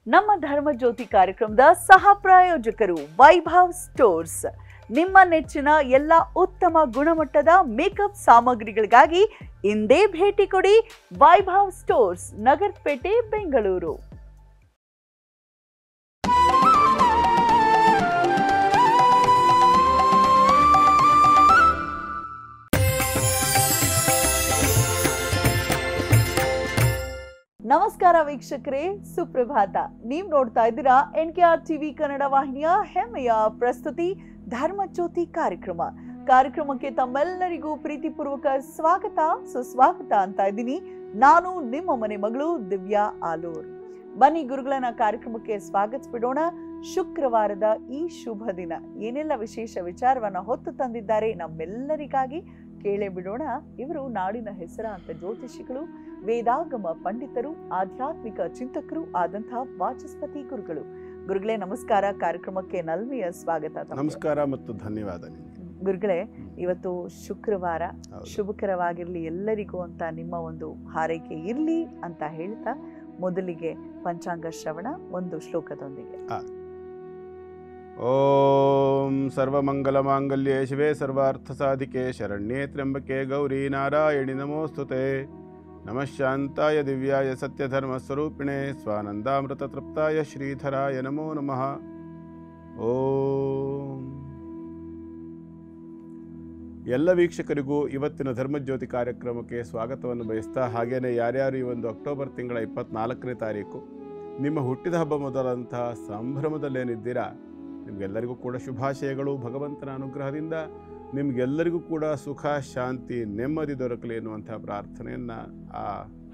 ನಮ್ಮ ಧರ್ಮ ಜ್ಯೋತಿ ಕಾರ್ಯಕ್ರಮದ ಸಹ ಪ್ರಾಯೋಜಕರು ವೈಭವ್ ಸ್ಟೋರ್ಸ್. ನಿಮ್ಮ ನೆಚ್ಚಿನ ಎಲ್ಲ ಉತ್ತಮ ಗುಣಮಟ್ಟದ ಮೇಕಪ್ ಸಾಮಗ್ರಿಗಳಿಗಾಗಿ ಇಂದೇ ಭೇಟಿ ಕೊಡಿ ವೈಭವ್ ಸ್ಟೋರ್ಸ್, ನಗರಪೇಟೆ, ಬೆಂಗಳೂರು. ನಮಸ್ಕಾರ ವೀಕ್ಷಕರೇ, ಸುಪ್ರಭಾತ. ನೀವು ನೋಡ್ತಾ ಇದ್ದೀರಾ NKR TV ಕನ್ನಡ ವಾಹಿನಿಯ ಹೆಮ್ಮೆಯ ಪ್ರಸ್ತುತಿ ಧರ್ಮ ಜ್ಯೋತಿ ಕಾರ್ಯಕ್ರಮಕ್ಕೆ ತಮ್ಮೆಲ್ಲರಿಗೂ ಪ್ರೀತಿಪೂರ್ವಕ ಸ್ವಾಗತ, ಸುಸ್ವಾಗತ ಅಂತ ಇದ್ದೀನಿ. ನಾನು ನಿಮ್ಮ ಮನೆ ಮಗಳು ದಿವ್ಯಾ ಆಲೂರ್. ಬನ್ನಿ ಗುರುಗಳನ್ನ ಕಾರ್ಯಕ್ರಮಕ್ಕೆ ಸ್ವಾಗತಿಸ್ಬಿಡೋಣ. ಶುಕ್ರವಾರದ ಈ ಶುಭ ದಿನ ಏನೆಲ್ಲ ವಿಶೇಷ ವಿಚಾರವನ್ನ ಹೊತ್ತು ತಂದಿದ್ದಾರೆ ನಮ್ಮೆಲ್ಲರಿಗಾಗಿ ಕೇಳೇ ಬಿಡೋಣ. ಇವರು ನಾಡಿನ ಹೆಸರಾಂತ ಜ್ಯೋತಿಷಿಗಳು, ವೇದಾಗಮ ಪಂಡಿತರು, ಆಧ್ಯಾತ್ಮಿಕ ಚಿಂತಕರು ಆದಂತಹ ವಾಚಸ್ಪತಿ ಗುರುಗಳು. ಗುರುಗಳೇ ನಮಸ್ಕಾರ, ಕಾರ್ಯಕ್ರಮಕ್ಕೆ ನಲ್ಮೆಯ ಸ್ವಾಗತ. ನಮಸ್ಕಾರ ಮತ್ತು ಧನ್ಯವಾದ. ಗುರುಗಳೇ, ಇವತ್ತು ಶುಕ್ರವಾರ, ಶುಭಕರವಾಗಿರ್ಲಿ ಎಲ್ಲರಿಗೂ ಅಂತ ನಿಮ್ಮ ಒಂದು ಹಾರೈಕೆ ಇರ್ಲಿ ಅಂತ ಹೇಳ್ತಾ ಮೊದಲಿಗೆ ಪಂಚಾಂಗ ಶ್ರವಣ ಒಂದು ಶ್ಲೋಕದೊಂದಿಗೆ. ಓಂ ಸರ್ವಮಂಗಲ ಮಾಂಗಲ್ಯೆ ಶಿವೆ ಸರ್ವಾರ್ಥ ಸಾಧಿಕೆ ಶರಣ್ಯೇ ತ್ರ್ಯಂಬಕೆ ಗೌರಿ ನಾರಾಯಣಿ ನಮೋಸ್ತುತೆ. ನಮಃ ಶಾಂತಾಯ ದಿವ್ಯಾಯ ಸತ್ಯಧರ್ಮ ಸ್ವರೂಪಿಣೆ ಸ್ವಾನಂದಾಮೃತ ತೃಪ್ತಾಯ ಶ್ರೀಧರಾಯ ನಮೋ ನಮಃ. ಓಂ. ಎಲ್ಲ ವೀಕ್ಷಕರಿಗೂ ಇವತ್ತಿನ ಧರ್ಮಜ್ಯೋತಿ ಕಾರ್ಯಕ್ರಮಕ್ಕೆ ಸ್ವಾಗತವನ್ನು ಬಯಸ್ತಾ, ಹಾಗೇನೆ ಯಾರ್ಯಾರು ಈ ಒಂದು ಅಕ್ಟೋಬರ್ ತಿಂಗಳ 24ನೇ ತಾರೀಕು ನಿಮ್ಮ ಹುಟ್ಟಿದ ಹಬ್ಬ ಮೊದಲಂತಹ ಸಂಭ್ರಮದಲ್ಲೇನಿದ್ದೀರಾ, ನಿಮಗೆಲ್ಲರಿಗೂ ಕೂಡ ಶುಭಾಶಯಗಳು. ಭಗವಂತನ ಅನುಗ್ರಹದಿಂದ ನಿಮಗೆಲ್ಲರಿಗೂ ಕೂಡ ಸುಖ, ಶಾಂತಿ, ನೆಮ್ಮದಿ ದೊರಕಲಿ ಎನ್ನುವಂಥ ಪ್ರಾರ್ಥನೆಯನ್ನು ಆ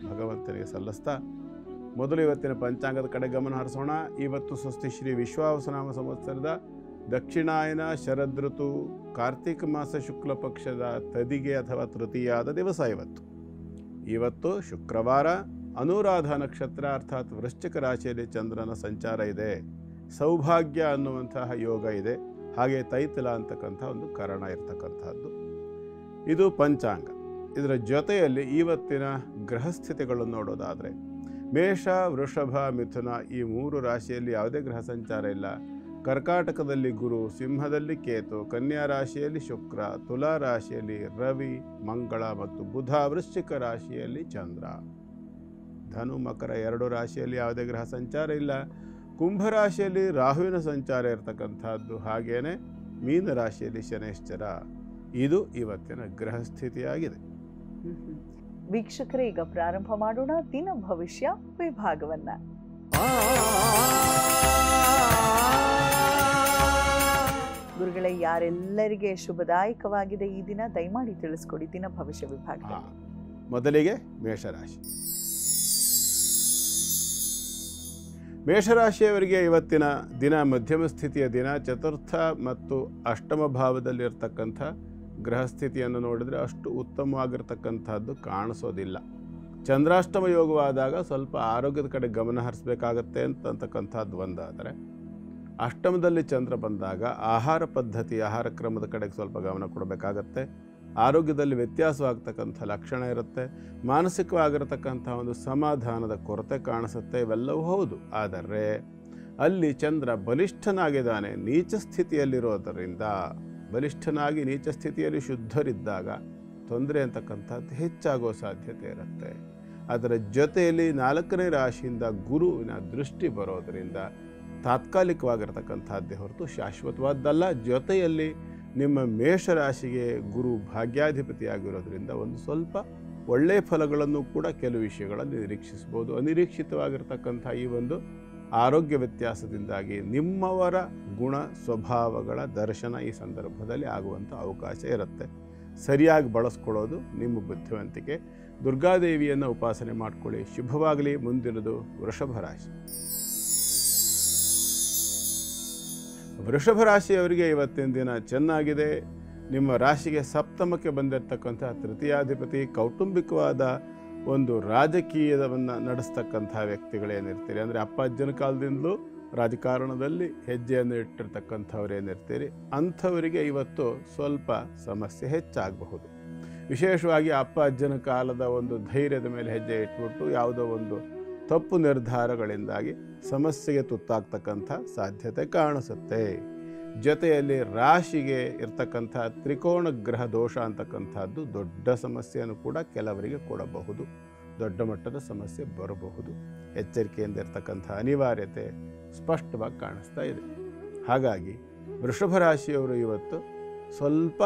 ಭಗವಂತನಿಗೆ ಸಲ್ಲಿಸ್ತಾ ಮೊದಲು ಇವತ್ತಿನ ಪಂಚಾಂಗದ ಕಡೆ ಗಮನ ಹರಿಸೋಣ. ಇವತ್ತು ಸ್ವಸ್ತಿ ಶ್ರೀ ವಿಶ್ವಾವಸುನಾಮ ಸಂವತ್ಸರದ ದಕ್ಷಿಣಾಯನ ಶರದೃತು ಕಾರ್ತಿಕ ಮಾಸ ಶುಕ್ಲ ಪಕ್ಷದ ತದಿಗೆ ಅಥವಾ ತೃತೀಯಾದ ದಿವಸ. ಇವತ್ತು ಶುಕ್ರವಾರ, ಅನುರಾಧ ನಕ್ಷತ್ರ ಅರ್ಥಾತ್ ವೃಶ್ಚಿಕ ರಾಶಿಯಲ್ಲಿ ಚಂದ್ರನ ಸಂಚಾರ ಇದೆ. ಸೌಭಾಗ್ಯ ಅನ್ನುವಂತಹ ಯೋಗ ಇದೆ, ಹಾಗೆ ತೈತಲ ಅಂತಕ್ಕಂಥ ಒಂದು ಕರಣ ಇರ್ತಕ್ಕಂಥದ್ದು. ಇದು ಪಂಚಾಂಗ. ಇದರ ಜೊತೆಯಲ್ಲಿ ಇವತ್ತಿನ ಗ್ರಹಸ್ಥಿತಿಗಳನ್ನು ನೋಡೋದಾದರೆ, ಮೇಷ, ವೃಷಭ, ಮಿಥುನ ಈ 3 ರಾಶಿಯಲ್ಲಿ ಯಾವುದೇ ಗ್ರಹ ಸಂಚಾರ ಇಲ್ಲ. ಕರ್ಕಾಟಕದಲ್ಲಿ ಗುರು, ಸಿಂಹದಲ್ಲಿ ಕೇತು, ಕನ್ಯಾ ರಾಶಿಯಲ್ಲಿ ಶುಕ್ರ, ತುಲಾ ರಾಶಿಯಲ್ಲಿ ರವಿ, ಮಂಗಳ ಮತ್ತು ಬುಧ, ವೃಶ್ಚಿಕ ರಾಶಿಯಲ್ಲಿ ಚಂದ್ರ. ಧನು, ಮಕರ 2 ರಾಶಿಯಲ್ಲಿ ಯಾವುದೇ ಗ್ರಹ ಸಂಚಾರ ಇಲ್ಲ. ಕುಂಭರಾಶಿಯಲ್ಲಿ ರಾಹುವಿನ ಸಂಚಾರ ಇರತಕ್ಕಂಥದ್ದು, ಹಾಗೇನೆ ಮೀನ ರಾಶಿಯಲ್ಲಿ ಶನೈಶ್ಚರ. ಇದು ಇವತ್ತಿನ ಗ್ರಹ ಸ್ಥಿತಿಯಾಗಿದೆ. ವೀಕ್ಷಕರೇ, ಈಗ ಪ್ರಾರಂಭ ಮಾಡೋಣ ದಿನ ಭವಿಷ್ಯ ವಿಭಾಗವನ್ನ. ಗುರುಗಳೇ, ಯಾರೆಲ್ಲರಿಗೆ ಶುಭದಾಯಕವಾಗಿದೆ ಈ ದಿನ ದಯಮಾಡಿ ತಿಳಿಸ್ಕೊಡಿ ದಿನ ಭವಿಷ್ಯ ವಿಭಾಗ. ಮೊದಲಿಗೆ ಮೇಷರಾಶಿ. ಮೇಷರಾಶಿಯವರಿಗೆ ಇವತ್ತಿನ ದಿನ ಮಧ್ಯಮ ಸ್ಥಿತಿಯ ದಿನ. ಚತುರ್ಥ ಮತ್ತು ಅಷ್ಟಮ ಭಾವದಲ್ಲಿರ್ತಕ್ಕಂಥ ಗ್ರಹಸ್ಥಿತಿಯನ್ನು ನೋಡಿದರೆ ಅಷ್ಟು ಉತ್ತಮವಾಗಿರ್ತಕ್ಕಂಥದ್ದು ಕಾಣಿಸೋದಿಲ್ಲ. ಚಂದ್ರಾಷ್ಟಮ ಯೋಗವಾದಾಗ ಸ್ವಲ್ಪ ಆರೋಗ್ಯದ ಕಡೆ ಗಮನ ಹರಿಸಬೇಕಾಗತ್ತೆ ಅಂತಕ್ಕಂಥದ್ದು ಒಂದಾದರೆ, ಅಷ್ಟಮದಲ್ಲಿ ಚಂದ್ರ ಬಂದಾಗ ಆಹಾರ ಪದ್ಧತಿ, ಆಹಾರ ಕ್ರಮದ ಕಡೆಗೆ ಸ್ವಲ್ಪ ಗಮನ ಕೊಡಬೇಕಾಗತ್ತೆ. ಆರೋಗ್ಯದಲ್ಲಿ ವ್ಯತ್ಯಾಸವಾಗ್ತಕ್ಕಂಥ ಲಕ್ಷಣ ಇರುತ್ತೆ. ಮಾನಸಿಕವಾಗಿರತಕ್ಕಂಥ ಒಂದು ಸಮಾಧಾನದ ಕೊರತೆ ಕಾಣಿಸುತ್ತೆ. ಇವೆಲ್ಲವೂ ಹೌದು. ಆದರೆ ಅಲ್ಲಿ ಚಂದ್ರ ಬಲಿಷ್ಠನಾಗಿದ್ದಾನೆ, ನೀಚ ಸ್ಥಿತಿಯಲ್ಲಿರೋದರಿಂದ, ಬಲಿಷ್ಠನಾಗಿ ನೀಚ ಸ್ಥಿತಿಯಲ್ಲಿ ಶುದ್ಧರಿದ್ದಾಗ ತೊಂದರೆ ಅಂತಕ್ಕಂಥದ್ದು ಹೆಚ್ಚಾಗೋ ಸಾಧ್ಯತೆ ಇರುತ್ತೆ. ಅದರ ಜೊತೆಯಲ್ಲಿ 4ನೇ ರಾಶಿಯಿಂದ ಗುರುವಿನ ದೃಷ್ಟಿ ಬರೋದರಿಂದ ತಾತ್ಕಾಲಿಕವಾಗಿರ್ತಕ್ಕಂಥದ್ದೇ ಹೊರತು ಶಾಶ್ವತವಾದ್ದಲ್ಲ. ಜೊತೆಯಲ್ಲಿ ನಿಮ್ಮ ಮೇಷರಾಶಿಗೆ ಗುರು ಭಾಗ್ಯಾಧಿಪತಿಯಾಗಿರೋದ್ರಿಂದ ಒಂದು ಸ್ವಲ್ಪ ಒಳ್ಳೆಯ ಫಲಗಳನ್ನು ಕೂಡ ಕೆಲವು ವಿಷಯಗಳಲ್ಲಿ ನಿರೀಕ್ಷಿಸ್ಬೋದು. ಅನಿರೀಕ್ಷಿತವಾಗಿರ್ತಕ್ಕಂಥ ಈ ಒಂದು ಆರೋಗ್ಯ ವ್ಯತ್ಯಾಸದಿಂದಾಗಿ ನಿಮ್ಮವರ ಗುಣ ಸ್ವಭಾವಗಳ ದರ್ಶನ ಈ ಸಂದರ್ಭದಲ್ಲಿ ಆಗುವಂಥ ಅವಕಾಶ ಇರುತ್ತೆ. ಸರಿಯಾಗಿ ಬಳಸ್ಕೊಳ್ಳೋದು ನಿಮ್ಮ ಬುದ್ಧಿವಂತಿಕೆ. ದುರ್ಗಾದೇವಿಯನ್ನು ಉಪಾಸನೆ ಮಾಡಿಕೊಳ್ಳಿ. ಶುಭವಾಗಲಿ. ಮುಂದಿನದು ವೃಷಭ ರಾಶಿ. ವೃಷಭ ರಾಶಿಯವರಿಗೆ ಇವತ್ತಿನ ದಿನ ಚೆನ್ನಾಗಿದೆ. ನಿಮ್ಮ ರಾಶಿಗೆ ಸಪ್ತಮಕ್ಕೆ ಬಂದಿರತಕ್ಕಂಥ ತೃತೀಯಾಧಿಪತಿ ಕೌಟುಂಬಿಕವಾದ ಒಂದು ರಾಜಕೀಯವನ್ನು ನಡೆಸ್ತಕ್ಕಂಥ ವ್ಯಕ್ತಿಗಳೇನಿರ್ತೀರಿ, ಅಂದರೆ ಅಪ್ಪ ಅಜ್ಜನ ಕಾಲದಿಂದಲೂ ರಾಜಕಾರಣದಲ್ಲಿ ಹೆಜ್ಜೆಯನ್ನು ಇಟ್ಟಿರ್ತಕ್ಕಂಥವ್ರೇನಿರ್ತೀರಿ, ಅಂಥವರಿಗೆ ಇವತ್ತು ಸ್ವಲ್ಪ ಸಮಸ್ಯೆ ಹೆಚ್ಚಾಗಬಹುದು. ವಿಶೇಷವಾಗಿ ಅಪ್ಪ ಅಜ್ಜನ ಕಾಲದ ಒಂದು ಧೈರ್ಯದ ಮೇಲೆ ಹೆಜ್ಜೆ ಇಟ್ಬಿಟ್ಟು ಯಾವುದೋ ಒಂದು ತಪ್ಪು ನಿರ್ಧಾರಗಳಿಂದಾಗಿ ಸಮಸ್ಯೆಗೆ ತುತ್ತಾಗ್ತಕ್ಕಂಥ ಸಾಧ್ಯತೆ ಕಾಣಿಸುತ್ತೆ. ಜೊತೆಯಲ್ಲಿ ರಾಶಿಗೆ ಇರ್ತಕ್ಕಂಥ ತ್ರಿಕೋಣ ಗ್ರಹ ದೋಷ ಅಂತಕ್ಕಂಥದ್ದು ದೊಡ್ಡ ಸಮಸ್ಯೆಯನ್ನು ಕೂಡ ಕೆಲವರಿಗೆ ಕೊಡಬಹುದು. ದೊಡ್ಡ ಮಟ್ಟದ ಸಮಸ್ಯೆ ಬರಬಹುದು. ಎಚ್ಚರಿಕೆಯಿಂದ ಇರ್ತಕ್ಕಂಥ ಅನಿವಾರ್ಯತೆ ಸ್ಪಷ್ಟವಾಗಿ ಕಾಣಿಸ್ತಾ ಇದೆ. ಹಾಗಾಗಿ ವೃಷಭ ರಾಶಿಯವರು ಇವತ್ತು ಸ್ವಲ್ಪ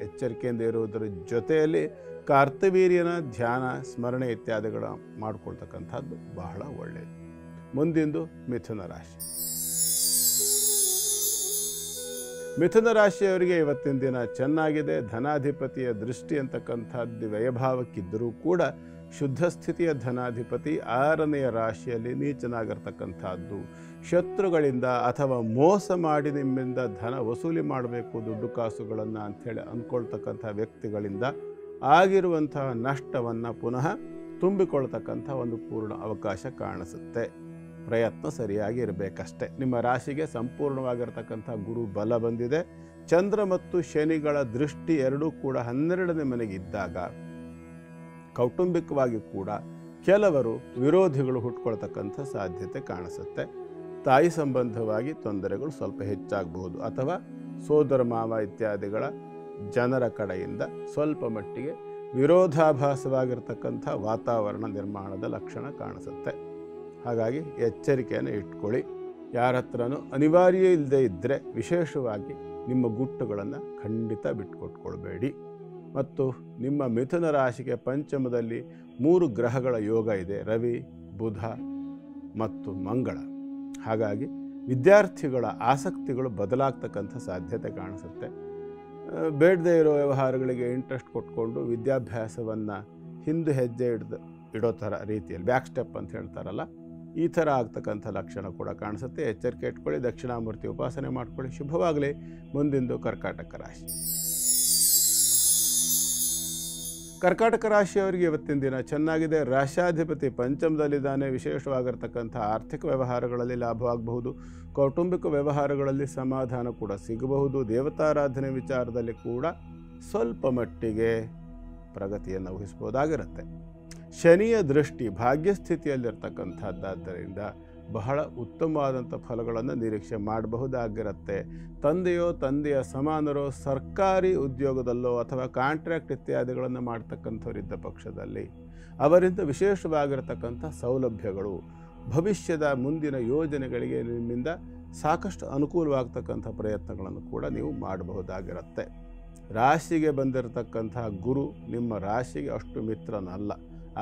ಎಚ್ಚರಿಕೆಯಿಂದ ಇರುವುದರ ಜೊತೆಯಲ್ಲಿ ಕಾರ್ತವೀರ್ಯನ ಧ್ಯಾನ, ಸ್ಮರಣೆ ಇತ್ಯಾದಿಗಳ ಮಾಡಿಕೊಳ್ತಕ್ಕಂಥದ್ದು ಬಹಳ ಒಳ್ಳೆಯದು. ಮುಂದಿಂದು ಮಿಥುನ ರಾಶಿ. ಮಿಥುನ ರಾಶಿಯವರಿಗೆ ಇವತ್ತಿನ ದಿನ ಚೆನ್ನಾಗಿದೆ. ಧನಾಧಿಪತಿಯ ದೃಷ್ಟಿ ಅಂತಕ್ಕಂಥದ್ದು ವ್ಯಯಭಾವಕ್ಕಿದ್ದರೂ ಕೂಡ ಶುದ್ಧ ಸ್ಥಿತಿಯ ಧನಾಧಿಪತಿ 6ನೆಯ ರಾಶಿಯಲ್ಲಿ ನೀಚನಾಗಿರ್ತಕ್ಕಂಥದ್ದು. ಶತ್ರುಗಳಿಂದ ಅಥವಾ ಮೋಸ ಮಾಡಿ ನಿಮ್ಮಿಂದ ಧನ ವಸೂಲಿ ಮಾಡಬೇಕು, ದುಡ್ಡು ಕಾಸುಗಳನ್ನು ಅಂಥೇಳಿ ಅಂದ್ಕೊಳ್ತಕ್ಕಂಥ ವ್ಯಕ್ತಿಗಳಿಂದ ಆಗಿರುವಂತಹ ನಷ್ಟವನ್ನು ಪುನಃ ತುಂಬಿಕೊಳ್ತಕ್ಕಂಥ ಒಂದು ಪೂರ್ಣ ಅವಕಾಶ ಕಾಣಿಸುತ್ತೆ. ಪ್ರಯತ್ನ ಸರಿಯಾಗಿ ಇರಬೇಕಷ್ಟೆ. ನಿಮ್ಮ ರಾಶಿಗೆ ಸಂಪೂರ್ಣವಾಗಿರ್ತಕ್ಕಂಥ ಗುರು ಬಲ ಬಂದಿದೆ. ಚಂದ್ರ ಮತ್ತು ಶನಿಗಳ ದೃಷ್ಟಿ ಎರಡೂ ಕೂಡ 12ನೇ ಮನೆಗಿದ್ದಾಗ ಕೌಟುಂಬಿಕವಾಗಿ ಕೂಡ ಕೆಲವರು ವಿರೋಧಿಗಳು ಹುಟ್ಕೊಳ್ತಕ್ಕಂಥ ಸಾಧ್ಯತೆ ಕಾಣಿಸುತ್ತೆ. ತಾಯಿ ಸಂಬಂಧವಾಗಿ ತೊಂದರೆಗಳು ಸ್ವಲ್ಪ ಹೆಚ್ಚಾಗಬಹುದು, ಅಥವಾ ಸೋದರ ಮಾವ ಇತ್ಯಾದಿಗಳ ಜನರ ಕಡೆಯಿಂದ ಸ್ವಲ್ಪ ಮಟ್ಟಿಗೆ ವಿರೋಧಾಭಾಸವಾಗಿರ್ತಕ್ಕಂಥ ವಾತಾವರಣ ನಿರ್ಮಾಣದ ಲಕ್ಷಣ ಕಾಣಿಸುತ್ತೆ. ಹಾಗಾಗಿ ಎಚ್ಚರಿಕೆಯನ್ನು ಇಟ್ಕೊಳ್ಳಿ. ಯಾರ ಹತ್ರನೂ ಅನಿವಾರ್ಯ ಇಲ್ಲದೆ ಇದ್ದರೆ ವಿಶೇಷವಾಗಿ ನಿಮ್ಮ ಗುಟ್ಟುಗಳನ್ನು ಖಂಡಿತ ಬಿಟ್ಕೊಟ್ಕೊಳ್ಬೇಡಿ. ಮತ್ತು ನಿಮ್ಮ ಮಿಥುನ ರಾಶಿಗೆ ಪಂಚಮದಲ್ಲಿ 3 ಗ್ರಹಗಳ ಯೋಗ ಇದೆ, ರವಿ, ಬುಧ ಮತ್ತು ಮಂಗಳ. ಹಾಗಾಗಿ ವಿದ್ಯಾರ್ಥಿಗಳ ಆಸಕ್ತಿಗಳು ಬದಲಾಗ್ತಕ್ಕಂಥ ಸಾಧ್ಯತೆ ಕಾಣಿಸುತ್ತೆ. ಬೇಡದೇ ಇರೋ ವ್ಯವಹಾರಗಳಿಗೆ ಇಂಟ್ರೆಸ್ಟ್ ಕೊಟ್ಕೊಂಡು ವಿದ್ಯಾಭ್ಯಾಸವನ್ನು ಹಿಂದೆ ಹೆಜ್ಜೆ ಇಡೋ ಥರ ರೀತಿಯಲ್ಲಿ ಬ್ಯಾಕ್ ಸ್ಟೆಪ್ ಅಂತ ಹೇಳ್ತಾರಲ್ಲ, ಈ ಥರ ಆಗ್ತಕ್ಕಂಥ ಲಕ್ಷಣ ಕೂಡ ಕಾಣಿಸುತ್ತೆ. ಎಚ್ಚರಿಕೆ ಇಟ್ಕೊಳ್ಳಿ. ದಕ್ಷಿಣಾಮೂರ್ತಿ ಉಪಾಸನೆ ಮಾಡ್ಕೊಳ್ಳಿ. ಶುಭವಾಗಲಿ. ಮುಂದಿಂದು ಕರ್ಕಾಟಕ ರಾಶಿ. ಕರ್ಕಾಟಕ ರಾಶಿಯವರಿಗೆ ಇವತ್ತಿನ ದಿನ ಚೆನ್ನಾಗಿದೆ. ರಾಶ್ಯಾಧಿಪತಿ ಪಂಚಮದಲ್ಲಿದ್ದಾನೆ. ವಿಶೇಷವಾಗಿರ್ತಕ್ಕಂಥ ಆರ್ಥಿಕ ವ್ಯವಹಾರಗಳಲ್ಲಿ ಲಾಭವಾಗಬಹುದು. ಕೌಟುಂಬಿಕ ವ್ಯವಹಾರಗಳಲ್ಲಿ ಸಮಾಧಾನ ಕೂಡ ಸಿಗಬಹುದು. ದೇವತಾರಾಧನೆ ವಿಚಾರದಲ್ಲಿ ಕೂಡ ಸ್ವಲ್ಪ ಮಟ್ಟಿಗೆ ಪ್ರಗತಿಯನ್ನು ಊಹಿಸ್ಬೋದಾಗಿರುತ್ತೆ. ಶನಿಯ ದೃಷ್ಟಿ ಭಾಗ್ಯಸ್ಥಿತಿಯಲ್ಲಿರ್ತಕ್ಕಂಥದ್ದಾದ್ದರಿಂದ ಬಹಳ ಉತ್ತಮವಾದಂಥ ಫಲಗಳನ್ನು ನಿರೀಕ್ಷೆ ಮಾಡಬಹುದಾಗಿರುತ್ತೆ. ತಂದೆಯ ಸಮಾನರೋ ಸರ್ಕಾರಿ ಉದ್ಯೋಗದಲ್ಲೋ ಅಥವಾ ಕಾಂಟ್ರಾಕ್ಟ್ ಇತ್ಯಾದಿಗಳನ್ನು ಮಾಡ್ತಕ್ಕಂಥವರಿದ್ದ ಪಕ್ಷದಲ್ಲಿ ಅವರಿಂದ ವಿಶೇಷವಾಗಿರತಕ್ಕಂಥ ಸೌಲಭ್ಯಗಳು, ಭವಿಷ್ಯದ ಮುಂದಿನ ಯೋಜನೆಗಳಿಗೆ ನಿಮ್ಮಿಂದ ಸಾಕಷ್ಟು ಅನುಕೂಲವಾಗ್ತಕ್ಕಂಥ ಪ್ರಯತ್ನಗಳನ್ನು ಕೂಡ ನೀವು ಮಾಡಬಹುದಾಗಿರುತ್ತೆ. ರಾಶಿಗೆ ಬಂದಿರತಕ್ಕಂಥ ಗುರು ನಿಮ್ಮ ರಾಶಿಗೆ ಅಷ್ಟು ಮಿತ್ರನಲ್ಲ,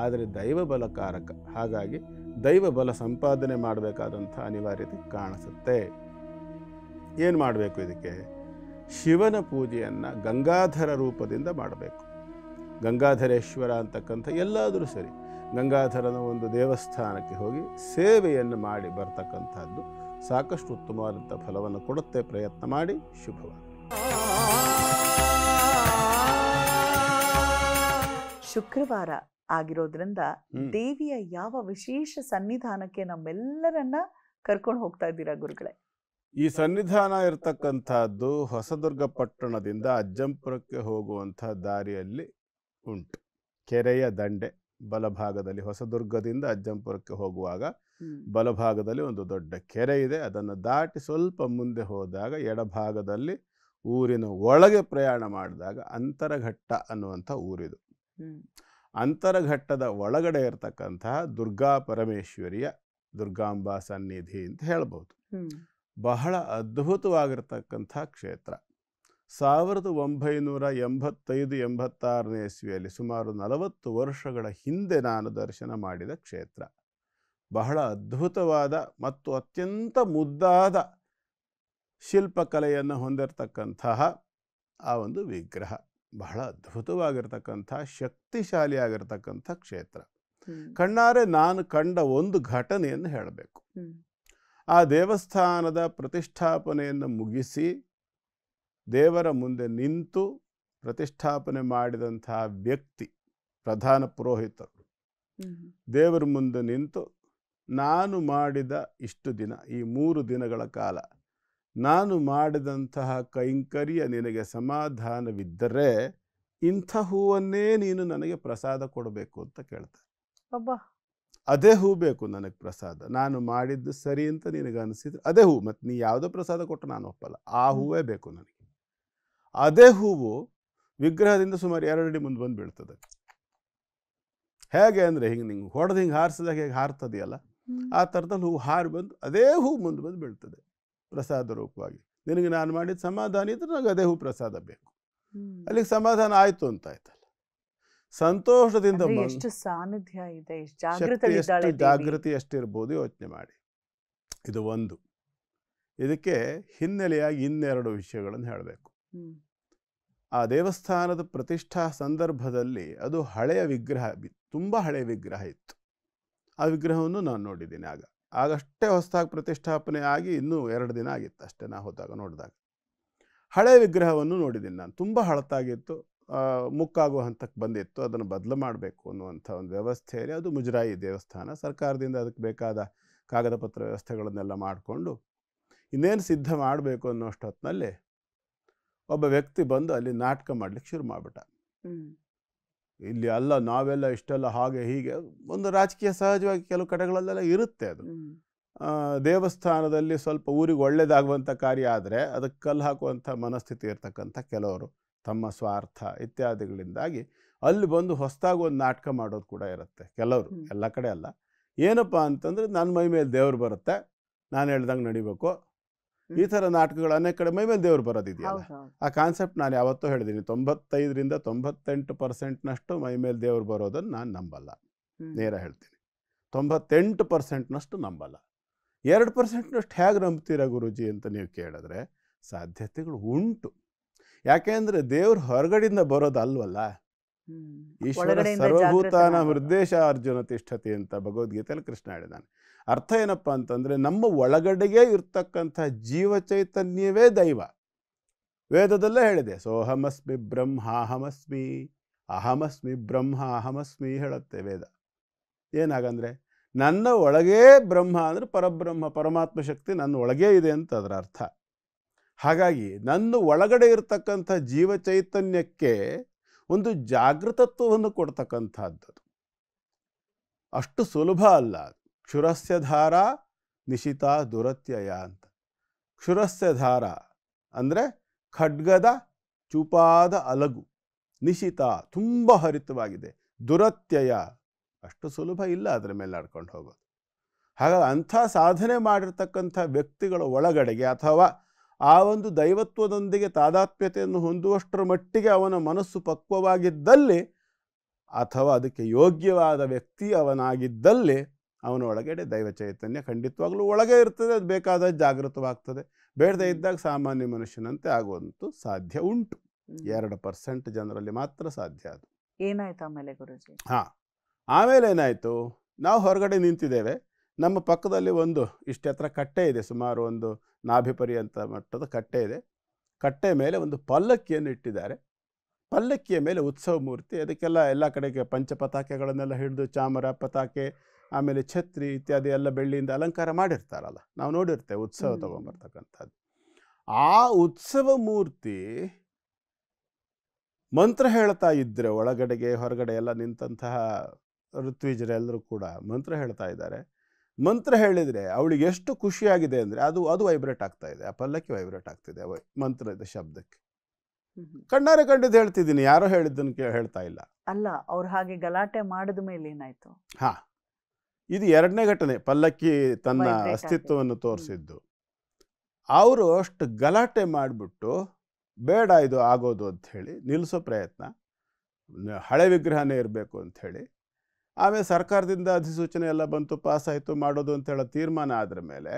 ಆದರೆ ದೈವ ಬಲಕಾರಕ. ಹಾಗಾಗಿ ದೈವ ಬಲ ಸಂಪಾದನೆ ಮಾಡಬೇಕಾದಂಥ ಅನಿವಾರ್ಯತೆ ಕಾಣಿಸುತ್ತೆ. ಏನು ಮಾಡಬೇಕು? ಇದಕ್ಕೆ ಶಿವನ ಪೂಜೆಯನ್ನು ಗಂಗಾಧರ ರೂಪದಿಂದ ಮಾಡಬೇಕು. ಗಂಗಾಧರೇಶ್ವರ ಅಂತಕ್ಕಂಥ ಎಲ್ಲಾದರೂ ಸರಿ, ಗಂಗಾಧರನ ಒಂದು ದೇವಸ್ಥಾನಕ್ಕೆ ಹೋಗಿ ಸೇವೆಯನ್ನು ಮಾಡಿ ಬರ್ತಕ್ಕಂಥದ್ದು ಸಾಕಷ್ಟು ಉತ್ತಮವಾದಂಥ ಫಲವನ್ನು ಕೊಡುತ್ತೆ. ಪ್ರಯತ್ನ ಮಾಡಿ. ಶುಭವಾಗಿ. ಶುಕ್ರವಾರ ಆಗಿರೋದ್ರಿಂದ ದೇವಿಯ ಯಾವ ವಿಶೇಷ ಸನ್ನಿಧಾನಕ್ಕೆ ನಮ್ಮೆಲ್ಲರನ್ನ ಕರ್ಕೊಂಡು ಹೋಗ್ತಾ ಇದ್ದೀರಾ ಗುರುಗಳೇ? ಈ ಸನ್ನಿಧಾನ ಇರತಕ್ಕಂಥದ್ದು ಹೊಸದುರ್ಗ ಪಟ್ಟಣದಿಂದ ಅಜ್ಜಂಪುರಕ್ಕೆ ಹೋಗುವಂಥ ದಾರಿಯಲ್ಲಿ ಉಂಟು. ಕೆರೆಯ ದಂಡೆ ಬಲಭಾಗದಲ್ಲಿ, ಹೊಸದುರ್ಗದಿಂದ ಅಜ್ಜಂಪುರಕ್ಕೆ ಹೋಗುವಾಗ ಬಲಭಾಗದಲ್ಲಿ ಒಂದು ದೊಡ್ಡ ಕೆರೆ ಇದೆ. ಅದನ್ನು ದಾಟಿ ಸ್ವಲ್ಪ ಮುಂದೆ ಹೋದಾಗ ಎಡಭಾಗದಲ್ಲಿ ಊರಿನ ಒಳಗೆ ಪ್ರಯಾಣ ಮಾಡಿದಾಗ ಅಂತರಘಟ್ಟ ಅನ್ನುವಂಥ ಊರಿದು. ಅಂತರಘಟ್ಟದ ಒಳಗಡೆ ಇರತಕ್ಕಂತಹ ದುರ್ಗಾ ಪರಮೇಶ್ವರಿಯ ದುರ್ಗಾಂಬಾ ಸನ್ನಿಧಿ ಅಂತ ಹೇಳ್ಬೋದು. ಬಹಳ ಅದ್ಭುತವಾಗಿರ್ತಕ್ಕಂಥ ಕ್ಷೇತ್ರ. 1985-86ನೇ ಇಸ್ವಿಯಲ್ಲಿ ಸುಮಾರು 40 ವರ್ಷಗಳ ಹಿಂದೆ ನಾನು ದರ್ಶನ ಮಾಡಿದ ಕ್ಷೇತ್ರ. ಬಹಳ ಅದ್ಭುತವಾದ ಮತ್ತು ಅತ್ಯಂತ ಮುದ್ದಾದ ಶಿಲ್ಪಕಲೆಯನ್ನು ಹೊಂದಿರತಕ್ಕಂತಹ ಆ ಒಂದು ವಿಗ್ರಹ. ಬಹಳ ಅದ್ಭುತವಾಗಿರ್ತಕ್ಕಂಥ ಶಕ್ತಿಶಾಲಿಯಾಗಿರ್ತಕ್ಕಂಥ ಕ್ಷೇತ್ರ. ಕಣ್ಣಾರೆ ನಾನು ಕಂಡ ಒಂದು ಘಟನೆಯನ್ನು ಹೇಳಬೇಕು. ಆ ದೇವಸ್ಥಾನದ ಪ್ರತಿಷ್ಠಾಪನೆಯನ್ನು ಮುಗಿಸಿ ದೇವರ ಮುಂದೆ ನಿಂತು ಪ್ರತಿಷ್ಠಾಪನೆ ಮಾಡಿದಂತಹ ವ್ಯಕ್ತಿ, ಪ್ರಧಾನ ಪುರೋಹಿತರು, ದೇವರ ಮುಂದೆ ನಿಂತು ನಾನು ಮಾಡಿದ ಇಷ್ಟು ದಿನ, ಈ 3 ದಿನಗಳ ಕಾಲ ನಾನು ಮಾಡಿದಂತಹ ಕೈಂಕರ್ಯ ನಿನಗೆ ಸಮಾಧಾನವಿದ್ದರೆ ಇಂಥ ಹೂವನ್ನೇ ನೀನು ನನಗೆ ಪ್ರಸಾದ ಕೊಡಬೇಕು ಅಂತ ಕೇಳ್ತಾರೆ. ಅದೇ ಹೂ ಬೇಕು ನನಗೆ ಪ್ರಸಾದ, ನಾನು ಮಾಡಿದ್ದು ಸರಿ ಅಂತ ನಿನಗೆ ಅನಿಸಿದ್ರೆ ಅದೇ ಹೂ, ಮತ್ತು ನೀ ಯಾವುದೋ ಪ್ರಸಾದ ಕೊಟ್ಟು ನಾನು ಒಪ್ಪಲ್ಲ, ಆ ಹೂವೇ ಬೇಕು ನನಗೆ. ಅದೇ ಹೂವು ವಿಗ್ರಹದಿಂದ ಸುಮಾರು 2 ಅಡಿ ಮುಂದೆ ಬಂದು ಬೀಳ್ತದೆ. ಹೇಗೆ ಅಂದರೆ ಹಿಂಗೆ ನಿಂಗೆ ಹೊಡೆದು ಹಿಂಗೆ ಹಾರಿಸಿದಾಗ ಹೇಗೆ ಹಾರ್ತದೆಯಲ್ಲ, ಆ ಥರದಲ್ಲಿ ಹೂವು ಹಾರಿ ಬಂದು ಅದೇ ಹೂ ಮುಂದೆ ಬಂದು ಬೀಳ್ತದೆ ಪ್ರಸಾದ ರೂಪವಾಗಿ. ನಿನಗೆ ನಾನು ಮಾಡಿದ ಸಮಾಧಾನ ಇದ್ರೆ ನನಗೆ ಅದೇ ಹೂ ಪ್ರಸಾದ ಬೇಕು. ಅಲ್ಲಿಗೆ ಸಮಾಧಾನ ಆಯಿತು ಅಂತ ಆಯ್ತಲ್ಲ. ಸಂತೋಷದಿಂದ ಎಷ್ಟು ಸಾನ್ನಿಧ್ಯ ಇದೆ, ಎಷ್ಟು ಜಾಗೃತಿ ಎಷ್ಟಿರ್ಬೋದು ಯೋಚನೆ ಮಾಡಿ. ಇದು ಒಂದು. ಇದಕ್ಕೆ ಹಿನ್ನೆಲೆಯಾಗಿ ಇನ್ನೆರಡು ವಿಷಯಗಳನ್ನು ಹೇಳಬೇಕು. ಆ ದೇವಸ್ಥಾನದ ಪ್ರತಿಷ್ಠಾ ಸಂದರ್ಭದಲ್ಲಿ ಅದು ಹಳೆಯ ವಿಗ್ರಹ, ತುಂಬ ಹಳೆಯ ವಿಗ್ರಹ ಇತ್ತು. ಆ ವಿಗ್ರಹವನ್ನು ನಾನು ನೋಡಿದ್ದೀನಿ. ಆಗಷ್ಟೇ ಹೊಸದಾಗಿ ಪ್ರತಿಷ್ಠಾಪನೆ ಆಗಿ ಇನ್ನೂ 2 ದಿನ ಆಗಿತ್ತು ಅಷ್ಟೇ ನಾ ಹೋದಾಗ ನೋಡಿದಾಗ. ಹಳೆಯ ವಿಗ್ರಹವನ್ನು ನೋಡಿದ್ದೀನಿ ನಾನು. ತುಂಬ ಹಳತಾಗಿತ್ತು, ಮುಕ್ಕಾಗುವ ಹಂತಕ್ಕೆ ಬಂದಿತ್ತು. ಅದನ್ನು ಬದಲು ಮಾಡಬೇಕು ಅನ್ನುವಂಥ ಒಂದು ವ್ಯವಸ್ಥೆಯಲ್ಲಿ ಅದು ಮುಜರಾಯಿ ದೇವಸ್ಥಾನ. ಸರ್ಕಾರದಿಂದ ಅದಕ್ಕೆ ಬೇಕಾದ ಕಾಗದ ಪತ್ರ ವ್ಯವಸ್ಥೆಗಳನ್ನೆಲ್ಲ ಮಾಡಿಕೊಂಡು ಇನ್ನೇನು ಸಿದ್ಧ ಮಾಡಬೇಕು ಅನ್ನೋಷ್ಟೊತ್ತಿನಲ್ಲಿ ಒಬ್ಬ ವ್ಯಕ್ತಿ ಬಂದು ಅಲ್ಲಿ ನಾಟಕ ಮಾಡಲಿಕ್ಕೆ ಶುರು ಮಾಡಿಬಿಟ್ಟ. ಇಲ್ಲಿ ಅಲ್ಲ, ನಾವೆಲ್ಲ ಇಷ್ಟೆಲ್ಲ ಹಾಗೆ ಹೀಗೆ, ಒಂದು ರಾಜಕೀಯ ಸಹಜವಾಗಿ ಕೆಲವು ಕಡೆಗಳಲ್ಲೆಲ್ಲ ಇರುತ್ತೆ. ಅದು ದೇವಸ್ಥಾನದಲ್ಲಿ ಸ್ವಲ್ಪ ಊರಿಗೆ ಒಳ್ಳೇದಾಗುವಂಥ ಕಾರ್ಯ ಆದರೆ ಅದಕ್ಕೆ ಕಲ್ಲು ಹಾಕುವಂಥ ಮನಸ್ಥಿತಿ ಇರ್ತಕ್ಕಂಥ ಕೆಲವರು ತಮ್ಮ ಸ್ವಾರ್ಥ ಇತ್ಯಾದಿಗಳಿಂದಾಗಿ ಅಲ್ಲಿ ಬಂದು ಹೊಸದಾಗಿ ಒಂದು ನಾಟಕ ಮಾಡೋದು ಕೂಡ ಇರುತ್ತೆ ಕೆಲವರು, ಎಲ್ಲ ಕಡೆ ಅಲ್ಲ. ಏನಪ್ಪ ಅಂತಂದರೆ ನನ್ನ ಮೈ ಮೇಲೆ ದೇವ್ರು ಬರುತ್ತೆ, ನಾನು ಹೇಳ್ದಂಗೆ ನಡಿಬೇಕು, ಈ ಥರ ನಾಟಕಗಳು ಅನೇಕ ಕಡೆ ಮೈ ಮೇಲೆ ದೇವ್ರು ಬರೋದಿದೆಯಲ್ಲ. ಆ ಕಾನ್ಸೆಪ್ಟ್ ನಾನು ಯಾವತ್ತೂ ಹೇಳಿದ್ದೀನಿ. 95ರಿಂದ 98% ಮೈ ಮೇಲೆ ದೇವ್ರು ಬರೋದನ್ನು ನಾನು ನಂಬಲ್ಲ, ನೇರ ಹೇಳ್ತೀನಿ. 98% ನಂಬಲ್ಲ. 2% ಹೇಗೆ ನಂಬ್ತೀರಾ ಗುರುಜಿ ಅಂತ ನೀವು ಕೇಳಿದ್ರೆ ಸಾಧ್ಯತೆಗಳು ಉಂಟು. ಯಾಕೆಂದರೆ ದೇವ್ರು ಹೊರಗಡೆಯಿಂದ ಬರೋದಲ್ವಲ್ಲ. ಈಶ್ವರ ಸರ್ವಭೂತಾನ ಹೃದ್ದೇಶ ಅರ್ಜುನ ತಿಷ್ಠತಿ ಅಂತ ಭಗವದ್ಗೀತೆಯಲ್ಲಿ ಕೃಷ್ಣ ಹೇಳಿದಾನೆ. ಅರ್ಥ ಏನಪ್ಪ ಅಂತಂದರೆ ನಮ್ಮ ಒಳಗಡೆಗೆ ಇರ್ತಕ್ಕಂಥ ಜೀವ ಚೈತನ್ಯವೇ ದೈವ. ವೇದದಲ್ಲೇ ಹೇಳಿದೆ, ಸೋಹಮಸ್ಮಿ ಬ್ರಹ್ಮಾಹಮಸ್ಮಿ, ಅಹಮಸ್ಮಿ ಬ್ರಹ್ಮ ಅಹಮಸ್ಮಿ ಹೇಳುತ್ತೆ ವೇದ. ಏನಾಗಂದರೆ ನನ್ನ ಒಳಗೇ ಬ್ರಹ್ಮ ಅಂದರೆ ಪರಬ್ರಹ್ಮ, ಪರಮಾತ್ಮ ಶಕ್ತಿ ನನ್ನ ಒಳಗೇ ಇದೆ ಅಂತ ಅದರ ಅರ್ಥ. ಹಾಗಾಗಿ ನನ್ನ ಒಳಗಡೆ ಇರತಕ್ಕಂಥ ಜೀವ ಚೈತನ್ಯಕ್ಕೆ ಒಂದು ಜಾಗೃತತ್ವವನ್ನು ಕೊಡ್ತಕ್ಕಂಥದ್ದು. ಅಷ್ಟು ಸುಲಭ ಅಲ್ಲ. ಕ್ಷುರಸ್ಯ ಧಾರ ನಿಶಿತಾ ದುರತ್ಯಯ ಅಂತ. ಕ್ಷುರಸ್ಯ ಧಾರ ಅಂದರೆ ಖಡ್ಗದ ಚೂಪಾದ ಅಲಗು, ನಿಶಿತ ತುಂಬ ಹರಿತವಾಗಿದೆ, ದುರತ್ಯಯ ಅಷ್ಟು ಸುಲಭ ಇಲ್ಲ ಅದರ ಮೇಲೆ ಆಡ್ಕೊಂಡು ಹೋಗೋದು. ಹಾಗಾಗಿ ಅಂಥ ಸಾಧನೆ ಮಾಡಿರ್ತಕ್ಕಂಥ ವ್ಯಕ್ತಿಗಳ ಒಳಗಡೆಗೆ ಅಥವಾ ಆ ಒಂದು ದೈವತ್ವದೊಂದಿಗೆ ತಾದಾತ್ಮ್ಯತೆಯನ್ನು ಹೊಂದುವಷ್ಟರ ಮಟ್ಟಿಗೆ ಅವನ ಮನಸ್ಸು ಪಕ್ವವಾಗಿದ್ದಲ್ಲಿ ಅಥವಾ ಅದಕ್ಕೆ ಯೋಗ್ಯವಾದ ವ್ಯಕ್ತಿ ಅವನಾಗಿದ್ದಲ್ಲಿ ಅವನ ಒಳಗಡೆ ದೈವ ಚೈತನ್ಯ ಖಂಡಿತವಾಗ್ಲೂ ಒಳಗೆ ಇರ್ತದೆ. ಅದು ಬೇಕಾದ ಜಾಗೃತವಾಗ್ತದೆ. ಬೇಡದೇ ಇದ್ದಾಗ ಸಾಮಾನ್ಯ ಮನುಷ್ಯನಂತೆ ಆಗುವಂತೂ ಸಾಧ್ಯ ಉಂಟು. 2% ಜನರಲ್ಲಿ ಮಾತ್ರ ಸಾಧ್ಯ ಅದು. ಏನಾಯ್ತು ಆಮೇಲೆ ಗುರುಜಿ? ಆಮೇಲೆ ಏನಾಯಿತು, ನಾವು ಹೊರಗಡೆ ನಿಂತಿದ್ದೇವೆ. ನಮ್ಮ ಪಕ್ಕದಲ್ಲಿ ಒಂದು ಇಷ್ಟು ಎತ್ತರ ಕಟ್ಟೆ ಇದೆ, ಸುಮಾರು ಒಂದು ನಾಭಿಪರ್ಯಂತ ಮಟ್ಟದ ಕಟ್ಟೆ ಇದೆ. ಕಟ್ಟೆ ಮೇಲೆ ಒಂದು ಪಲ್ಲಕ್ಕಿಯನ್ನು ಇಟ್ಟಿದ್ದಾರೆ. ಪಲ್ಲಕ್ಕಿಯ ಮೇಲೆ ಉತ್ಸವ ಮೂರ್ತಿ, ಅದಕ್ಕೆಲ್ಲ ಎಲ್ಲ ಕಡೆಗೆ ಪಂಚಪತಾಕೆಗಳನ್ನೆಲ್ಲ ಹಿಡಿದು ಚಾಮರ ಪತಾಕೆ ಆಮೇಲೆ ಛತ್ರಿ ಇತ್ಯಾದಿ ಎಲ್ಲ ಬೆಳ್ಳಿಯಿಂದ ಅಲಂಕಾರ ಮಾಡಿರ್ತಾರಲ್ಲ, ನಾವು ನೋಡಿರ್ತೇವೆ ಉತ್ಸವ ತಗೊಂಬರ್ತಕ್ಕಂಥದ್ದು. ಆ ಉತ್ಸವ ಮೂರ್ತಿ ಮಂತ್ರ ಹೇಳ್ತಾ ಇದ್ದರೆ ಒಳಗಡೆಗೆ ಹೊರಗಡೆ ಎಲ್ಲ ನಿಂತಹ ಋತ್ವಿಜರೆಲ್ಲರೂ ಕೂಡ ಮಂತ್ರ ಹೇಳ್ತಾ ಇದ್ದಾರೆ. ಮಂತ್ರ ಹೇಳಿದರೆ ಅವಳಿಗೆ ಎಷ್ಟು ಖುಷಿಯಾಗಿದೆ ಅಂದರೆ ಅದು ವೈಬ್ರೇಟ್ ಆಗ್ತಾ ಇದೆ, ಆ ಪಲ್ಲಕ್ಕಿ ವೈಬ್ರೇಟ್ ಆಗ್ತಿದೆ ಮಂತ್ರದ ಶಬ್ದಕ್ಕೆ. ಕಣ್ಣಾರೆ ಕಂಡಿದ್ದು ಹೇಳ್ತಿದ್ದೀನಿ, ಯಾರೋ ಹೇಳಿದ್ದನ್ನು ಹೇಳ್ತಾ ಇಲ್ಲ. ಅಲ್ಲ, ಅವ್ರು ಹಾಗೆ ಗಲಾಟೆ ಮಾಡಿದ ಮೇಲೆ ಏನಾಯ್ತು? ಇದು 2ನೇ ಘಟನೆ, ಪಲ್ಲಕ್ಕಿ ತನ್ನ ಅಸ್ತಿತ್ವವನ್ನು ತೋರಿಸಿದ್ದು. ಅವರು ಅಷ್ಟು ಗಲಾಟೆ ಮಾಡಿಬಿಟ್ಟು ಬೇಡ ಇದು ಆಗೋದು ಅಂಥೇಳಿ ನಿಲ್ಲಿಸೋ ಪ್ರಯತ್ನ, ಹಳೆ ವಿಗ್ರಹನೇ ಇರಬೇಕು ಅಂಥೇಳಿ. ಆಮೇಲೆ ಸರ್ಕಾರದಿಂದ ಅಧಿಸೂಚನೆ ಎಲ್ಲ ಬಂತು, ಪಾಸ್ ಆಯಿತು, ಮಾಡೋದು ಅಂತೇಳೋ ತೀರ್ಮಾನ ಆದ್ರ ಮೇಲೆ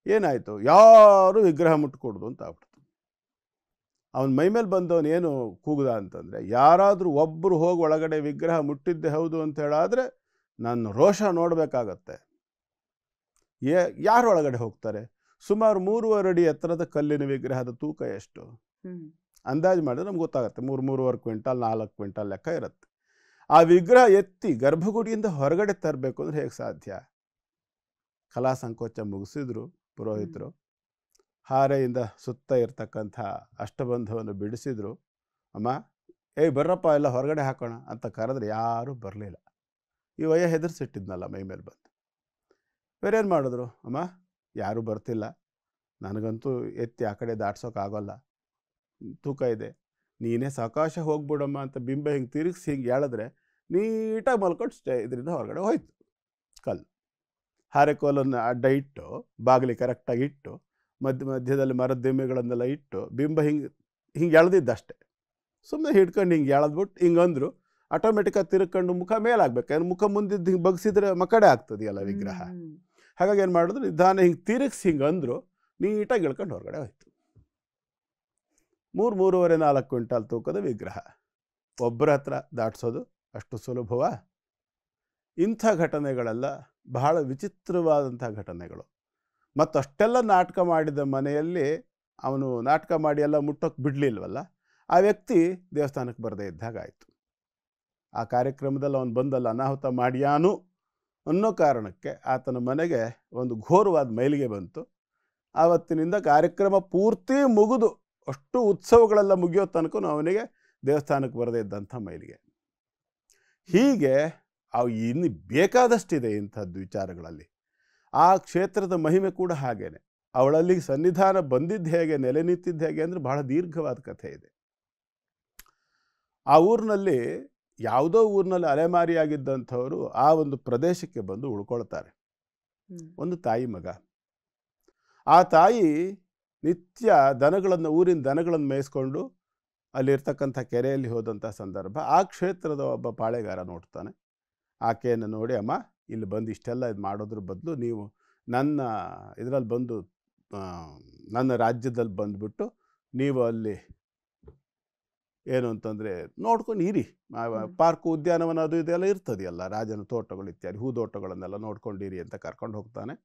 ಏನಾಯಿತು, ಯಾರು ವಿಗ್ರಹ ಮುಟ್ಕೊಡ್ದು ಅಂತ ಆಗ್ಬಿಡ್ತು. ಅವನ ಮೈಮೇಲೆ ಬಂದವನು ಏನು ಕೂಗ್ದ ಅಂತಂದರೆ, ಯಾರಾದರೂ ಒಬ್ಬರು ಹೋಗಿ ಒಳಗಡೆ ವಿಗ್ರಹ ಮುಟ್ಟಿದ್ದೆ ಹೌದು ಅಂತ ಹೇಳಾದರೆ ನನ್ನ ರೋಷ ನೋಡಬೇಕಾಗತ್ತೆ. ಯಾರು ಒಳಗಡೆ ಹೋಗ್ತಾರೆ? ಸುಮಾರು 3.5 ಅಡಿ ಎತ್ತರದ ಕಲ್ಲಿನ ವಿಗ್ರಹದ ತೂಕ ಎಷ್ಟು ಅಂದಾಜು ಮಾಡಿದ್ರೆ ನಮ್ಗೆ ಗೊತ್ತಾಗುತ್ತೆ. 3.5 ಕ್ವಿಂಟಾಲ್ 4 ಕ್ವಿಂಟಾಲ್ ಲೆಕ್ಕ ಇರುತ್ತೆ. ಆ ವಿಗ್ರಹ ಎತ್ತಿ ಗರ್ಭಗುಡಿಯಿಂದ ಹೊರಗಡೆ ತರಬೇಕು ಅಂದರೆ ಹೇಗೆ ಸಾಧ್ಯ? ಕಲಾ ಸಂಕೋಚ ಮುಗಿಸಿದ್ರು ಪುರೋಹಿತರು. ಹಾರೆಯಿಂದ ಸುತ್ತ ಇರ್ತಕ್ಕಂಥ ಅಷ್ಟಬಂಧವನ್ನು ಬಿಡಿಸಿದ್ರು. ಅಮ್ಮ ಬರ್ರಪ್ಪ ಎಲ್ಲ ಹೊರಗಡೆ ಹಾಕೋಣ ಅಂತ ಕರೆದ್ರೆ ಯಾರೂ ಬರಲಿಲ್ಲ. ಈ ವಯ ಹೆದರ್ಸಿಟ್ಟಿದ್ನಲ್ಲ ಮೈ ಮೇಲೆ ಬಂದು. ಬೇರೇನು ಮಾಡಿದ್ರು, ಅಮ್ಮ ಯಾರೂ ಬರ್ತಿಲ್ಲ, ನನಗಂತೂ ಎತ್ತಿ ಆ ಕಡೆ ದಾಟ್ಸೋಕ್ಕಾಗೋಲ್ಲ, ತೂಕ ಇದೆ, ನೀನೇ ಸಾವಕಾಶ ಹೋಗ್ಬಿಡಮ್ಮ ಅಂತ ಬಿಂಬ ಹಿಂಗೆ ತಿರುಗಿಸಿ ಹಿಂಗೆ ಹೇಳಿದ್ರೆ ನೀಟಾಗಿ ಮಲ್ಕೊಂಡು ಇದರಿಂದ ಹೊರಗಡೆ ಹೋಯ್ತು. ಕಲ್ಲು ಹಾರೆಕೋಲನ್ನು ಅಡ್ಡ ಇಟ್ಟು ಬಾಗಿಲಿಗೆ ಕರೆಕ್ಟಾಗಿ ಇಟ್ಟು ಮಧ್ಯದಲ್ಲಿ ಮರದ ದಿಮ್ಮೆಗಳನ್ನೆಲ್ಲ ಇಟ್ಟು ಬಿಂಬ ಹಿಂಗೆ ಎಳೆದಿದ್ದಷ್ಟೆ. ಸುಮ್ಮನೆ ಹಿಡ್ಕೊಂಡು ಹಿಂಗೆ ಎಳೆದ್ಬಿಟ್ಟು ಹಿಂಗೆ ಅಂದರು. ಆಟೋಮೆಟಿಕಾಗಿ ತಿರ್ಕೊಂಡು ಮುಖ ಮೇಲಾಗಬೇಕು, ಯಾರು ಮುಖ ಮುಂದಿದ್ದು ಹಿಂಗೆ ಬಗ್ಸಿದ್ರೆ ಮಕಡೆ ಆಗ್ತದೆಯಲ್ಲ ವಿಗ್ರಹ. ಹಾಗಾಗಿ ಏನು ಮಾಡಿದ್ರು, ನಿಧಾನ ಹಿಂಗೆ ತಿರುಗಿಸಿ ಹಿಂಗೆ ಅಂದರು, ನೀಟಾಗಿ ಇಳ್ಕೊಂಡು ಹೊರಗಡೆ ಹೋಯ್ತು. 3-3.5 ಕ್ವಿಂಟಾಲ್ ತೂಕದ ವಿಗ್ರಹ ಒಬ್ಬರ ಹತ್ರ ದಾಟಿಸೋದು ಅಷ್ಟು ಸುಲಭವ? ಇಂಥ ಘಟನೆಗಳೆಲ್ಲ ಬಹಳ ವಿಚಿತ್ರವಾದಂಥ ಘಟನೆಗಳು. ಮತ್ತು ಅಷ್ಟೆಲ್ಲ ನಾಟಕ ಮಾಡಿದ ಮನೆಯಲ್ಲಿ ಅವನು ನಾಟಕ ಮಾಡಿ ಎಲ್ಲ ಮುಟ್ಟೋಕ್ಕೆ ಬಿಡಲಿಲ್ವಲ್ಲ, ಆ ವ್ಯಕ್ತಿ ದೇವಸ್ಥಾನಕ್ಕೆ ಬರದೇ ಇದ್ದಾಗ ಆಯಿತು. ಆ ಕಾರ್ಯಕ್ರಮದಲ್ಲಿ ಅವನು ಬಂದಲ್ಲ ಅನಾಹುತ ಮಾಡ್ಯಾನು ಅನ್ನೋ ಕಾರಣಕ್ಕೆ ಆತನ ಮನೆಗೆ ಒಂದು ಘೋರವಾದ ಮೈಲಿಗೆ ಬಂತು. ಆವತ್ತಿನಿಂದ ಕಾರ್ಯಕ್ರಮ ಪೂರ್ತಿ ಮುಗಿದು ಅಷ್ಟು ಉತ್ಸವಗಳೆಲ್ಲ ಮುಗಿಯೋ ತನಕ ಅವನಿಗೆ ದೇವಸ್ಥಾನಕ್ಕೆ ಬರದೇ ಇದ್ದಂಥ ಮೈಲಿಗೆ. ಹೀಗೆ ಅವು ಇನ್ನು ಬೇಕಾದಷ್ಟಿದೆ ಇಂಥದ್ದು ವಿಚಾರಗಳಲ್ಲಿ. ಆ ಕ್ಷೇತ್ರದ ಮಹಿಮೆ ಕೂಡ ಹಾಗೇನೆ. ಅವಳಲ್ಲಿ ಸನ್ನಿಧಾನ ಬಂದಿದ್ದು ಹೇಗೆ, ನೆಲೆ ನಿಂತಿದ್ದು ಹೇಗೆ ಅಂದರೆ ಬಹಳ ದೀರ್ಘವಾದ ಕಥೆ ಇದೆ. ಆ ಊರಿನಲ್ಲಿ ಯಾವುದೋ ಊರಿನಲ್ಲಿ ಅಲೆಮಾರಿಯಾಗಿದ್ದಂಥವರು ಆ ಒಂದು ಪ್ರದೇಶಕ್ಕೆ ಬಂದು ಉಳ್ಕೊಳ್ತಾರೆ. ಒಂದು ತಾಯಿ ಮಗ. ಆ ತಾಯಿ ನಿತ್ಯ ದನಗಳನ್ನು, ಊರಿನ ದನಗಳನ್ನು ಮೇಯಿಸ್ಕೊಂಡು ಅಲ್ಲಿರ್ತಕ್ಕಂಥ ಕೆರೆಯಲ್ಲಿ ಹೋದಂಥ ಸಂದರ್ಭ ಆ ಕ್ಷೇತ್ರದ ಒಬ್ಬ ಪಾಳೆಗಾರ ನೋಡ್ತಾನೆ. ಆಕೆಯನ್ನು ನೋಡಿ, ಅಮ್ಮ ಇಲ್ಲಿ ಬಂದು ಇಷ್ಟೆಲ್ಲ ಇದು ಮಾಡೋದ್ರ ಬದಲು ನೀವು ನನ್ನ ಇದರಲ್ಲಿ ಬಂದು ನನ್ನ ರಾಜ್ಯದಲ್ಲಿ ಬಂದುಬಿಟ್ಟು ನೀವು ಅಲ್ಲಿ ಏನು ಅಂತಂದರೆ ನೋಡ್ಕೊಂಡು ಇರಿ, ಪಾರ್ಕು ಉದ್ಯಾನವನ ಅದು ಇದೆಲ್ಲ ಇರ್ತದೆಯಲ್ಲ, ರಾಜನ ತೋಟಗಳು ಇತ್ಯಾದಿ ಹೂದೋಟಗಳನ್ನೆಲ್ಲ ನೋಡ್ಕೊಂಡಿರಿ ಅಂತ ಕರ್ಕೊಂಡು ಹೋಗ್ತಾನೆ.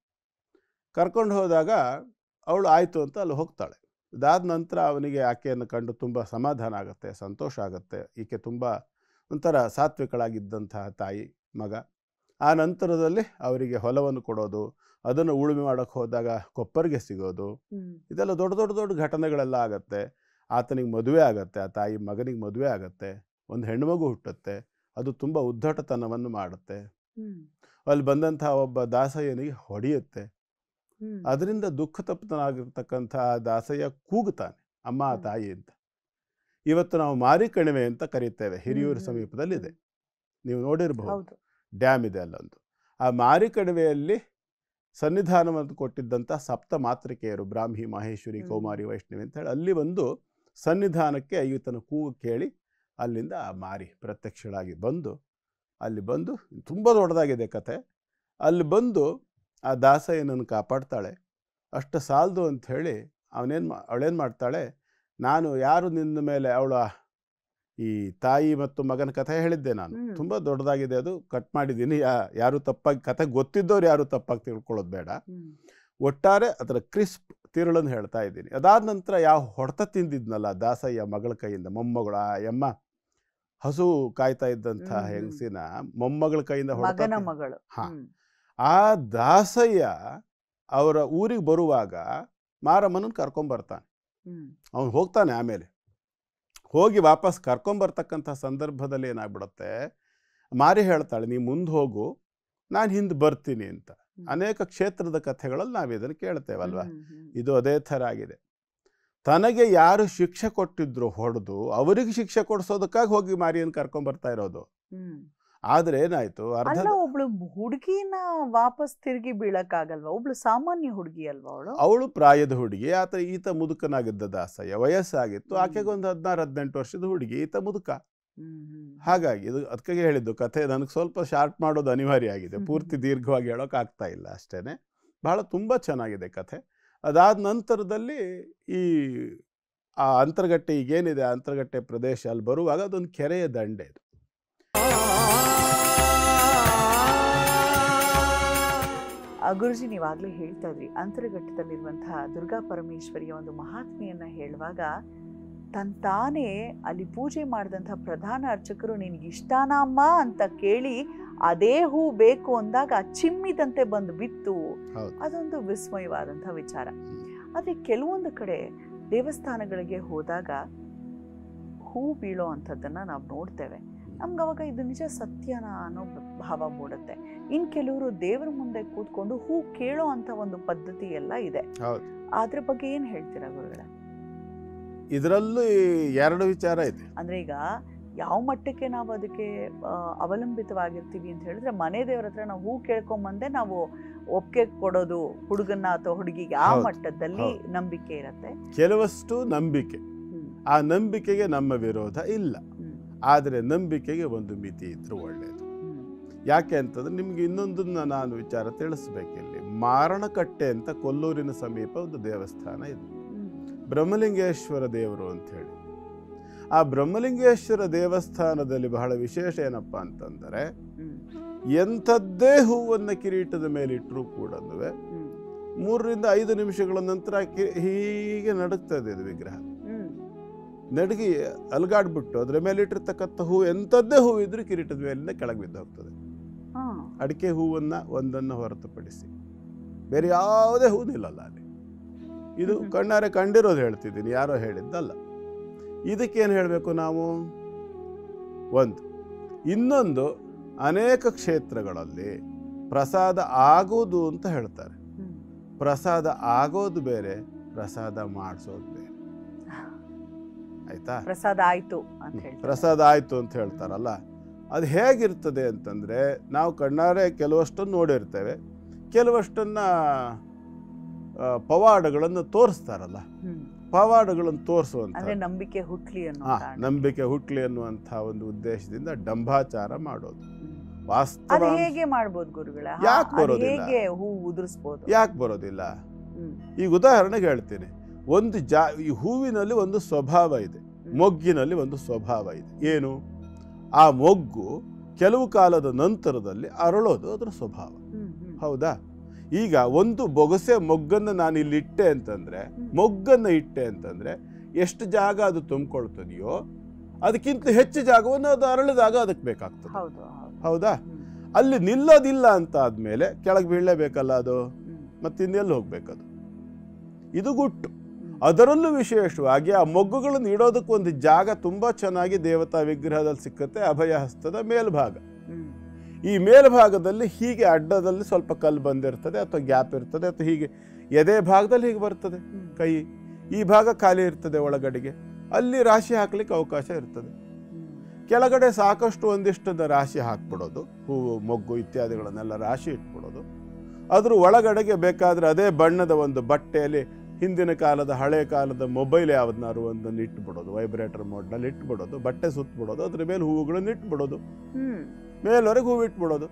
ಕರ್ಕೊಂಡು ಹೋದಾಗ ಅವಳು ಆಯಿತು ಅಂತ ಅಲ್ಲಿ ಹೋಗ್ತಾಳೆ. ಇದಾದ ನಂತರ ಅವನಿಗೆ ಆಕೆಯನ್ನು ಕಂಡು ತುಂಬ ಸಮಾಧಾನ ಆಗುತ್ತೆ, ಸಂತೋಷ ಆಗುತ್ತೆ. ಈಕೆ ತುಂಬ ಒಂಥರ ಸಾತ್ವಿಕಳಾಗಿದ್ದಂತಹ ತಾಯಿ ಮಗ. ಆ ನಂತರದಲ್ಲಿ ಅವರಿಗೆ ಹೊಲವನ್ನು ಕೊಡೋದು, ಅದನ್ನು ಉಳುಮೆ ಮಾಡೋಕ್ಕೆ ಹೋದಾಗ ಕೊಪ್ಪರಿಗೆ ಸಿಗೋದು, ಇದೆಲ್ಲ ದೊಡ್ಡ ದೊಡ್ಡ ದೊಡ್ಡ ಘಟನೆಗಳೆಲ್ಲ ಆಗತ್ತೆ. ಆತನಿಗೆ ಮದುವೆ ಆಗತ್ತೆ, ಆ ತಾಯಿ ಮಗನಿಗೆ ಮದುವೆ ಆಗತ್ತೆ, ಒಂದು ಹೆಣ್ಣುಮಗು ಹುಟ್ಟುತ್ತೆ. ಅದು ತುಂಬ ಉದ್ದಟತನವನ್ನು ಮಾಡುತ್ತೆ. ಅಲ್ಲಿ ಬಂದಂಥ ಒಬ್ಬ ದಾಸಯ್ಯನಿಗೆ ಹೊಡೆಯುತ್ತೆ. ಅದರಿಂದ ದುಃಖ ತಪ್ತನಾಗಿರ್ತಕ್ಕಂಥ ದಾಸಯ್ಯ ಕೂಗುತ್ತಾನೆ, ಅಮ್ಮ ತಾಯಿ ಅಂತ. ಇವತ್ತು ನಾವು ಮಾರಿ ಕಣಿವೆ ಅಂತ ಕರೀತೇವೆ, ಹಿರಿಯೂರು ಸಮೀಪದಲ್ಲಿದೆ, ನೀವು ನೋಡಿರಬಹುದು, ಡ್ಯಾಮ್ ಇದೆ ಅಲ್ಲೊಂದು. ಆ ಮಾರಿ ಕಣಿವೆಯಲ್ಲಿ ಸನ್ನಿಧಾನವನ್ನು ಕೊಟ್ಟಿದ್ದಂಥ ಸಪ್ತ ಮಾತೃಕೆಯರು, ಬ್ರಾಹ್ಮಿ, ಮಹೇಶ್ವರಿ, ಕೌಮಾರಿ, ವೈಷ್ಣವಿ ಅಂತ ಹೇಳಿ ಅಲ್ಲಿ ಒಂದು ಸನ್ನಿಧಾನಕ್ಕೆ ಈತನ ಕೂಗು ಕೇಳಿ ಅಲ್ಲಿಂದ ಆ ಮಾರಿ ಪ್ರತ್ಯಕ್ಷಳಾಗಿ ಬಂದು ಅಲ್ಲಿ ಬಂದು, ತುಂಬ ದೊಡ್ಡದಾಗಿದೆ ಕತೆ, ಅಲ್ಲಿ ಆ ದಾಸಯ್ಯನನ್ನು ಕಾಪಾಡ್ತಾಳೆ. ಅಷ್ಟು ಸಾಲದು ಅಂಥೇಳಿ ಅವಳೇನು ಮಾಡ್ತಾಳೆ, ನಾನು ಯಾರು ನಿನ್ನ ಮೇಲೆ, ಅವಳ ಈ ತಾಯಿ ಮತ್ತು ಮಗನ ಕಥೆ ಹೇಳಿದ್ದೆ ನಾನು, ತುಂಬ ದೊಡ್ಡದಾಗಿದೆ, ಅದು ಕಟ್ ಮಾಡಿದ್ದೀನಿ, ಯಾರು ತಪ್ಪಾಗಿ ಕಥೆ ಗೊತ್ತಿದ್ದವ್ರು ಯಾರು ತಪ್ಪಾಗಿ ತಿಳ್ಕೊಳ್ಳೋದು ಬೇಡ. ಒಟ್ಟಾರೆ ಅದರ ಕ್ರಿಸ್ಪ್ ತಿರುಳನ್ನು ಹೇಳ್ತಾ ಇದ್ದೀನಿ. ಅದಾದ ನಂತರ ಯಾವ ಹೊಡೆತ ತಿಂದಿದ್ನಲ್ಲ ದಾಸಯ್ಯ ಮಗಳ ಕೈಯಿಂದ, ಮೊಮ್ಮಗಳು, ಆ ಎಮ್ಮ ಹಸು ಕಾಯ್ತಾ ಇದ್ದಂಥ ಹೆಂಗಸಿನ ಮೊಮ್ಮಗಳ ಕೈಯಿಂದ ಹೊಡೆತ. ಹಾಂ, ಆ ದಾಸಯ್ಯ ಅವರ ಊರಿಗೆ ಬರುವಾಗ ಮಾರಮ್ಮನನ್ನು ಕರ್ಕೊಂಬರ್ತಾನೆ. ಅವನು ಹೋಗ್ತಾನೆ, ಆಮೇಲೆ ಹೋಗಿ ವಾಪಸ್ ಕರ್ಕೊಂಬರ್ತಕ್ಕಂಥ ಸಂದರ್ಭದಲ್ಲಿ ಏನಾಗ್ಬಿಡುತ್ತೆ, ಮಾರಿ ಹೇಳ್ತಾಳೆ, ನೀ ಮುಂದೆ ಹೋಗು, ನಾನು ಹಿಂದೆ ಬರ್ತೀನಿ ಅಂತ. ಅನೇಕ ಕ್ಷೇತ್ರದ ಕಥೆಗಳಲ್ಲಿ ನಾವು ಇದನ್ನು ಕೇಳ್ತೇವಲ್ವ, ಇದು ಅದೇ ಥರ ಆಗಿದೆ. ತನಗೆ ಯಾರು ಶಿಕ್ಷೆ ಕೊಟ್ಟಿದ್ರು ಹೊಡೆದು, ಅವರಿಗೆ ಶಿಕ್ಷೆ ಕೊಡಿಸೋದಕ್ಕಾಗಿ ಹೋಗಿ ಮಾರಿಯನ್ನು ಕರ್ಕೊಂಬರ್ತಾ ಇರೋದು. ಆದ್ರೆ ಏನಾಯ್ತು, ಒಬ್ಳು ಹುಡುಗಿನ ವಾಪಸ್ ತಿರುಗಿ ಬೀಳಕ್ಕಾಗಲ್ವಾ? ಒಬ್ಳು ಸಾಮಾನ್ಯ ಹುಡುಗಿ ಅಲ್ವಾ ಅವಳು ಪ್ರಾಯದ ಹುಡುಗಿ, ಈತ ಮುದುಕನಾಗಿದ್ದ ದಾಸಯ್ಯ, ವಯಸ್ಸಾಗಿತ್ತು, ಆಕೆಗೆ ಒಂದು 16-18 ವರ್ಷದ ಹುಡುಗಿ, ಈತ ಮುದುಕ. ಹಾಗಾಗಿ ಇದು ಅದಕ್ಕೆ ಹೇಳಿದ್ದು, ಕಥೆ ನನಗೆ ಸ್ವಲ್ಪ ಶಾರ್ಟ್ ಮಾಡೋದು ಅನಿವಾರ್ಯ ಆಗಿದೆ, ಪೂರ್ತಿ ದೀರ್ಘವಾಗಿ ಹೇಳೋಕೆ ಆಗ್ತಾ ಇಲ್ಲ ಅಷ್ಟೇನೆ. ಬಹಳ ತುಂಬ ಚೆನ್ನಾಗಿದೆ ಕಥೆ. ಅದಾದ ನಂತರದಲ್ಲಿ ಆ ಅಂತರಗಟ್ಟೆ, ಈಗೇನಿದೆ ಅಂತರಗಟ್ಟೆ ಪ್ರದೇಶ, ಅಲ್ಲಿ ಬರುವಾಗ ಅದೊಂದು ಕೆರೆಯ ದಂಡೆ. ಇದು ಗುರುಜಿ, ನೀವಾಗಲೇ ಹೇಳ್ತಾ ಇದ್ರಿ ಅಂತರಘಟ್ಟದಲ್ಲಿರುವಂತಹ ದುರ್ಗಾ ಪರಮೇಶ್ವರಿಯ ಒಂದು ಮಹಾತ್ಮೆಯನ್ನ ಹೇಳುವಾಗ, ತಾನೇ ಅಲ್ಲಿ ಪೂಜೆ ಮಾಡಿದಂಥ ಪ್ರಧಾನ ಅರ್ಚಕರು ನಿನಗೆ ಇಷ್ಟಾನ ಅಮ್ಮ ಅಂತ ಕೇಳಿ ಅದೇ ಹೂ ಬೇಕು ಅಂದಾಗ ಚಿಮ್ಮಿದಂತೆ ಬಂದು ಬಿತ್ತು. ಅದೊಂದು ವಿಸ್ಮಯವಾದಂಥ ವಿಚಾರ. ಆದರೆ ಕೆಲವೊಂದು ಕಡೆ ದೇವಸ್ಥಾನಗಳಿಗೆ ಹೋದಾಗ ಹೂ ಬೀಳೋ ಅಂಥದ್ದನ್ನು ನಾವು ನೋಡ್ತೇವೆ. ನಮ್ಗೆ ಅವಾಗ ಇದು ನಿಜ ಸತ್ಯನ ಅನ್ನೋ ಭಾವ ಮೂಡುತ್ತೆ. ಇನ್ ಕೆಲವರು ದೇವರ ಮುಂದೆ ಕೂತ್ಕೊಂಡು ಹೂ ಕೇಳೋ ಅಂತ ಒಂದು ಪದ್ಧತಿ ಎಲ್ಲ ಇದೆ. ಅದ್ರ ಬಗ್ಗೆ ಏನ್ ಹೇಳ್ತೀರಾ ಗುರುಗಳೇ? ಇದರಲ್ಲೂ ಎರಡು ವಿಚಾರ ಇದೆ. ಅಂದ್ರೆ ಈಗ ಯಾವ ಮಟ್ಟಕ್ಕೆ ನಾವು ಅದಕ್ಕೆ ಅವಲಂಬಿತವಾಗಿರ್ತೀವಿ ಅಂತ ಹೇಳಿದ್ರೆ, ಮನೆ ದೇವ್ರ ಹತ್ರ ನಾವು ಹೂ ಕೇಳ್ಕೊಂಬಂದೆ ನಾವು ಒಪ್ಪಿಗೆ ಕೊಡೋದು ಹುಡುಗನ್ನ ಅಥವಾ ಹುಡುಗಿಗೆ, ಆ ಮಟ್ಟದಲ್ಲಿ ನಂಬಿಕೆ ಇರತ್ತೆ. ಕೆಲವಷ್ಟು ನಂಬಿಕೆ, ಆ ನಂಬಿಕೆಗೆ ನಮ್ಮ ವಿರೋಧ ಇಲ್ಲ. ಆದರೆ ನಂಬಿಕೆಗೆ ಒಂದು ಮಿತಿ ಇದ್ರೂ ಒಳ್ಳೆಯದು. ಯಾಕೆ ಅಂತಂದ್ರೆ ನಿಮ್ಗೆ ಇನ್ನೊಂದನ್ನ ನಾನು ವಿಚಾರ ತಿಳಿಸ್ಬೇಕಿಲ್ಲಿ. ಮಾರಣಕಟ್ಟೆ ಅಂತ ಕೊಲ್ಲೂರಿನ ಸಮೀಪ ಒಂದು ದೇವಸ್ಥಾನ ಇದೆ, ಬ್ರಹ್ಮಲಿಂಗೇಶ್ವರ ದೇವರು ಅಂತ ಹೇಳಿ. ಆ ಬ್ರಹ್ಮಲಿಂಗೇಶ್ವರ ದೇವಸ್ಥಾನದಲ್ಲಿ ಬಹಳ ವಿಶೇಷ ಏನಪ್ಪಾ ಅಂತಂದರೆ, ಎಂಥದ್ದೇ ಹೂವನ್ನು ಕಿರೀಟದ ಮೇಲೆ ಇಟ್ಟರೂ ಕೂಡ 3 ರಿಂದ 5 ನಿಮಿಷಗಳ ನಂತರ ಹೀಗೆ ನಡುಗ್ತದೆ ಇದು ವಿಗ್ರಹ. ನಡುಗಿ ಅಲ್ಗಾಡ್ಬಿಟ್ಟು ಅದರ ಮೇಲೆ ಇಟ್ಟಿರ್ತಕ್ಕಂಥ ಹೂ ಎಂಥದ್ದೇ ಹೂ ಇದ್ರೂ ಕಿರೀಟದ ಮೇಲಿಂದ ಕೆಳಗೆ ಬಿದ್ದು ಹೋಗ್ತದೆ. ಅಡಿಕೆ ಹೂವನ್ನ ಒಂದನ್ನು ಹೊರತುಪಡಿಸಿ ಬೇರೆ ಯಾವುದೇ ಹೂ ನಿಲ್ಲಲ್ಲ ಅಲ್ಲಿ. ಇದು ಕಣ್ಣಾರೆ ಕಂಡಿರೋದು ಹೇಳ್ತಿದ್ದೀನಿ, ಯಾರೋ ಹೇಳಿದ್ದಲ್ಲ. ಇದಕ್ಕೇನು ಹೇಳಬೇಕು ನಾವು? ಒಂದು. ಇನ್ನೊಂದು, ಅನೇಕ ಕ್ಷೇತ್ರಗಳಲ್ಲಿ ಪ್ರಸಾದ ಆಗೋದು ಅಂತ ಹೇಳ್ತಾರೆ. ಪ್ರಸಾದ ಆಗೋದು ಬೇರೆ, ಪ್ರಸಾದ ಮಾಡಿಸೋದು ಬೇರೆ. ಆಯ್ತಾ? ಪ್ರಸಾದ ಆಯ್ತು ಅಂತ ಹೇಳಿ ಪ್ರಸಾದ ಆಯ್ತು ಅಂತ ಹೇಳ್ತಾರಲ್ಲ, ಅದು ಹೇಗಿರ್ತದೆ ಅಂತಂದ್ರೆ, ನಾವು ಕಣ್ಣಾರೆ ಕೆಲವಷ್ಟನ್ನು ನೋಡಿರ್ತೇವೆ, ಕೆಲವಷ್ಟನ್ನ ಪವಾಡಗಳನ್ನು ತೋರಿಸ್ತಾರಲ್ಲ, ಪವಾಡಗಳನ್ನು ತೋರಿಸುವಂತ ನಂಬಿಕೆ ಹುಟ್ಲಿ ನಂಬಿಕೆ ಹುಟ್ಲಿ ಅನ್ನುವಂಥ ಒಂದು ಉದ್ದೇಶದಿಂದ ಡಂಭಾಚಾರ ಮಾಡೋದು. ವಾಸ್ತವ ಹೇಗೆ ಮಾಡ್ಬೋದು ಗುರುಗಳ? ಯಾಕೆ ಬರೋದಿಲ್ಲ? ಹೂ ಉದುರಿಸಬಹುದು, ಯಾಕೆ ಬರೋದಿಲ್ಲ? ಈಗ ಉದಾಹರಣೆಗೆ ಹೇಳ್ತೀನಿ. ಈ ಹೂವಿನಲ್ಲಿ ಒಂದು ಸ್ವಭಾವ ಇದೆ, ಮೊಗ್ಗಿನಲ್ಲಿ ಒಂದು ಸ್ವಭಾವ ಇದೆ. ಏನು? ಆ ಮೊಗ್ಗು ಕೆಲವು ಕಾಲದ ನಂತರದಲ್ಲಿ ಅರಳೋದು ಅದರ ಸ್ವಭಾವ. ಹೌದಾ? ಈಗ ಒಂದು ಬೊಗಸೆ ಮೊಗ್ಗನ್ನು ನಾನು ಇಲ್ಲಿ ಇಟ್ಟೆ ಅಂತಂದ್ರೆ, ಮೊಗ್ಗನ್ನು ಇಟ್ಟೆ ಅಂತಂದ್ರೆ ಎಷ್ಟು ಜಾಗ ಅದು ತುಂಬಿಕೊಳ್ತದೆಯೋ ಅದಕ್ಕಿಂತ ಹೆಚ್ಚು ಜಾಗವನ್ನು ಅದು ಅರಳಿದಾಗ ಅದಕ್ಕೆ ಬೇಕಾಗ್ತದೆ. ಹೌದಾ? ಅಲ್ಲಿ ನಿಲ್ಲೋದಿಲ್ಲ ಅಂತ ಆದ್ಮೇಲೆ ಕೆಳಗೆ ಬೀಳಲೇಬೇಕಲ್ಲ ಅದು, ಮತ್ತಿನ್ನೆಲ್ಲಿ ಹೋಗ್ಬೇಕದು? ಇದು ಗುಟ್ಟು. ಅದರಲ್ಲೂ ವಿಶೇಷವಾಗಿ ಆ ಮೊಗ್ಗುಗಳನ್ನು ಇಡೋದಕ್ಕೆ ಒಂದು ಜಾಗ ತುಂಬಾ ಚೆನ್ನಾಗಿ ದೇವತಾ ವಿಗ್ರಹದಲ್ಲಿ ಸಿಕ್ಕತ್ತೆ, ಅಭಯ ಹಸ್ತದ ಮೇಲ್ಭಾಗ. ಈ ಮೇಲ್ಭಾಗದಲ್ಲಿ ಹೀಗೆ ಅಡ್ಡದಲ್ಲಿ ಸ್ವಲ್ಪ ಕಲ್ಲು ಬಂದಿರ್ತದೆ ಅಥವಾ ಗ್ಯಾಪ್ ಇರ್ತದೆ, ಅಥವಾ ಹೀಗೆ ಎದೆ ಭಾಗದಲ್ಲಿ ಹೀಗೆ ಬರ್ತದೆ ಕೈ, ಈ ಭಾಗ ಖಾಲಿ ಇರ್ತದೆ ಒಳಗಡೆಗೆ, ಅಲ್ಲಿ ರಾಶಿ ಹಾಕ್ಲಿಕ್ಕೆ ಅವಕಾಶ ಇರ್ತದೆ. ಕೆಳಗಡೆ ಸಾಕಷ್ಟು ಒಂದಿಷ್ಟದ ರಾಶಿ ಹಾಕ್ಬಿಡೋದು, ಹೂವು ಮೊಗ್ಗು ಇತ್ಯಾದಿಗಳನ್ನೆಲ್ಲ ರಾಶಿ ಇಟ್ಬಿಡೋದು. ಅದ್ರ ಒಳಗಡೆಗೆ ಬೇಕಾದ್ರೆ ಅದೇ ಬಣ್ಣದ ಒಂದು ಬಟ್ಟೆಯಲ್ಲಿ ಹಿಂದಿನ ಕಾಲದ ಹಳೆ ಕಾಲದ ಮೊಬೈಲ್ ಯಾವ್ದನ್ನಾರು ಒಂದನ್ನು ಇಟ್ಬಿಡೋದು, ವೈಬ್ರೇಟರ್ ಮೋಡ್ನಲ್ಲಿ ಇಟ್ಬಿಡೋದು, ಬಟ್ಟೆ ಸುತ್ತಬಿಡೋದು, ಅದ್ರ ಮೇಲೆ ಹೂವುಗಳನ್ನು ಇಟ್ಬಿಡೋದು, ಮೇಲ್ವರೆಗೆ ಹೂವು ಇಟ್ಬಿಡೋದು.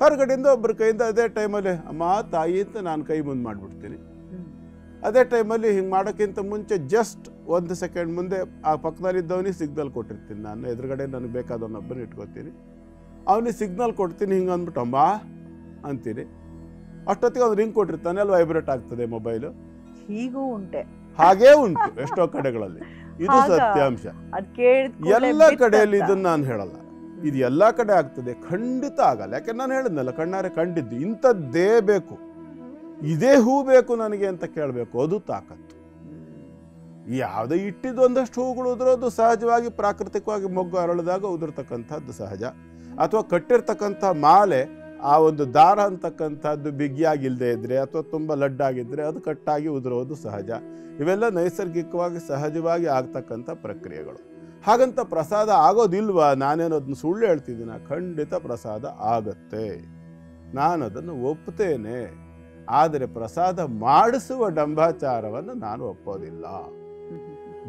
ಹೊರಗಡೆಯಿಂದ ಒಬ್ಬರ ಕೈಯಿಂದ ಅದೇ ಟೈಮಲ್ಲಿ ಅಮ್ಮ ತಾಯಿ ಅಂತ ನಾನು ಕೈ ಮುಂದೆ ಮಾಡಿಬಿಡ್ತೀನಿ. ಅದೇ ಟೈಮಲ್ಲಿ ಹಿಂಗೆ ಮಾಡೋಕ್ಕಿಂತ ಮುಂಚೆ ಜಸ್ಟ್ 1 ಸೆಕೆಂಡ್ ಮುಂದೆ ಆ ಪಕ್ಕದಲ್ಲಿದ್ದವನಿಗೆ ಸಿಗ್ನಲ್ ಕೊಟ್ಟಿರ್ತೀನಿ. ನಾನು ಎದುರುಗಡೆ ನನಗೆ ಬೇಕಾದವನೊಬ್ಬನ ಇಟ್ಕೊತೀನಿ, ಅವನಿಗೆ ಸಿಗ್ನಲ್ ಕೊಡ್ತೀನಿ, ಹಿಂಗೆ ಅಂದ್ಬಿಟ್ಟು ಅಮ್ಮ ಅಂತೀನಿ. ಅಷ್ಟೊತ್ತಿಗೆ ಅವ್ನು ರಿಂಗ್ ಕೊಟ್ಟಿರ್ತಾನೆ, ಅಲ್ಲಿ ವೈಬ್ರೇಟ್ ಆಗ್ತದೆ ಮೊಬೈಲು. ಹೀಗೂ ಉಂಟೆ, ಹಾಗೇ ಉಂಟು ಎಷ್ಟೋ ಕಡೆಗಳಲ್ಲಿ. ಇದು ಸತ್ಯಾಂಶ. ಎಲ್ಲ ಕಡೆಯಲ್ಲಿ ಇದನ್ನ ನಾನು ಹೇಳಲ್ಲ, ಇದು ಎಲ್ಲ ಕಡೆ ಆಗ್ತದೆ ಖಂಡಿತ ಆಗಲ್ಲ. ಯಾಕೆ ನಾನು ಹೇಳಿದ್ನಲ್ಲ, ಕಣ್ಣಾರೆ ಕಂಡಿದ್ದು ಇಂಥದ್ದೇ ಬೇಕು, ಇದೇ ಹೂ ಬೇಕು ನನಗೆ ಅಂತ ಕೇಳಬೇಕು, ಅದು ತಾಕತ್ತು. ಯಾವುದೇ ಇಟ್ಟಿದ್ದು ಒಂದಷ್ಟು ಹೂಗಳು ಉದುರೋದು ಸಹಜವಾಗಿ, ಪ್ರಾಕೃತಿಕವಾಗಿ ಮೊಗ್ಗು ಅರಳಿದಾಗ ಉದುರ್ತಕ್ಕಂಥದ್ದು ಸಹಜ. ಅಥವಾ ಕಟ್ಟಿರ್ತಕ್ಕಂಥ ಮಾಲೆ ಆ ಒಂದು ದಾರ ಅಂತಕ್ಕಂಥದ್ದು ಬಿಗಿಯಾಗಿಲ್ಲದೆ ಇದ್ರೆ ಅಥವಾ ತುಂಬ ಲಡ್ಡಾಗಿದ್ದರೆ ಅದು ಕಟ್ಟಾಗಿ ಉದುರೋದು ಸಹಜ. ಇವೆಲ್ಲ ನೈಸರ್ಗಿಕವಾಗಿ ಸಹಜವಾಗಿ ಆಗ್ತಕ್ಕಂಥ ಪ್ರಕ್ರಿಯೆಗಳು. ಹಾಗಂತ ಪ್ರಸಾದ ಆಗೋದಿಲ್ವಾ? ನಾನೇನದನ್ನು ಸುಳ್ಳು ಹೇಳ್ತಿದ್ದೀನ? ಖಂಡಿತ ಪ್ರಸಾದ ಆಗತ್ತೆ, ನಾನು ಅದನ್ನು ಒಪ್ಪುತ್ತೇನೆ. ಆದರೆ ಪ್ರಸಾದ ಮಾಡಿಸುವ ಡಂಭಾಚಾರವನ್ನು ನಾನು ಒಪ್ಪೋದಿಲ್ಲ.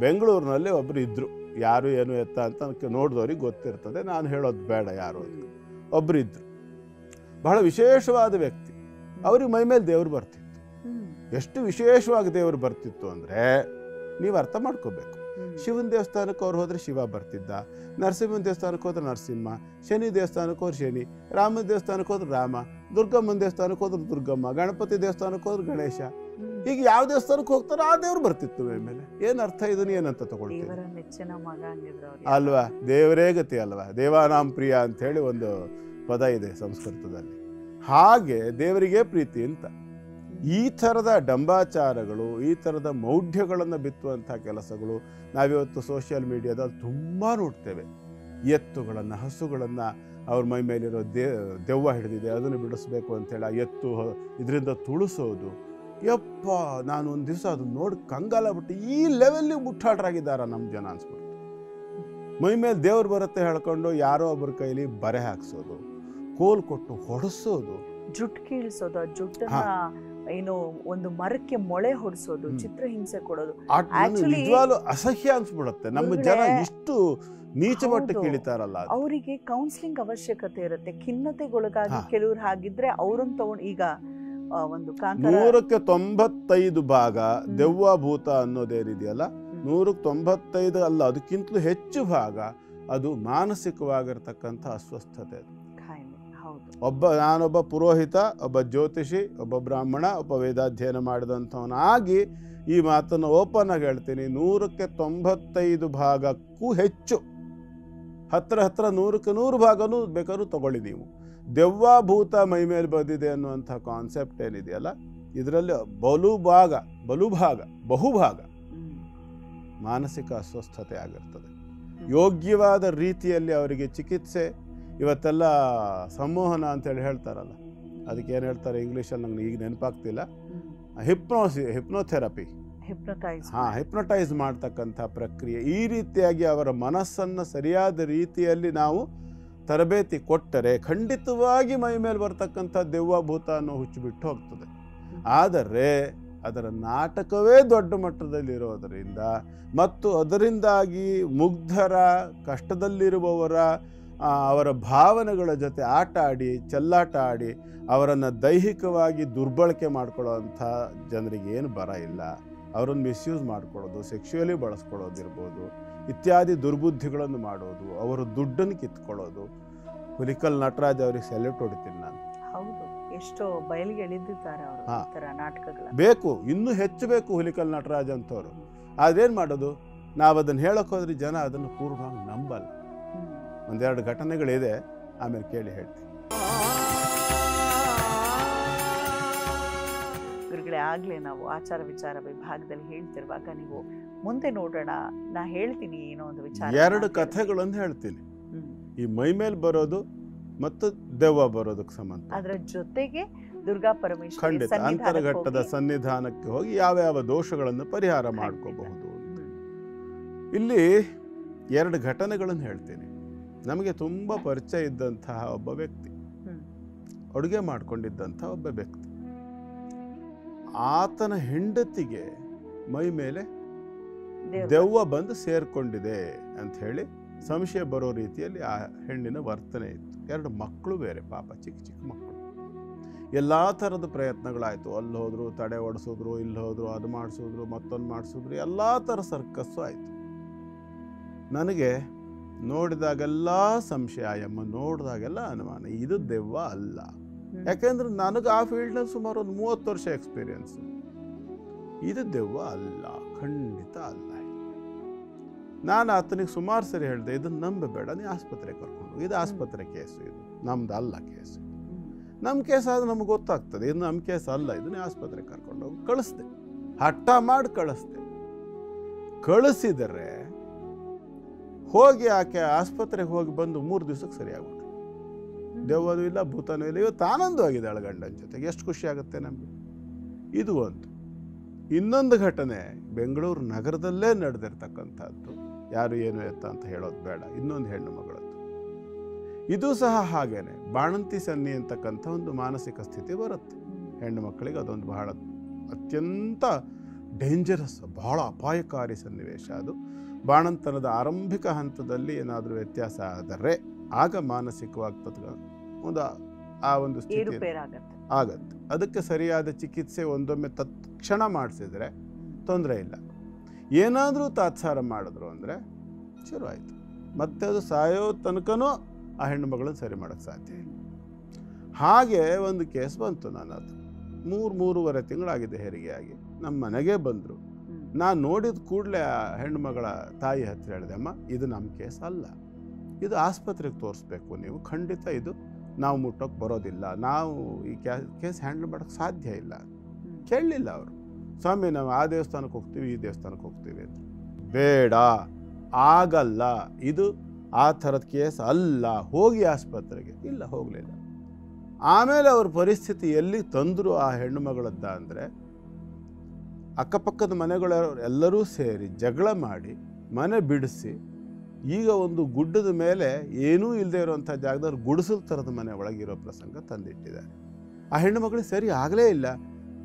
ಬೆಂಗಳೂರಿನಲ್ಲಿ ಒಬ್ಬರು ಇದ್ರು, ಯಾರು ಏನು ಎತ್ತ ಅಂತ ನೋಡಿದವ್ರಿಗೆ ಗೊತ್ತಿರ್ತದೆ, ನಾನು ಹೇಳೋದು ಬೇಡ ಯಾರು ಅಂತ. ಒಬ್ಬರು ಇದ್ರು, ಬಹಳ ವಿಶೇಷವಾದ ವ್ಯಕ್ತಿ. ಅವ್ರಿಗೆ ಮೈ ಮೇಲೆ ದೇವರು ಬರ್ತಿತ್ತು. ಎಷ್ಟು ವಿಶೇಷವಾಗಿ ದೇವರು ಬರ್ತಿತ್ತು ಅಂದರೆ ನೀವು ಅರ್ಥ ಮಾಡ್ಕೋಬೇಕು. ಶಿವನ ದೇವಸ್ಥಾನಕ್ಕೆ ಅವ್ರು ಹೋದ್ರೆ ಶಿವ ಬರ್ತಿದ್ದ, ನರಸಿಂಹನ ದೇವಸ್ಥಾನಕ್ಕೆ ಹೋದ್ರೆ ನರಸಿಂಹ, ಶನಿ ದೇವಸ್ಥಾನಕ್ಕೆ ಹೋದ್ರೆ ಶನಿ, ರಾಮನ ದೇವಸ್ಥಾನಕ್ಕೆ ಹೋದ್ರೆ ರಾಮ, ದುರ್ಗಮ್ಮನ ದೇವಸ್ಥಾನಕ್ಕೆ ಹೋದ್ರೆ ದುರ್ಗಮ್ಮ, ಗಣಪತಿ ದೇವಸ್ಥಾನಕ್ಕೆ ಹೋದ್ರೆ ಗಣೇಶ. ಹೀಗೆ ಯಾವ ದೇವಸ್ಥಾನಕ್ಕೆ ಹೋಗ್ತಾರೋ ಆ ದೇವ್ರು ಬರ್ತಿತ್ತು ಮೈ ಮೇಲೆ. ಏನ್ ಅರ್ಥ ಇದನ್ನು ಏನಂತ ತಗೊಳ್ತೀವಿ ಅಲ್ವಾ? ದೇವರೇ ಗತಿ ಅಲ್ವಾ? ದೇವಾನಾಂ ಪ್ರಿಯ ಅಂತ ಹೇಳಿ ಒಂದು ಪದ ಇದೆ ಸಂಸ್ಕೃತದಲ್ಲಿ. ಹಾಗೆ ದೇವರಿಗೆ ಪ್ರೀತಿ ಅಂತ. ಈ ಥರದ ಡಂಬಾಚಾರಗಳು, ಈ ಥರದ ಮೌಢ್ಯಗಳನ್ನು ಬಿತ್ತುವಂಥ ಕೆಲಸಗಳು ನಾವಿವತ್ತು ಸೋಷಿಯಲ್ ಮೀಡಿಯಾದಲ್ಲಿ ತುಂಬ ನೋಡ್ತೇವೆ. ಎತ್ತುಗಳನ್ನು ಹಸುಗಳನ್ನು ಅವ್ರ ಮೈ ಮೇಲಿರೋ ದೆವ್ವ ಹಿಡಿದಿದೆ ಅದನ್ನು ಬಿಡಿಸ್ಬೇಕು ಅಂತೇಳಿ ಆ ಎತ್ತು ಇದರಿಂದ ತುಳಿಸೋದು. ಯಪ್ಪ, ನಾನು ಒಂದು ದಿವಸ ಅದನ್ನ ನೋಡಿ ಕಂಗಾಲಬಿಟ್ಟು ಈ ಲೆವೆಲ್ಲಿಗೆ ಮುಟ್ಟಾಡ್ರಾಗಿದ್ದಾರ ನಮ್ಮ ಜನ ಅನ್ಸ್ಬಿಡ್ತು. ಮೈ ಮೇಲೆ ದೇವ್ರು ಬರುತ್ತೆ ಹೇಳ್ಕೊಂಡು ಯಾರೋ ಒಬ್ಬರ ಕೈಲಿ ಬರೆ ಹಾಕ್ಸೋದು, ಕೋಲ್ ಕೊಟ್ಟು ಹೊಡೆಸೋದು, ಜುಟ್ಟು ಕೀಳ್ಸೋದು, ಜುಟ್ಟನ್ನ ಏನು ಒಂದು ಮರಕ್ಕೆ ಮೊಳೆ ಹೊಡಿಸೋದು, ಚಿತ್ರಹಿಂಸೆ ಕೊಡೋದು. ನಿಜವಾಗ್ಲೂ ಅಸಹ್ಯ ಅನ್ಸ್ಬಿಡುತ್ತೆ. ನಮ್ಮ ಜನ ಇಷ್ಟು ನೀಚ ಮಟ್ಟಕ್ಕೆ ಇಳಿತಾರಲ್ಲ. ಅವರಿಗೆ ಕೌನ್ಸಿಲಿಂಗ್ ಅವಶ್ಯಕತೆ ಇರುತ್ತೆ. ಖಿನ್ನತೆಗೊಳಗಾಗಿ ಕೆಲವ್ರು ಹಾಗಿದ್ರೆ ಅವ್ರನ್ನ ತಗೊಂಡು ಈಗ ಒಂದು 100ಕ್ಕೆ 95 ಭಾಗ ದೆವ್ವ ಭೂತ ಅನ್ನೋದೇನಿದೆಯಲ್ಲ, 100ಕ್ಕೆ 95 ಅಲ್ಲ, ಅದಕ್ಕಿಂತಲೂ ಹೆಚ್ಚು ಭಾಗ ಅದು ಮಾನಸಿಕವಾಗಿರ್ತಕ್ಕಂಥ ಅಸ್ವಸ್ಥತೆ. ನಾನೊಬ್ಬ ಪುರೋಹಿತ, ಒಬ್ಬ ಜ್ಯೋತಿಷಿ, ಒಬ್ಬ ಬ್ರಾಹ್ಮಣ, ಒಬ್ಬ ವೇದಾಧ್ಯಯನ ಮಾಡಿದಂಥವನಾಗಿ ಈ ಮಾತನ್ನು ಓಪನ್ ಆಗಿ ಹೇಳ್ತೀನಿ. 100ಕ್ಕೆ 95 ಭಾಗಕ್ಕೂ ಹೆಚ್ಚು, ಹತ್ರ 100ಕ್ಕೆ 100 ಭಾಗನೂ ಬೇಕಾದ್ರೂ ತಗೊಳ್ಳಿ ನೀವು. ದೆವ್ವ ಭೂತ ಮೈ ಮೇಲೆ ಬಂದಿದೆ ಅನ್ನುವಂಥ ಕಾನ್ಸೆಪ್ಟ್ ಏನಿದೆಯಲ್ಲ, ಇದರಲ್ಲಿ ಬಹುಭಾಗ ಮಾನಸಿಕ ಅಸ್ವಸ್ಥತೆ ಆಗಿರ್ತದೆ. ಯೋಗ್ಯವಾದ ರೀತಿಯಲ್ಲಿ ಅವರಿಗೆ ಚಿಕಿತ್ಸೆ, ಇವತ್ತೆಲ್ಲ ಸಂಮೋಹನ ಅಂತೇಳಿ ಹೇಳ್ತಾರಲ್ಲ, ಅದಕ್ಕೆ ಏನು ಹೇಳ್ತಾರೆ ಇಂಗ್ಲೀಷಲ್ಲಿ ನಂಗೆ ಈಗ ನೆನಪಾಗ್ತಿಲ್ಲ, ಹಿಪ್ನೋಥೆರಪಿ, ಹಿಪ್ನೋಟೈಸ್ ಮಾಡ್ತಕ್ಕಂಥ ಪ್ರಕ್ರಿಯೆ. ಈ ರೀತಿಯಾಗಿ ಅವರ ಮನಸ್ಸನ್ನು ಸರಿಯಾದ ರೀತಿಯಲ್ಲಿ ನಾವು ತರಬೇತಿ ಕೊಟ್ಟರೆ ಖಂಡಿತವಾಗಿ ಮೈ ಮೇಲೆ ಬರ್ತಕ್ಕಂಥ ದೆವ್ವ ಭೂತ ಅನ್ನೋ ಹುಚ್ಚುಬಿಟ್ಟು ಹೋಗ್ತದೆ. ಆದರೆ ಅದರ ನಾಟಕವೇ ದೊಡ್ಡ ಮಟ್ಟದಲ್ಲಿರೋದರಿಂದ ಮತ್ತು ಅದರಿಂದಾಗಿ ಮುಗ್ಧರ, ಕಷ್ಟದಲ್ಲಿರುವವರ ಅವರ ಭಾವನೆಗಳ ಜೊತೆ ಆಟ ಆಡಿ, ಚೆಲ್ಲಾಟ ಆಡಿ ಅವರನ್ನು ದೈಹಿಕವಾಗಿ ದುರ್ಬಳಕೆ ಮಾಡ್ಕೊಳ್ಳೋವಂಥ ಜನರಿಗೆ ಏನು ಬರ ಇಲ್ಲ. ಅವರನ್ನು ಮಿಸ್ಯೂಸ್ ಮಾಡ್ಕೊಳ್ಳೋದು, ಸೆಕ್ಶುಯಲಿ ಬಳಸ್ಕೊಳ್ಳೋದಿರ್ಬೋದು, ಇತ್ಯಾದಿ ದುರ್ಬುದ್ಧಿಗಳನ್ನು ಮಾಡೋದು, ಅವರ ದುಡ್ಡನ್ನು ಕಿತ್ಕೊಳ್ಳೋದು. ಹುಲಿಕಲ್ ನಟರಾಜ್ ಅವ್ರಿಗೆ ಸೆಲ್ಯೂಟ್ ಹೊಡಿತೀನಿ ನಾನು. ಹೌದು, ಎಷ್ಟೋ ಬಯಲಿಗೆ ಎಳೆದಿದ್ದಾರೆ ಅವರು ನಾಟಕಗಳು. ಬೇಕು, ಇನ್ನೂ ಹೆಚ್ಚು ಬೇಕು ಹುಲಿಕಲ್ ನಟರಾಜ್ ಅಂತವ್ರು. ಅದೇನು ಮಾಡೋದು, ನಾವು ಅದನ್ನು ಹೇಳೋಕೆ ಹೋದ್ರೆ ಜನ ಅದನ್ನು ಪೂರ್ಣವಾಗಿ ನಂಬಲ್ಲ. ಒಂದೆರಡು ಘಟನೆಗಳಿದೆ, ಆಮೇಲೆ ಕೇಳಿ ಹೇಳ್ತೀನಿ. ಗುರುಗಳೇ, ಆಗ್ಲೇ ನಾವು ಆಚಾರ ವಿಚಾರ ವಿಭಾಗದಲ್ಲಿ ಹೇಳ್ತಿರುವಾಗ ನೀವು ಮುಂದೆ ನೋಡೋಣ, ನಾ ಹೇಳ್ತೀನಿ ಏನೋ ಒಂದು ವಿಚಾರ. 2 ಕಥೆಗಳನ್ನು ಹೇಳ್ತೀನಿ, ಈ ಮೈ ಮೇಲೆ ಬರೋದು ಮತ್ತು ದೆವ್ವ ಬರೋದಕ್ಕೆ ಸಂಬಂಧ. ಅದರ ಜೊತೆಗೆ ದುರ್ಗಾ ಪರಮೇಶ್ವರಿ ಖಂಡಿತ ಅಂತರ್ಘಟ್ಟದ ಸನ್ನಿಧಾನಕ್ಕೆ ಹೋಗಿ ಯಾವ ದೋಷಗಳನ್ನು ಪರಿಹಾರ ಮಾಡ್ಕೋಬಹುದು. ಇಲ್ಲಿ 2 ಘಟನೆಗಳನ್ನು ಹೇಳ್ತೀನಿ. ನಮಗೆ ತುಂಬ ಪರಿಚಯ ಇದ್ದಂತಹ ಒಬ್ಬ ವ್ಯಕ್ತಿ, ಅಡುಗೆ ಮಾಡಿಕೊಂಡಿದ್ದಂಥ ಒಬ್ಬ ವ್ಯಕ್ತಿ, ಆತನ ಹೆಂಡತಿಗೆ ಮೈ ಮೇಲೆ ದೆವ್ವ ಬಂದು ಸೇರ್ಕೊಂಡಿದೆ ಅಂತ ಹೇಳಿ ಸಂಶಯ ಬರೋ ರೀತಿಯಲ್ಲಿ ಆ ಹೆಣ್ಣಿನ ವರ್ತನೆ ಇತ್ತು. 2 ಮಕ್ಕಳು ಬೇರೆ, ಪಾಪ ಚಿಕ್ಕ ಚಿಕ್ಕ ಮಕ್ಕಳು. ಎಲ್ಲ ಥರದ ಪ್ರಯತ್ನಗಳಾಯಿತು. ಅಲ್ಲಿ ಹೋದ್ರು, ತಡೆ ಓಡಿಸಿದ್ರು, ಇಲ್ಲಿ ಹೋದ್ರು, ಅದು ಮಾಡಿಸಿದ್ರು, ಮತ್ತೊಂದು ಮಾಡಿಸಿದ್ರು, ಎಲ್ಲ ಥರ ಸರ್ಕಸ್ಸು ಆಯಿತು. ನನಗೆ ನೋಡಿದಾಗೆಲ್ಲ ಸಂಶಯ, ಅಮ್ಮ ನೋಡಿದಾಗೆಲ್ಲ ಅನುಮಾನ, ಇದು ದೆವ್ವ ಅಲ್ಲ. ಯಾಕೆಂದ್ರೆ ನನಗೆ ಆ ಫೀಲ್ಡ್ನಲ್ಲಿ ಸುಮಾರು ಒಂದು 30 ವರ್ಷ ಎಕ್ಸ್ಪೀರಿಯನ್ಸ್. ಇದು ದೆವ್ವ ಅಲ್ಲ, ಖಂಡಿತ ಅಲ್ಲ. ನಾನು ಆತನಿಗೆ ಸುಮಾರು ಸರಿ ಹೇಳಿದೆ, ಇದನ್ನು ನಂಬಬೇಡ, ನೀ ಆಸ್ಪತ್ರೆಗೆ ಕರ್ಕೊಂಡು, ಇದು ಆಸ್ಪತ್ರೆ ಕೇಸು, ಇದು ನಮ್ದು ಅಲ್ಲ ಕೇಸು. ನಮ್ಮ ಕೇಸ್ ಆದ್ರೆ ನಮ್ಗೆ ಗೊತ್ತಾಗ್ತದೆ, ಇದು ನಮ್ಮ ಕೇಸ್ ಅಲ್ಲ, ಇದನ್ನೇ ಆಸ್ಪತ್ರೆಗೆ ಕರ್ಕೊಂಡು ಹೋಗಿ ಕಳಿಸ್ದೆ. ಹಠ ಮಾಡಿ ಕಳಿಸ್ದೆ. ಕಳಿಸಿದರೆ ಹೋಗಿ ಆಕೆ ಆಸ್ಪತ್ರೆಗೆ ಹೋಗಿ ಬಂದು 3 ದಿವಸಕ್ಕೆ ಸರಿಯಾಗ್ಬಿಟ್ಟು, ದೆವ್ವನೂ ಇಲ್ಲ, ಭೂತನೂ ಇಲ್ಲ. ಇವತ್ತು ಆನಂದವಾಗಿದ್ದಾಳೆ ಗಂಡನ ಜೊತೆಗೆ. ಎಷ್ಟು ಖುಷಿ ಆಗುತ್ತೆ ನಮಗೆ. ಇದು ಒಂದು. ಇನ್ನೊಂದು ಘಟನೆ ಬೆಂಗಳೂರು ನಗರದಲ್ಲೇ ನಡೆದಿರ್ತಕ್ಕಂಥದ್ದು. ಯಾರು ಏನು ಎತ್ತ ಅಂತ ಹೇಳೋದು ಬೇಡ. ಇನ್ನೊಂದು ಹೆಣ್ಣು ಮಗಳದ್ದು. ಇದು ಸಹ ಹಾಗೇನೆ ಬಾಣಂತಿ ಸನ್ನಿ ಅಂತಕ್ಕಂಥ ಒಂದು ಮಾನಸಿಕ ಸ್ಥಿತಿ ಬರುತ್ತೆ ಹೆಣ್ಣು ಮಕ್ಕಳಿಗೆ. ಅದೊಂದು ಬಹಳ ಅತ್ಯಂತ ಡೇಂಜರಸ್, ಬಹಳ ಅಪಾಯಕಾರಿ ಸನ್ನಿವೇಶ ಅದು. ಬಾಣಂತನದ ಆರಂಭಿಕ ಹಂತದಲ್ಲಿ ಏನಾದರೂ ವ್ಯತ್ಯಾಸ ಆದರೆ ಆಗ ಮಾನಸಿಕವಾಗಿ ಒಂದು ಸ್ಥಿತಿ ಆಗತ್ತೆ. ಅದಕ್ಕೆ ಸರಿಯಾದ ಚಿಕಿತ್ಸೆ ಒಂದೊಮ್ಮೆ ತಕ್ಷಣ ಮಾಡಿಸಿದ್ರೆ ತೊಂದರೆ ಇಲ್ಲ. ಏನಾದರೂ ತಾತ್ಸಾರ ಮಾಡಿದ್ರು ಅಂದರೆ ಶುರು ಆಯಿತು. ಮತ್ತೆ ಅದು ಸಾಯೋ ತನಕನೂ ಆ ಹೆಣ್ಣು ಮಗಳನ್ನು ಸರಿ ಮಾಡೋಕ್ಕೆ ಸಾಧ್ಯ ಇಲ್ಲ. ಹಾಗೆ ಒಂದು ಕೇಸ್ ಬಂತು. ನಾನು ಅದು 3-3.5 ತಿಂಗಳಾಗಿದೆ ಹೆರಿಗೆಯಾಗಿ. ನಮ್ಮ ಮನೆಗೆ ಬಂದರು. ನಾನು ನೋಡಿದ ಕೂಡಲೇ ಆ ಹೆಣ್ಣು ಮಗಳ ತಾಯಿ ಹತ್ರ ಹೇಳಿದೆ, ಅಮ್ಮ ಇದು ನಮ್ಮ ಕೇಸ್ ಅಲ್ಲ, ಇದು ಆಸ್ಪತ್ರೆಗೆ ತೋರಿಸ್ಬೇಕು ನೀವು. ಖಂಡಿತ ಇದು ನಾವು ಮುಟ್ಟೋಕ್ಕೆ ಬರೋದಿಲ್ಲ, ನಾವು ಈ ಕೇಸ್ ಹ್ಯಾಂಡಲ್ ಮಾಡೋಕ್ಕೆ ಸಾಧ್ಯ ಇಲ್ಲ. ಕೇಳಲಿಲ್ಲ ಅವರು. ಸ್ವಾಮಿ ನಾವು ಆ ದೇವಸ್ಥಾನಕ್ಕೆ ಹೋಗ್ತೀವಿ, ಈ ದೇವಸ್ಥಾನಕ್ಕೆ ಹೋಗ್ತೀವಿ ಅಂತ. ಬೇಡ, ಆಗಲ್ಲ, ಇದು ಆ ಥರದ ಕೇಸ್ ಅಲ್ಲ, ಹೋಗಿ ಆಸ್ಪತ್ರೆಗೆ. ಇಲ್ಲ, ಹೋಗಲಿಲ್ಲ. ಆಮೇಲೆ ಅವ್ರ ಪರಿಸ್ಥಿತಿ ಎಲ್ಲಿ ತಂದರು ಆ ಹೆಣ್ಣು ಮಗಳದ್ದ ಅಂದರೆ, ಅಕ್ಕಪಕ್ಕದ ಮನೆಗಳವರು ಎಲ್ಲರೂ ಸೇರಿ ಜಗಳ ಮಾಡಿ ಮನೆ ಬಿಡಿಸಿ ಈಗ ಒಂದು ಗುಡ್ಡದ ಮೇಲೆ ಏನೂ ಇಲ್ಲದೆ ಇರೋವಂಥ ಜಾಗದಲ್ಲಿ ಗುಡಿಸಲು ಥರದ ಮನೆ ಒಳಗಿರೋ ಪ್ರಸಂಗ ತಂದಿಟ್ಟಿದ್ದಾರೆ. ಆ ಹೆಣ್ಣು ಮಗಳಿಗೆ ಸರಿ ಆಗಲೇ ಇಲ್ಲ,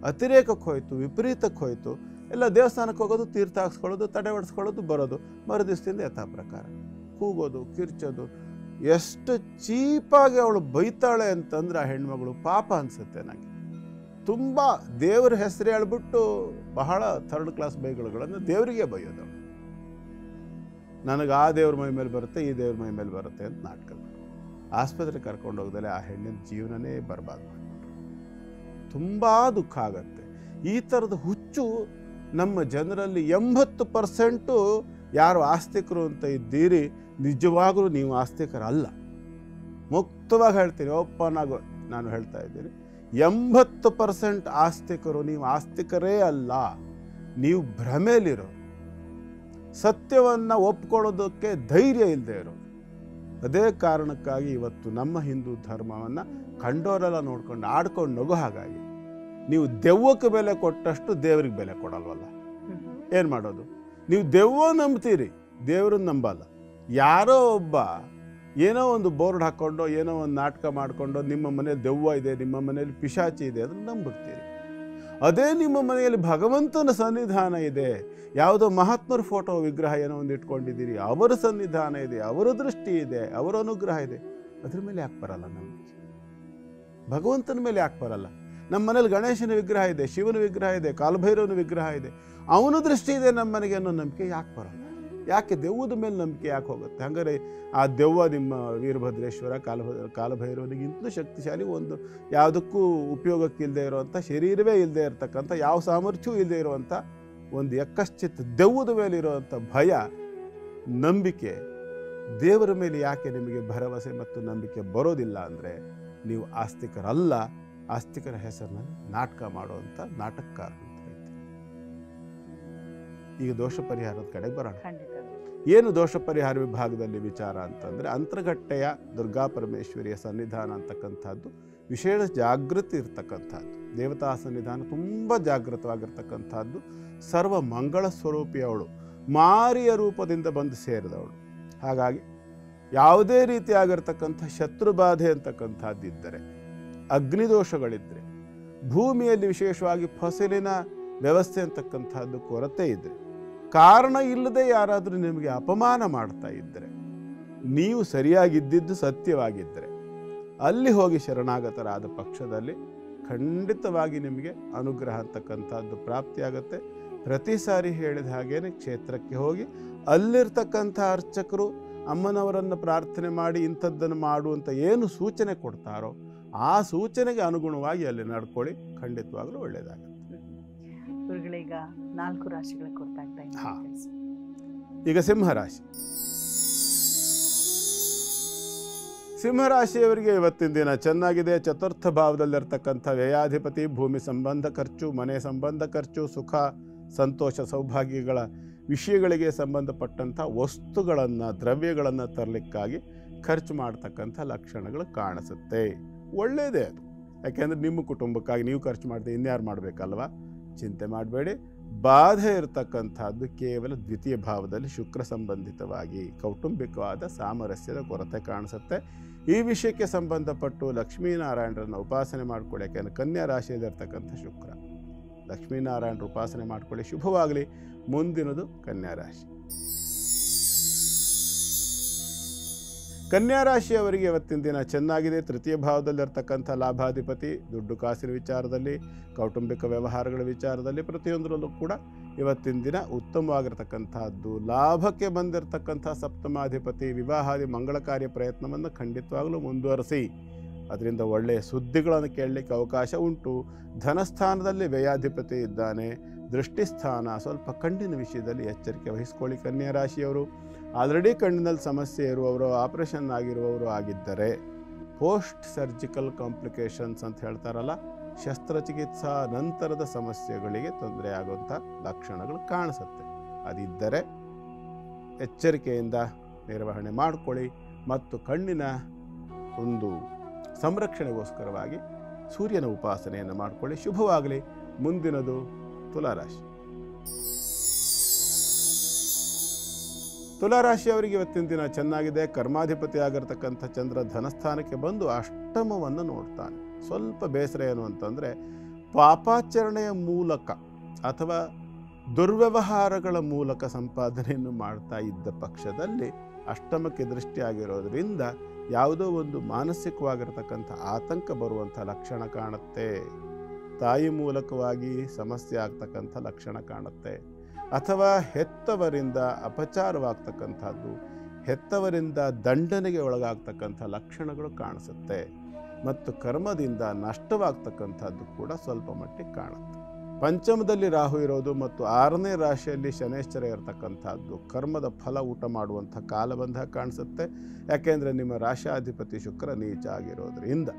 ಅತಿರೇಕಕ್ಕೆ ಹೋಯಿತು, ವಿಪರೀತಕ್ಕೆ ಹೋಯಿತು. ಎಲ್ಲ ದೇವಸ್ಥಾನಕ್ಕೆ ಹೋಗೋದು, ತೀರ್ಥ ಹಾಕ್ಸ್ಕೊಳ್ಳೋದು, ತಡೆ ಹೊಡೆಸ್ಕೊಳ್ಳೋದು, ಬರೋದು, ಮರುದಿವಸದಿಂದ ಯಥಾ ಪ್ರಕಾರ ಕೂಗೋದು, ಕಿರ್ಚೋದು. ಎಷ್ಟು ಚೀಪಾಗಿ ಅವಳು ಬೈತಾಳೆ ಅಂತಂದ್ರೆ ಆ ಹೆಣ್ಮಗಳು ಪಾಪ ಅನಿಸುತ್ತೆ ನನಗೆ. ತುಂಬ ದೇವ್ರ ಹೆಸರು ಹೇಳ್ಬಿಟ್ಟು ಬಹಳ ಥರ್ಡ್ ಕ್ಲಾಸ್ ಬೈಗಳನ್ನು ದೇವರಿಗೆ ಬೈಯೋದು. ನನಗೆ ಆ ದೇವ್ರ ಮೈ ಮೇಲೆ ಬರುತ್ತೆ, ಈ ದೇವ್ರ ಮೈ ಮೇಲೆ ಬರುತ್ತೆ ಅಂತ ನಾಟಕ. ಆಸ್ಪತ್ರೆಗೆ ಕರ್ಕೊಂಡು ಹೋಗದಲ್ಲೇ ಆ ಹೆಣ್ಣಿನ ಜೀವನನೇ ಬರ್ಬಾದ್ ಮಾಡಿ. ತುಂಬ ದುಃಖ ಆಗತ್ತೆ. ಈ ಥರದ ಹುಚ್ಚು ನಮ್ಮ ಜನರಲ್ಲಿ 80% ಯಾರು ಆಸ್ತಿಕರು ಅಂತ ಇದ್ದೀರಿ, ನಿಜವಾಗಲೂ ನೀವು ಆಸ್ತಿಕರಲ್ಲ. ಮುಕ್ತವಾಗಿ ಹೇಳ್ತೀನಿ, ಓಪನ್ನಾಗೋ ನಾನು ಹೇಳ್ತಾ ಇದ್ದೀನಿ. 80% ಆಸ್ತಿಕರು ನೀವು ಆಸ್ತಿಕರೇ ಅಲ್ಲ, ನೀವು ಭ್ರಮೇಲಿರೋ, ಸತ್ಯವನ್ನು ಒಪ್ಕೊಳ್ಳೋದಕ್ಕೆ ಧೈರ್ಯ ಇಲ್ಲದೆ ಇರೋ. ಅದೇ ಕಾರಣಕ್ಕಾಗಿ ಇವತ್ತು ನಮ್ಮ ಹಿಂದೂ ಧರ್ಮವನ್ನು ಕಂಡೋರೆಲ್ಲ ನೋಡ್ಕೊಂಡು ಆಡ್ಕೊಂಡು ನಗು. ಹಾಗಾಗಿ ನೀವು ದೆವ್ವಕ್ಕೆ ಬೆಲೆ ಕೊಟ್ಟಷ್ಟು ದೇವ್ರಿಗೆ ಬೆಲೆ ಕೊಡಲ್ವಲ್ಲ. ಏನು ಮಾಡೋದು? ನೀವು ದೆವ್ವ ನಂಬ್ತೀರಿ, ದೇವ್ರನ್ನ ನಂಬಲ್ಲ. ಯಾರೋ ಒಬ್ಬ ಏನೋ ಒಂದು ಬೋರ್ಡ್ ಹಾಕ್ಕೊಂಡು ಏನೋ ಒಂದು ನಾಟಕ ಮಾಡಿಕೊಂಡು ನಿಮ್ಮ ಮನೇಲಿ ದೆವ್ವ ಇದೆ, ನಿಮ್ಮ ಮನೇಲಿ ಪಿಶಾಚಿ ಇದೆ ಅದನ್ನು ನಂಬಿಡ್ತೀರಿ. ಅದೇ ನಿಮ್ಮ ಮನೆಯಲ್ಲಿ ಭಗವಂತನ ಸನ್ನಿಧಾನ ಇದೆ, ಯಾವುದೋ ಮಹಾತ್ಮರ ಫೋಟೋ ವಿಗ್ರಹ ಏನೋ ಒಂದು ಇಟ್ಕೊಂಡಿದ್ದೀರಿ, ಅವರ ಸನ್ನಿಧಾನ ಇದೆ, ಅವರ ದೃಷ್ಟಿ ಇದೆ, ಅವರ ಅನುಗ್ರಹ ಇದೆ, ಅದ್ರ ಮೇಲೆ ಯಾಕೆ ಬರಲ್ಲ ನಂಬಿಕೆ? ಭಗವಂತನ ಮೇಲೆ ಯಾಕೆ ಬರಲ್ಲ? ನಮ್ಮ ಮನೇಲಿ ಗಣೇಶನ ವಿಗ್ರಹ ಇದೆ, ಶಿವನ ವಿಗ್ರಹ ಇದೆ, ಕಾಲಭೈರವನ ವಿಗ್ರಹ ಇದೆ, ಅವನ ದೃಷ್ಟಿ ಇದೆ ನಮ್ಮ ಮನೆಗೆ ಅನ್ನೋ ನಂಬಿಕೆ ಯಾಕೆ ಬರಲ್ಲ? ಯಾಕೆ ದೆವ್ವದ ಮೇಲೆ ನಂಬಿಕೆ ಯಾಕೆ ಹೋಗುತ್ತೆ? ಹಾಗಾದ್ರೆ ಆ ದೆವ್ವ ನಿಮ್ಮ ವೀರಭದ್ರೇಶ್ವರ ಕಾಲಭೈರವನಿಗಿಂತಲೂ ಶಕ್ತಿಶಾಲಿ, ಒಂದು ಯಾವುದಕ್ಕೂ ಉಪಯೋಗಕ್ಕಿಲ್ಲದೆ ಇರುವಂಥ, ಶರೀರವೇ ಇಲ್ಲದೆ ಇರತಕ್ಕಂಥ, ಯಾವ ಸಾಮರ್ಥ್ಯವೂ ಇಲ್ಲದೆ ಇರುವಂಥ ಒಂದು ಯಕ್ಕಶ್ಚಿತ್ ದೆವ್ವದ ಮೇಲೆ ಇರುವಂಥ ಭಯ, ನಂಬಿಕೆ, ದೇವರ ಮೇಲೆ ಯಾಕೆ ನಿಮಗೆ ಭರವಸೆ ಮತ್ತು ನಂಬಿಕೆ ಬರೋದಿಲ್ಲ ಅಂದರೆ ನೀವು ಆಸ್ತಿಕರಲ್ಲ. ಆಸ್ತಿಕರ ಹೆಸರಿನಲ್ಲಿ ನಾಟಕ ಮಾಡುವಂಥ ನಾಟಕಕಾರರು ಅಂತ ಹೇಳ್ತೀವಿ. ಈಗ ದೋಷ ಪರಿಹಾರದ ಕಡೆಗೆ ಬರೋಣ. ಏನು ದೋಷ ಪರಿಹಾರ ವಿಭಾಗದಲ್ಲಿ ವಿಚಾರ ಅಂತಂದರೆ, ಅಂತರಗಟ್ಟೆಯ ದುರ್ಗಾ ಪರಮೇಶ್ವರಿಯ ಸನ್ನಿಧಾನ ಅಂತಕ್ಕಂಥದ್ದು ವಿಶೇಷ ಜಾಗೃತಿ ಇರ್ತಕ್ಕಂಥದ್ದು. ದೇವತಾ ಸನ್ನಿಧಾನ ತುಂಬ ಜಾಗೃತವಾಗಿರ್ತಕ್ಕಂಥದ್ದು. ಸರ್ವ ಮಂಗಳ ಸ್ವರೂಪಿಯವಳು, ಮಾರಿಯ ರೂಪದಿಂದ ಬಂದು ಸೇರಿದವಳು. ಹಾಗಾಗಿ ಯಾವುದೇ ರೀತಿಯಾಗಿರ್ತಕ್ಕಂಥ ಶತ್ರುಬಾಧೆ ಅಂತಕ್ಕಂಥದ್ದಿದ್ದರೆ, ಅಗ್ನಿದೋಷಗಳಿದ್ದರೆ, ಭೂಮಿಯಲ್ಲಿ ವಿಶೇಷವಾಗಿ ಫಸಲಿನ ವ್ಯವಸ್ಥೆ ಅಂತಕ್ಕಂಥದ್ದು ಕೊರತೆ ಇದ್ದರೆ, ಕಾರಣ ಇಲ್ಲದೆ ಯಾರಾದರೂ ನಿಮಗೆ ಅಪಮಾನ ಮಾಡ್ತಾ ಇದ್ದರೆ, ನೀವು ಸರಿಯಾಗಿದ್ದಿದ್ದು ಸತ್ಯವಾಗಿದ್ದರೆ ಅಲ್ಲಿ ಹೋಗಿ ಶರಣಾಗತರಾದ ಪಕ್ಷದಲ್ಲಿ ಖಂಡಿತವಾಗಿ ನಿಮಗೆ ಅನುಗ್ರಹ ಅಂತಕ್ಕಂಥದ್ದು ಪ್ರಾಪ್ತಿಯಾಗತ್ತೆ. ಪ್ರತಿ ಸಾರಿ ಹೇಳಿದ ಹಾಗೇನೆ ಕ್ಷೇತ್ರಕ್ಕೆ ಹೋಗಿ ಅಲ್ಲಿರ್ತಕ್ಕಂಥ ಅರ್ಚಕರು ಅಮ್ಮನವರನ್ನು ಪ್ರಾರ್ಥನೆ ಮಾಡಿ ಇಂಥದ್ದನ್ನು ಮಾಡುವಂಥ ಏನು ಸೂಚನೆ ಕೊಡ್ತಾರೋ ಆ ಸೂಚನೆಗೆ ಅನುಗುಣವಾಗಿ ಅಲ್ಲಿ ನಡ್ಕೊಳ್ಳಿ, ಖಂಡಿತವಾಗ್ಲೂ ಒಳ್ಳೆಯದಾಗುತ್ತೆ. ಗುರುಗಳೀಗ 4 ರಾಶಿಗಳ ಕೊಡ್ತಾ ಈಗ ಸಿಂಹರಾಶಿ. ಸಿಂಹರಾಶಿಯವರಿಗೆ ಇವತ್ತಿನ ದಿನ ಚೆನ್ನಾಗಿದೆ. ಚತುರ್ಥ ಭಾವದಲ್ಲಿರ್ತಕ್ಕಂಥ ವ್ಯಯಾಧಿಪತಿ ಭೂಮಿ ಸಂಬಂಧ ಖರ್ಚು, ಮನೆ ಸಂಬಂಧ ಖರ್ಚು, ಸುಖ ಸಂತೋಷ ಸೌಭಾಗ್ಯಗಳ ವಿಷಯಗಳಿಗೆ ಸಂಬಂಧಪಟ್ಟಂಥ ವಸ್ತುಗಳನ್ನು ದ್ರವ್ಯಗಳನ್ನು ತರಲಿಕ್ಕಾಗಿ ಖರ್ಚು ಮಾಡ್ತಕ್ಕಂಥ ಲಕ್ಷಣಗಳು ಕಾಣಿಸುತ್ತೆ. ಒಳ್ಳೆಯದೇ ಅದು. ಯಾಕೆಂದರೆ ನಿಮ್ಮ ಕುಟುಂಬಕ್ಕಾಗಿ ನೀವು ಖರ್ಚು ಮಾಡಿದೆ ಇನ್ಯಾರು ಮಾಡಬೇಕಲ್ವ? ಚಿಂತೆ ಮಾಡಬೇಡಿ. ಬಾಧೆ ಇರತಕ್ಕಂಥದ್ದು ಕೇವಲ ದ್ವಿತೀಯ ಭಾವದಲ್ಲಿ ಶುಕ್ರ ಸಂಬಂಧಿತವಾಗಿ ಕೌಟುಂಬಿಕವಾದ ಸಾಮರಸ್ಯದ ಕೊರತೆ ಕಾಣಿಸುತ್ತೆ. ಈ ವಿಷಯಕ್ಕೆ ಸಂಬಂಧಪಟ್ಟು ಲಕ್ಷ್ಮೀನಾರಾಯಣರನ್ನು ಉಪಾಸನೆ ಮಾಡಿಕೊಳ್ಳಿ. ಯಾಕೆಂದರೆ ಕನ್ಯಾ ರಾಶಿಯಲ್ಲಿರ್ತಕ್ಕಂಥ ಶುಕ್ರ, ಲಕ್ಷ್ಮೀನಾರಾಯಣರ ಉಪಾಸನೆ ಮಾಡಿಕೊಳ್ಳಿ, ಶುಭವಾಗಲಿ. ಮುಂದಿನದು ಕನ್ಯಾ ರಾಶಿ. ಕನ್ಯಾ ರಾಶಿಯವರಿಗೆ ಇವತ್ತಿನ ದಿನ ಚೆನ್ನಾಗಿದೆ. ತೃತೀಯ ಭಾವದಲ್ಲಿರ್ತಕ್ಕಂಥ ಲಾಭಾಧಿಪತಿ ದುಡ್ಡು ಕಾಸಿನ ವಿಚಾರದಲ್ಲಿ, ಕೌಟುಂಬಿಕ ವ್ಯವಹಾರಗಳ ವಿಚಾರದಲ್ಲಿ ಪ್ರತಿಯೊಂದರಲ್ಲೂ ಕೂಡ ಇವತ್ತಿನ ದಿನ ಉತ್ತಮವಾಗಿರ್ತಕ್ಕಂಥದ್ದು. ಲಾಭಕ್ಕೆ ಬಂದಿರತಕ್ಕಂಥ ಸಪ್ತಮಾಧಿಪತಿ ವಿವಾಹಾದಿ ಮಂಗಳ ಕಾರ್ಯ ಪ್ರಯತ್ನವನ್ನು ಖಂಡಿತವಾಗಲೂ ಮುಂದುವರಿಸಿ. ಅದರಿಂದ ಒಳ್ಳೆಯ ಸುದ್ದಿಗಳನ್ನು ಕೇಳಲಿಕ್ಕೆ ಅವಕಾಶ ಉಂಟು. ಧನಸ್ಥಾನದಲ್ಲಿ ವ್ಯಯಾಧಿಪತಿ ಇದ್ದಾನೆ. ದೃಷ್ಟಿಸ್ಥಾನ, ಸ್ವಲ್ಪ ಕಣ್ಣಿನ ವಿಷಯದಲ್ಲಿ ಎಚ್ಚರಿಕೆ ವಹಿಸ್ಕೊಳ್ಳಿ. ಕನ್ಯಾ ರಾಶಿಯವರು ಆಲ್ರೆಡಿ ಕಣ್ಣಿನಲ್ಲಿ ಸಮಸ್ಯೆ ಇರುವವರು, ಆಪರೇಷನ್ ಆಗಿರುವವರು ಆಗಿದ್ದರೆ, ಪೋಸ್ಟ್ ಸರ್ಜಿಕಲ್ ಕಾಂಪ್ಲಿಕೇಶನ್ಸ್ ಅಂತ ಹೇಳ್ತಾರಲ್ಲ, ಶಸ್ತ್ರಚಿಕಿತ್ಸಾ ನಂತರದ ಸಮಸ್ಯೆಗಳಿಗೆ ತೊಂದರೆ ಆಗುವಂಥ ಲಕ್ಷಣಗಳು ಕಾಣಿಸುತ್ತೆ. ಅದಿದ್ದರೆ ಎಚ್ಚರಿಕೆಯಿಂದ ನಿರ್ವಹಣೆ ಮಾಡಿಕೊಳ್ಳಿ. ಮತ್ತು ಕಣ್ಣಿನ ಒಂದು ಸಂರಕ್ಷಣೆಗೋಸ್ಕರವಾಗಿ ಸೂರ್ಯನ ಉಪಾಸನೆಯನ್ನು ಮಾಡಿಕೊಳ್ಳಿ. ಶುಭವಾಗಲಿ. ಮುಂದಿನದು ತುಲಾರಾಶಿ. ತುಲಾರಾಶಿಯವರಿಗೆ ಇವತ್ತಿನ ದಿನ ಚೆನ್ನಾಗಿದೆ. ಕರ್ಮಾಧಿಪತಿ ಆಗಿರ್ತಕ್ಕಂಥ ಚಂದ್ರ ಧನಸ್ಥಾನಕ್ಕೆ ಬಂದು ಅಷ್ಟಮವನ್ನು ನೋಡ್ತಾನೆ. ಸ್ವಲ್ಪ ಬೇಸರ ಏನು ಅಂತಂದರೆ, ಪಾಪಾಚರಣೆಯ ಮೂಲಕ ಅಥವಾ ದುರ್ವ್ಯವಹಾರಗಳ ಮೂಲಕ ಸಂಪಾದನೆಯನ್ನು ಮಾಡ್ತಾ ಇದ್ದ ಪಕ್ಷದಲ್ಲಿ ಅಷ್ಟಮಕ್ಕೆ ದೃಷ್ಟಿಯಾಗಿರೋದ್ರಿಂದ ಯಾವುದೋ ಒಂದು ಮಾನಸಿಕವಾಗಿರತಕ್ಕಂಥ ಆತಂಕ ಬರುವಂಥ ಲಕ್ಷಣ ಕಾಣುತ್ತೆ. ತಾಯಿ ಮೂಲಕವಾಗಿ ಸಮಸ್ಯೆ ಆಗ್ತಕ್ಕಂಥ ಲಕ್ಷಣ ಕಾಣುತ್ತೆ. ಅಥವಾ ಹೆತ್ತವರಿಂದ ಅಪಚಾರವಾಗ್ತಕ್ಕಂಥದ್ದು, ಹೆತ್ತವರಿಂದ ದಂಡನೆಗೆ ಒಳಗಾಗ್ತಕ್ಕಂಥ ಲಕ್ಷಣಗಳು ಕಾಣಿಸುತ್ತೆ. ಮತ್ತು ಕರ್ಮದಿಂದ ನಷ್ಟವಾಗ್ತಕ್ಕಂಥದ್ದು ಕೂಡ ಸ್ವಲ್ಪ ಮಟ್ಟಿಗೆ ಕಾಣುತ್ತೆ. ಪಂಚಮದಲ್ಲಿ ರಾಹು ಇರೋದು ಮತ್ತು 6ನೇ ರಾಶಿಯಲ್ಲಿ ಶನೇಶ್ವರ ಇರತಕ್ಕಂಥದ್ದು ಕರ್ಮದ ಫಲ ಊಟ ಮಾಡುವಂಥ ಕಾಲಬಂಧ ಕಾಣಿಸುತ್ತೆ. ಯಾಕೆಂದರೆ ನಿಮ್ಮ ರಾಶಾಧಿಪತಿ ಶುಕ್ರ ನೀಚ ಆಗಿರೋದ್ರಿಂದ.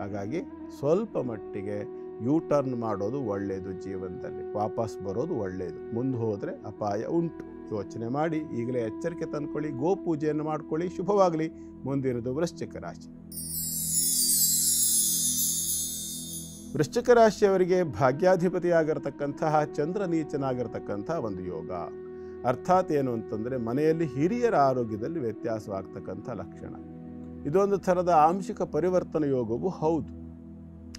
ಹಾಗಾಗಿ ಸ್ವಲ್ಪ ಮಟ್ಟಿಗೆ ಯೂ ಟರ್ನ್ ಮಾಡೋದು ಒಳ್ಳೆಯದು. ಜೀವನದಲ್ಲಿ ವಾಪಸ್ ಬರೋದು ಒಳ್ಳೆಯದು. ಮುಂದೆ ಹೋದರೆ ಅಪಾಯ ಉಂಟು. ಯೋಚನೆ ಮಾಡಿ ಈಗಲೇ ಎಚ್ಚರಿಕೆ ತಂದ್ಕೊಳ್ಳಿ. ಗೋಪೂಜೆಯನ್ನು ಮಾಡ್ಕೊಳ್ಳಿ. ಶುಭವಾಗಲಿ. ಮುಂದಿರೋದು ವೃಶ್ಚಿಕ ರಾಶಿ. ವೃಶ್ಚಿಕ ರಾಶಿಯವರಿಗೆ ಭಾಗ್ಯಾಧಿಪತಿಯಾಗಿರ್ತಕ್ಕಂತಹ ಚಂದ್ರ ನೀಚನಾಗಿರ್ತಕ್ಕಂಥ ಒಂದು ಯೋಗ. ಅರ್ಥಾತ್ ಏನು ಅಂತಂದರೆ, ಮನೆಯಲ್ಲಿ ಹಿರಿಯರ ಆರೋಗ್ಯದಲ್ಲಿ ವ್ಯತ್ಯಾಸವಾಗ್ತಕ್ಕಂಥ ಲಕ್ಷಣ. ಇದೊಂದು ಥರದ ಆಂಶಿಕ ಪರಿವರ್ತನ ಯೋಗವೂ ಹೌದು.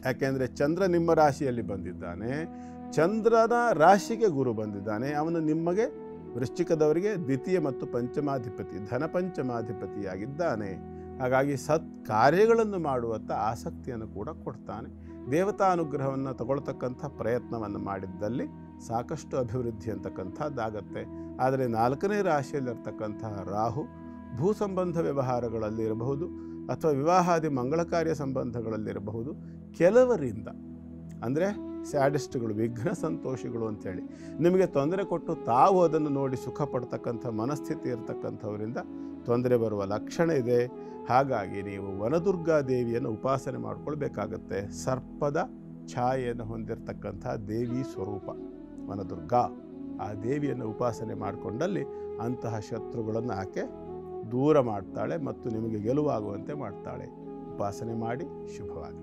ಯಾಕೆಂದರೆ ಚಂದ್ರ ನಿಮ್ಮ ರಾಶಿಯಲ್ಲಿ ಬಂದಿದ್ದಾನೆ, ಚಂದ್ರನ ರಾಶಿಗೆ ಗುರು ಬಂದಿದ್ದಾನೆ. ಅವನು ನಿಮಗೆ ವೃಶ್ಚಿಕದವರಿಗೆ ದ್ವಿತೀಯ ಮತ್ತು ಪಂಚಮಾಧಿಪತಿ, ಧನಪಂಚಮಾಧಿಪತಿಯಾಗಿದ್ದಾನೆ. ಹಾಗಾಗಿ ಸತ್ ಕಾರ್ಯಗಳನ್ನು ಮಾಡುವತ್ತ ಆಸಕ್ತಿಯನ್ನು ಕೂಡ ಕೊಡ್ತಾನೆ. ದೇವತಾ ಅನುಗ್ರಹವನ್ನು ತಗೊಳ್ತಕ್ಕಂಥ ಪ್ರಯತ್ನವನ್ನು ಮಾಡಿದ್ದಲ್ಲಿ ಸಾಕಷ್ಟು ಅಭಿವೃದ್ಧಿ ಅಂತಕ್ಕಂಥದ್ದಾಗತ್ತೆ. ಆದರೆ 4ನೇ ರಾಶಿಯಲ್ಲಿರ್ತಕ್ಕಂತಹ ರಾಹು ಭೂ ಸಂಬಂಧ ವ್ಯವಹಾರಗಳಲ್ಲಿ ಇರಬಹುದು ಅಥವಾ ವಿವಾಹಾದಿ ಮಂಗಳ ಕಾರ್ಯ ಸಂಬಂಧಗಳಲ್ಲಿರಬಹುದು. ಕೆಲವರಿಂದ ಅಂದರೆ ಸ್ಯಾಡಿಸ್ಟ್ಗಳು, ವಿಘ್ನ ಸಂತೋಷಿಗಳು ಅಂಥೇಳಿ ನಿಮಗೆ ತೊಂದರೆ ಕೊಟ್ಟು ತಾವು ಅದನ್ನು ನೋಡಿ ಸುಖ ಪಡ್ತಕ್ಕಂಥ ಮನಸ್ಥಿತಿ ಇರತಕ್ಕಂಥವರಿಂದ ತೊಂದರೆ ಬರುವ ಲಕ್ಷಣ ಇದೆ. ಹಾಗಾಗಿ ನೀವು ವನದುರ್ಗಾ ದೇವಿಯನ್ನು ಉಪಾಸನೆ ಮಾಡಿಕೊಳ್ಬೇಕಾಗತ್ತೆ. ಸರ್ಪದ ಛಾಯೆಯನ್ನು ಹೊಂದಿರತಕ್ಕಂಥ ದೇವಿ ಸ್ವರೂಪ ವನದುರ್ಗಾ. ಆ ದೇವಿಯನ್ನು ಉಪಾಸನೆ ಮಾಡಿಕೊಂಡಲ್ಲಿ ಅಂತಹ ಶತ್ರುಗಳನ್ನು ಆಕೆ ದೂರ ಮಾಡ್ತಾಳೆ ಮತ್ತು ನಿಮಗೆ ಗೆಲುವಾಗುವಂತೆ ಮಾಡ್ತಾಳೆ. ಉಪಾಸನೆ ಮಾಡಿ. ಶುಭವಾಗಲಿ.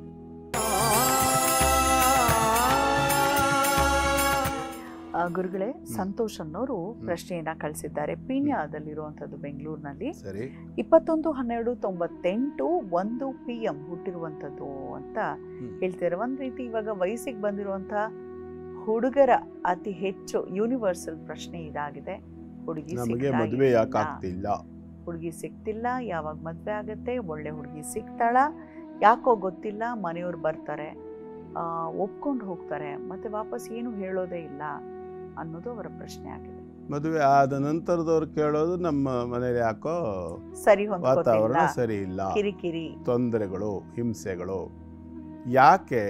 ಗುರುಗಳೇ, ಸಂತೋಷ್ ಅನ್ನೋರು ಪ್ರಶ್ನೆಯನ್ನ ಕಳಿಸಿದ್ದಾರೆ. ಪೀಣ್ಯದಲ್ಲಿರುವಂತದ್ದು ಬೆಂಗಳೂರಿನಲ್ಲಿ. 21/12/98 1 PM ಹುಟ್ಟಿರುವಂತದ್ದು ಅಂತ ಹೇಳ್ತಾರೆ. ಒಂದ್ ರೀತಿ ಇವಾಗ ವಯಸ್ಸಿಗೆ ಬಂದಿರುವಂತ ಹುಡುಗರ ಅತಿ ಹೆಚ್ಚು ಯೂನಿವರ್ಸಲ್ ಪ್ರಶ್ನೆ ಇದಾಗಿದೆ. ಹುಡುಗಿ ಸಿಗ್ತಿಲ್ಲ, ಯಾವಾಗ ಮದ್ವೆ ಆಗತ್ತೆ, ಒಳ್ಳೆ ಹುಡುಗಿ ಸಿಗ್ತಾಳ, ಯಾಕೋ ಗೊತ್ತಿಲ್ಲ, ಮನೆಯವ್ರು ಬರ್ತಾರೆ, ಒಪ್ಕೊಂಡು ಹೋಗ್ತಾರೆ, ಮತ್ತೆ ವಾಪಸ್ ಏನು ಹೇಳೋದೇ ಇಲ್ಲ ಅನ್ನೋದು ಅವರ ಪ್ರಶ್ನೆ ಆಗಿದೆ. ಮದುವೆ ಆದ ನಂತರದವ್ರು ಕೇಳೋದು, ನಮ್ಮ ಮನೇಲಿ ಯಾಕೋ ಸರಿ ವಾತಾವರಣ ಸರಿ ಇಲ್ಲ, ಕಿರಿಕಿರಿ, ತೊಂದರೆಗಳು, ಹಿಂಸೆಗಳು. ಯಾಕೆ?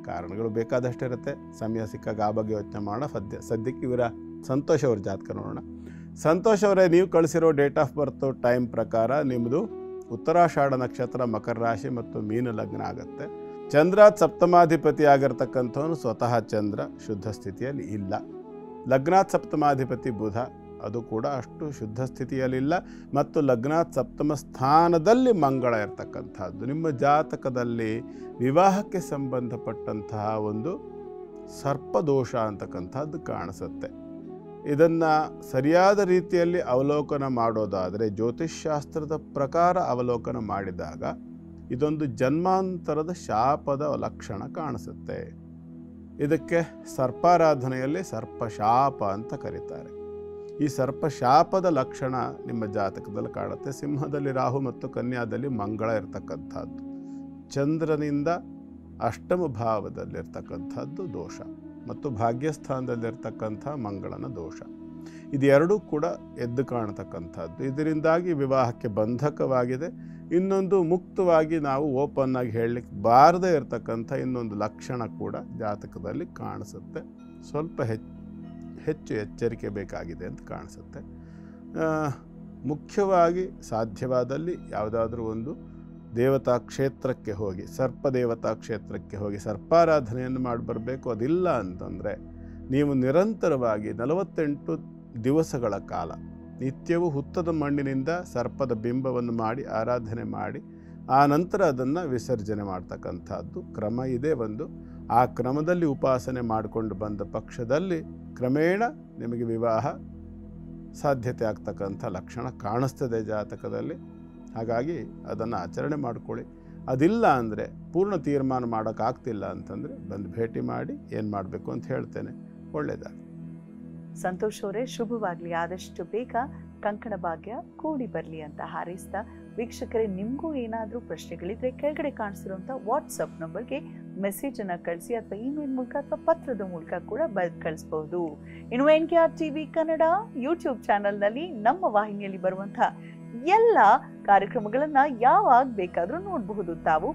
ಕಾರಣಗಳು ಬೇಕಾದಷ್ಟು ಇರುತ್ತೆ. ಸಮಯ ಸಿಕ್ಕಾಗ ಆ ಬಗ್ಗೆ ಯೋಚನೆ ಮಾಡೋಣ. ಸದ್ಯಕ್ಕೆ ಇವರ ಸಂತೋಷ್ ಅವ್ರ ಜಾತಕ ನೋಡೋಣ. ಸಂತೋಷ್ ಅವರೇ, ನೀವು ಕಳಿಸಿರೋ ಡೇಟ್ ಆಫ್ ಬರ್ತ್ ಟೈಮ್ ಪ್ರಕಾರ ನಿಮ್ಮದು ಉತ್ತರಾಷಾಢ ನಕ್ಷತ್ರ, ಮಕರ ರಾಶಿ ಮತ್ತು ಮೀನ ಲಗ್ನ ಆಗುತ್ತೆ. ಚಂದ್ರ ಸಪ್ತಮಾಧಿಪತಿ ಆಗಿರ್ತಕ್ಕಂಥವನು ಸ್ವತಃ ಚಂದ್ರ ಶುದ್ಧ ಸ್ಥಿತಿಯಲ್ಲಿ ಇಲ್ಲ. ಲಗ್ನಾತ್ ಸಪ್ತಮಾಧಿಪತಿ ಬುಧ, ಅದು ಕೂಡ ಅಷ್ಟು ಶುದ್ಧ ಸ್ಥಿತಿಯಲ್ಲಿಲ್ಲ. ಮತ್ತು ಲಗ್ನಾತ್ ಸಪ್ತಮ ಸ್ಥಾನದಲ್ಲಿ ಮಂಗಳ ಇರ್ತಕ್ಕಂಥದ್ದು. ನಿಮ್ಮ ಜಾತಕದಲ್ಲಿ ವಿವಾಹಕ್ಕೆ ಸಂಬಂಧಪಟ್ಟಂತಹ ಒಂದು ಸರ್ಪದೋಷ ಅಂತಕ್ಕಂಥದ್ದು ಕಾಣಿಸುತ್ತೆ. ಇದನ್ನು ಸರಿಯಾದ ರೀತಿಯಲ್ಲಿ ಅವಲೋಕನ ಮಾಡೋದಾದರೆ, ಜ್ಯೋತಿಷ್ಶಾಸ್ತ್ರದ ಪ್ರಕಾರ ಅವಲೋಕನ ಮಾಡಿದಾಗ ಇದೊಂದು ಜನ್ಮಾಂತರದ ಶಾಪದ ಲಕ್ಷಣ ಕಾಣಿಸುತ್ತೆ. ಇದಕ್ಕೆ ಸರ್ಪಾರಾಧನೆಯಲ್ಲಿ ಸರ್ಪಶಾಪ ಅಂತ ಕರೀತಾರೆ. ಈ ಸರ್ಪಶಾಪದ ಲಕ್ಷಣ ನಿಮ್ಮ ಜಾತಕದಲ್ಲಿ ಕಾಣುತ್ತೆ. ಸಿಂಹದಲ್ಲಿ ರಾಹು ಮತ್ತು ಕನ್ಯಾದಲ್ಲಿ ಮಂಗಳ ಇರತಕ್ಕಂಥದ್ದು, ಚಂದ್ರನಿಂದ ಅಷ್ಟಮ ಭಾವದಲ್ಲಿರ್ತಕ್ಕಂಥದ್ದು ದೋಷ ಮತ್ತು ಭಾಗ್ಯಸ್ಥಾನದಲ್ಲಿರ್ತಕ್ಕಂಥ ಮಂಗಳನ ದೋಷ. ಇದೆರಡೂ ಕೂಡ ಎದ್ದು ಕಾಣತಕ್ಕಂಥದ್ದು. ಇದರಿಂದಾಗಿ ವಿವಾಹಕ್ಕೆ ಬಂಧಕವಾಗಿದೆ. ಇನ್ನೊಂದು ಮುಕ್ತವಾಗಿ ನಾವು ಓಪನ್ ಆಗಿ ಹೇಳಲಿಕ್ಕೆ ಬಾರದೇ ಇರತಕ್ಕಂಥ ಇನ್ನೊಂದು ಲಕ್ಷಣ ಕೂಡ ಜಾತಕದಲ್ಲಿ ಕಾಣಿಸುತ್ತೆ. ಸ್ವಲ್ಪ ಹೆಚ್ಚು ಎಚ್ಚರಿಕೆ ಬೇಕಾಗಿದೆ ಅಂತ ಕಾಣಿಸುತ್ತೆ. ಮುಖ್ಯವಾಗಿ ಸಾಧ್ಯವಾದಲ್ಲಿ ಯಾವುದಾದ್ರೂ ಒಂದು ದೇವತಾ ಕ್ಷೇತ್ರಕ್ಕೆ ಹೋಗಿ, ಸರ್ಪ ದೇವತಾ ಕ್ಷೇತ್ರಕ್ಕೆ ಹೋಗಿ ಸರ್ಪಾರಾಧನೆಯನ್ನು ಮಾಡಿ ಬರಬೇಕು. ಅದಿಲ್ಲ ಅಂತಂದರೆ ನೀವು ನಿರಂತರವಾಗಿ 48 ದಿವಸಗಳ ಕಾಲ ನಿತ್ಯವೂ ಹುತ್ತದ ಮಣ್ಣಿನಿಂದ ಸರ್ಪದ ಬಿಂಬವನ್ನು ಮಾಡಿ ಆರಾಧನೆ ಮಾಡಿ ಆ ನಂತರ ಅದನ್ನು ವಿಸರ್ಜನೆ ಮಾಡ್ತಕ್ಕಂಥದ್ದು ಕ್ರಮ ಇದೆ ಒಂದು. ಆ ಕ್ರಮದಲ್ಲಿ ಉಪಾಸನೆ ಮಾಡಿಕೊಂಡು ಬಂದ ಪಕ್ಷದಲ್ಲಿ ಕ್ರಮೇಣ ನಿಮಗೆ ವಿವಾಹ ಸಾಧ್ಯತೆ ಆಗ್ತಕ್ಕಂಥ ಲಕ್ಷಣ ಕಾಣಿಸ್ತದೆ ಜಾತಕದಲ್ಲಿ. ಹಾಗಾಗಿ ಅದನ್ನು ಆಚರಣೆ ಮಾಡ್ಕೊಳ್ಳಿ. ಅದಿಲ್ಲ ಅಂದರೆ ಪೂರ್ಣ ತೀರ್ಮಾನ ಮಾಡೋಕ್ಕಾಗ್ತಿಲ್ಲ ಅಂತಂದರೆ ಬಂದು ಭೇಟಿ ಮಾಡಿ ಏನು ಮಾಡಬೇಕು ಅಂತ ಹೇಳ್ತೇನೆ. ಒಳ್ಳೆಯದಾಗಲಿ. ಸಂತೋಷ್ ಅವರೇ, ಶುಭವಾಗಲಿ. ಆದಷ್ಟು ಬೇಗ ಕಂಕಣ ಭಾಗ್ಯ ಕೂಡಿ ಬರಲಿ ಅಂತ ಹಾರೈಸ್ತಾ, ವೀಕ್ಷಕರೇ ನಿಮಗೂ ಏನಾದರೂ ಪ್ರಶ್ನೆಗಳಿದ್ರೆ ಕೆಳಗಡೆ ಕಾಣಿಸಿರುವಂಥ ವಾಟ್ಸಪ್ ನಂಬರ್ಗೆ ಮೆಸೇಜನ್ನು ಕಳಿಸಿ ಅಥವಾ ಇಮೇಲ್ ಮೂಲಕ ಅಥವಾ ಪತ್ರದ ಮೂಲಕ ಕೂಡ ಬರೆದು ಕಳಿಸ್ಬಹುದು. ಇನ್ನು NKR TV ಕನ್ನಡ ಯೂಟ್ಯೂಬ್ ಚಾನಲ್ನಲ್ಲಿ ನಮ್ಮ ವಾಹಿನಿಯಲ್ಲಿ ಬರುವಂಥ ಎಲ್ಲ ಕಾರ್ಯಕ್ರಮಗಳನ್ನ ಯಾವಾಗ ಬೇಕಾದರೂ ನೋಡಬಹುದು. ತಾವು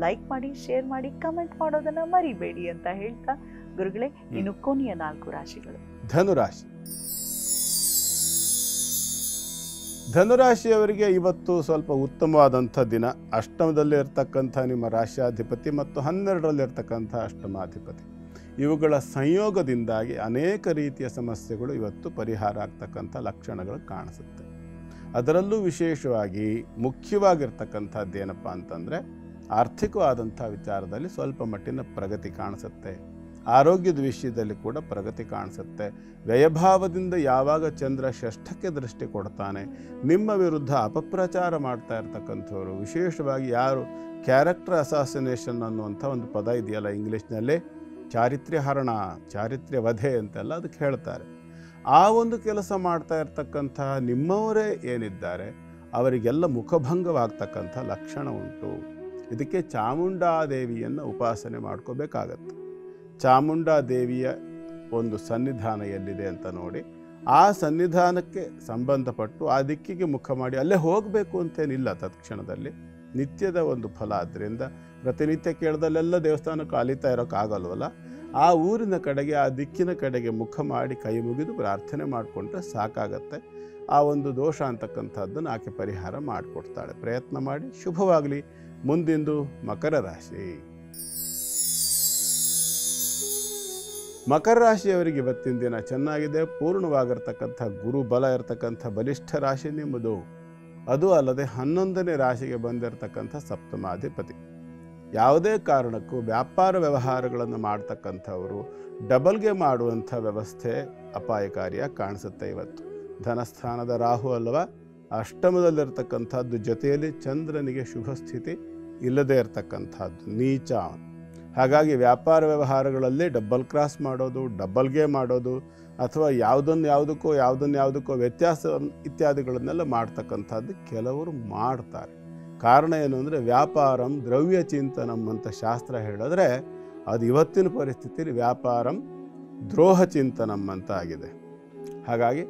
ಲೈಕ್ ಮಾಡಿ, ಶೇರ್ ಮಾಡಿ, ಕಮೆಂಟ್ ಮಾಡೋದನ್ನ ಮರಿಬೇಡಿ ಅಂತ ಹೇಳ್ತಾ, ಗುರುಗಳೇ ಇನ್ನು ಕೊನೆಯ 4 ರಾಶಿಗಳು. ಧನುರಾಶಿ. ಧನುರಾಶಿಯವರಿಗೆ ಇವತ್ತು ಸ್ವಲ್ಪ ಉತ್ತಮವಾದಂಥ ದಿನ. ಅಷ್ಟಮದಲ್ಲಿ ಇರ್ತಕ್ಕಂಥ ನಿಮ್ಮ ರಾಶ್ಯಾಧಿಪತಿ ಮತ್ತು 12ರಲ್ಲಿರ್ತಕ್ಕಂಥ ಅಷ್ಟಮಾಧಿಪತಿ ಇವುಗಳ ಸಂಯೋಗದಿಂದಾಗಿ ಅನೇಕ ರೀತಿಯ ಸಮಸ್ಯೆಗಳು ಇವತ್ತು ಪರಿಹಾರ ಆಗ್ತಕ್ಕಂಥ ಲಕ್ಷಣಗಳು ಕಾಣಿಸುತ್ತೆ. ಅದರಲ್ಲೂ ವಿಶೇಷವಾಗಿ ಮುಖ್ಯವಾಗಿರ್ತಕ್ಕಂಥದ್ದು ಏನಪ್ಪ ಅಂತಂದರೆ ಆರ್ಥಿಕವಾದಂಥ ವಿಚಾರದಲ್ಲಿ ಸ್ವಲ್ಪ ಮಟ್ಟಿನ ಪ್ರಗತಿ ಕಾಣಿಸುತ್ತೆ. ಆರೋಗ್ಯದ ವಿಷಯದಲ್ಲಿ ಕೂಡ ಪ್ರಗತಿ ಕಾಣಿಸುತ್ತೆ. ವ್ಯಯಭಾವದಿಂದ ಯಾವಾಗ ಚಂದ್ರ ಷಷ್ಠಕ್ಕೆ ದೃಷ್ಟಿ ಕೊಡ್ತಾನೆ, ನಿಮ್ಮ ವಿರುದ್ಧ ಅಪಪ್ರಚಾರ ಮಾಡ್ತಾ ಇರ್ತಕ್ಕಂಥವ್ರು, ವಿಶೇಷವಾಗಿ ಯಾರು ಕ್ಯಾರೆಕ್ಟರ್ ಅಸಾಸಿನೇಷನ್ ಅನ್ನುವಂಥ ಒಂದು ಪದ ಇದೆಯಲ್ಲ ಇಂಗ್ಲೀಷ್ನಲ್ಲಿ, ಚಾರಿತ್ರ್ಯ ಹರಣ, ಚಾರಿತ್ರ್ಯ ವಧೆ ಅಂತೆಲ್ಲ ಅದಕ್ಕೆ ಹೇಳ್ತಾರೆ. ಆ ಒಂದು ಕೆಲಸ ಮಾಡ್ತಾ ಇರ್ತಕ್ಕಂಥ ನಿಮ್ಮವರೇ ಏನಿದ್ದಾರೆ ಅವರಿಗೆಲ್ಲ ಮುಖಭಂಗವಾಗ್ತಕ್ಕಂಥ ಲಕ್ಷಣ ಉಂಟು. ಇದಕ್ಕೆ ಚಾಮುಂಡಾದೇವಿಯನ್ನು ಉಪಾಸನೆ ಮಾಡ್ಕೋಬೇಕಾಗತ್ತೆ. ಚಾಮುಂಡಾದೇವಿಯ ಒಂದು ಸನ್ನಿಧಾನ ಎಲ್ಲಿದೆ ಅಂತ ನೋಡಿ, ಆ ಸನ್ನಿಧಾನಕ್ಕೆ ಸಂಬಂಧಪಟ್ಟು ಆ ದಿಕ್ಕಿಗೆ ಮುಖ ಮಾಡಿ ಅಲ್ಲೇ ಹೋಗಬೇಕು ಅಂತೇನಿಲ್ಲ ತತ್ಕ್ಷಣದಲ್ಲಿ. ನಿತ್ಯದ ಒಂದು ಫಲ ಆದ್ದರಿಂದ ಪ್ರತಿನಿತ್ಯ ಕೇಳ್ದಲ್ಲೆಲ್ಲ ದೇವಸ್ಥಾನಕ್ಕೆ ಅಲಿತಾ ಇರೋಕ್ಕಾಗಲ್ವಲ್ಲ. ಆ ಊರಿನ ಕಡೆಗೆ, ಆ ದಿಕ್ಕಿನ ಕಡೆಗೆ ಮುಖ ಮಾಡಿ ಕೈ ಮುಗಿದು ಪ್ರಾರ್ಥನೆ ಮಾಡಿಕೊಂಡ್ರೆ ಸಾಕಾಗತ್ತೆ. ಆ ಒಂದು ದೋಷ ಅಂತಕ್ಕಂಥದ್ದನ್ನು ಆಕೆ ಪರಿಹಾರ ಮಾಡಿಕೊಡ್ತಾಳೆ. ಪ್ರಯತ್ನ ಮಾಡಿ. ಶುಭವಾಗಲಿ. ಮುಂದಿಂದು ಮಕರ ರಾಶಿ. ಮಕರ ರಾಶಿಯವರಿಗೆ ಇವತ್ತಿನ ದಿನ ಚೆನ್ನಾಗಿದೆ. ಪೂರ್ಣವಾಗಿರ್ತಕ್ಕಂಥ ಗುರು ಬಲ ಇರತಕ್ಕಂಥ ಬಲಿಷ್ಠ ರಾಶಿ ನಿಮ್ಮದು. ಅದು ಅಲ್ಲದೆ 11ನೇ ರಾಶಿಗೆ ಬಂದಿರತಕ್ಕಂಥ ಸಪ್ತಮಾಧಿಪತಿ. ಯಾವುದೇ ಕಾರಣಕ್ಕೂ ವ್ಯಾಪಾರ ವ್ಯವಹಾರಗಳನ್ನು ಮಾಡ್ತಕ್ಕಂಥವರು ಡಬಲ್ಗೆ ಮಾಡುವಂಥ ವ್ಯವಸ್ಥೆ ಅಪಾಯಕಾರಿಯಾಗಿ ಕಾಣಿಸುತ್ತೆ ಇವತ್ತು. ಧನಸ್ಥಾನದ ರಾಹು ಅಲ್ವಾ, ಅಷ್ಟಮದಲ್ಲಿರ್ತಕ್ಕಂಥದ್ದು, ಜೊತೆಯಲ್ಲಿ ಚಂದ್ರನಿಗೆ ಶುಭ ಸ್ಥಿತಿ ಇಲ್ಲದೇ ಇರತಕ್ಕಂಥದ್ದು, ನೀಚ. ಹಾಗಾಗಿ ವ್ಯಾಪಾರ ವ್ಯವಹಾರಗಳಲ್ಲಿ ಡಬಲ್ ಕ್ರಾಸ್ ಮಾಡೋದು, ಡಬಲ್ಗೆ ಮಾಡೋದು, ಅಥವಾ ಯಾವುದಕ್ಕೋ ವ್ಯತ್ಯಾಸ ಇತ್ಯಾದಿಗಳನ್ನೆಲ್ಲ ಮಾಡ್ತಕ್ಕಂಥದ್ದು ಕೆಲವರು ಮಾಡ್ತಾರೆ. ಕಾರಣ ಏನು ಅಂದರೆ ವ್ಯಾಪಾರಂ ದ್ರವ್ಯ ಚಿಂತನಂ ಅಂತ ಶಾಸ್ತ್ರ ಹೇಳಿದ್ರೆ ಅದು ಇವತ್ತಿನ ಪರಿಸ್ಥಿತಿಯಲ್ಲಿ ವ್ಯಾಪಾರಂ ದ್ರೋಹ ಚಿಂತನಂ ಅಂತ ಆಗಿದೆ. ಹಾಗಾಗಿ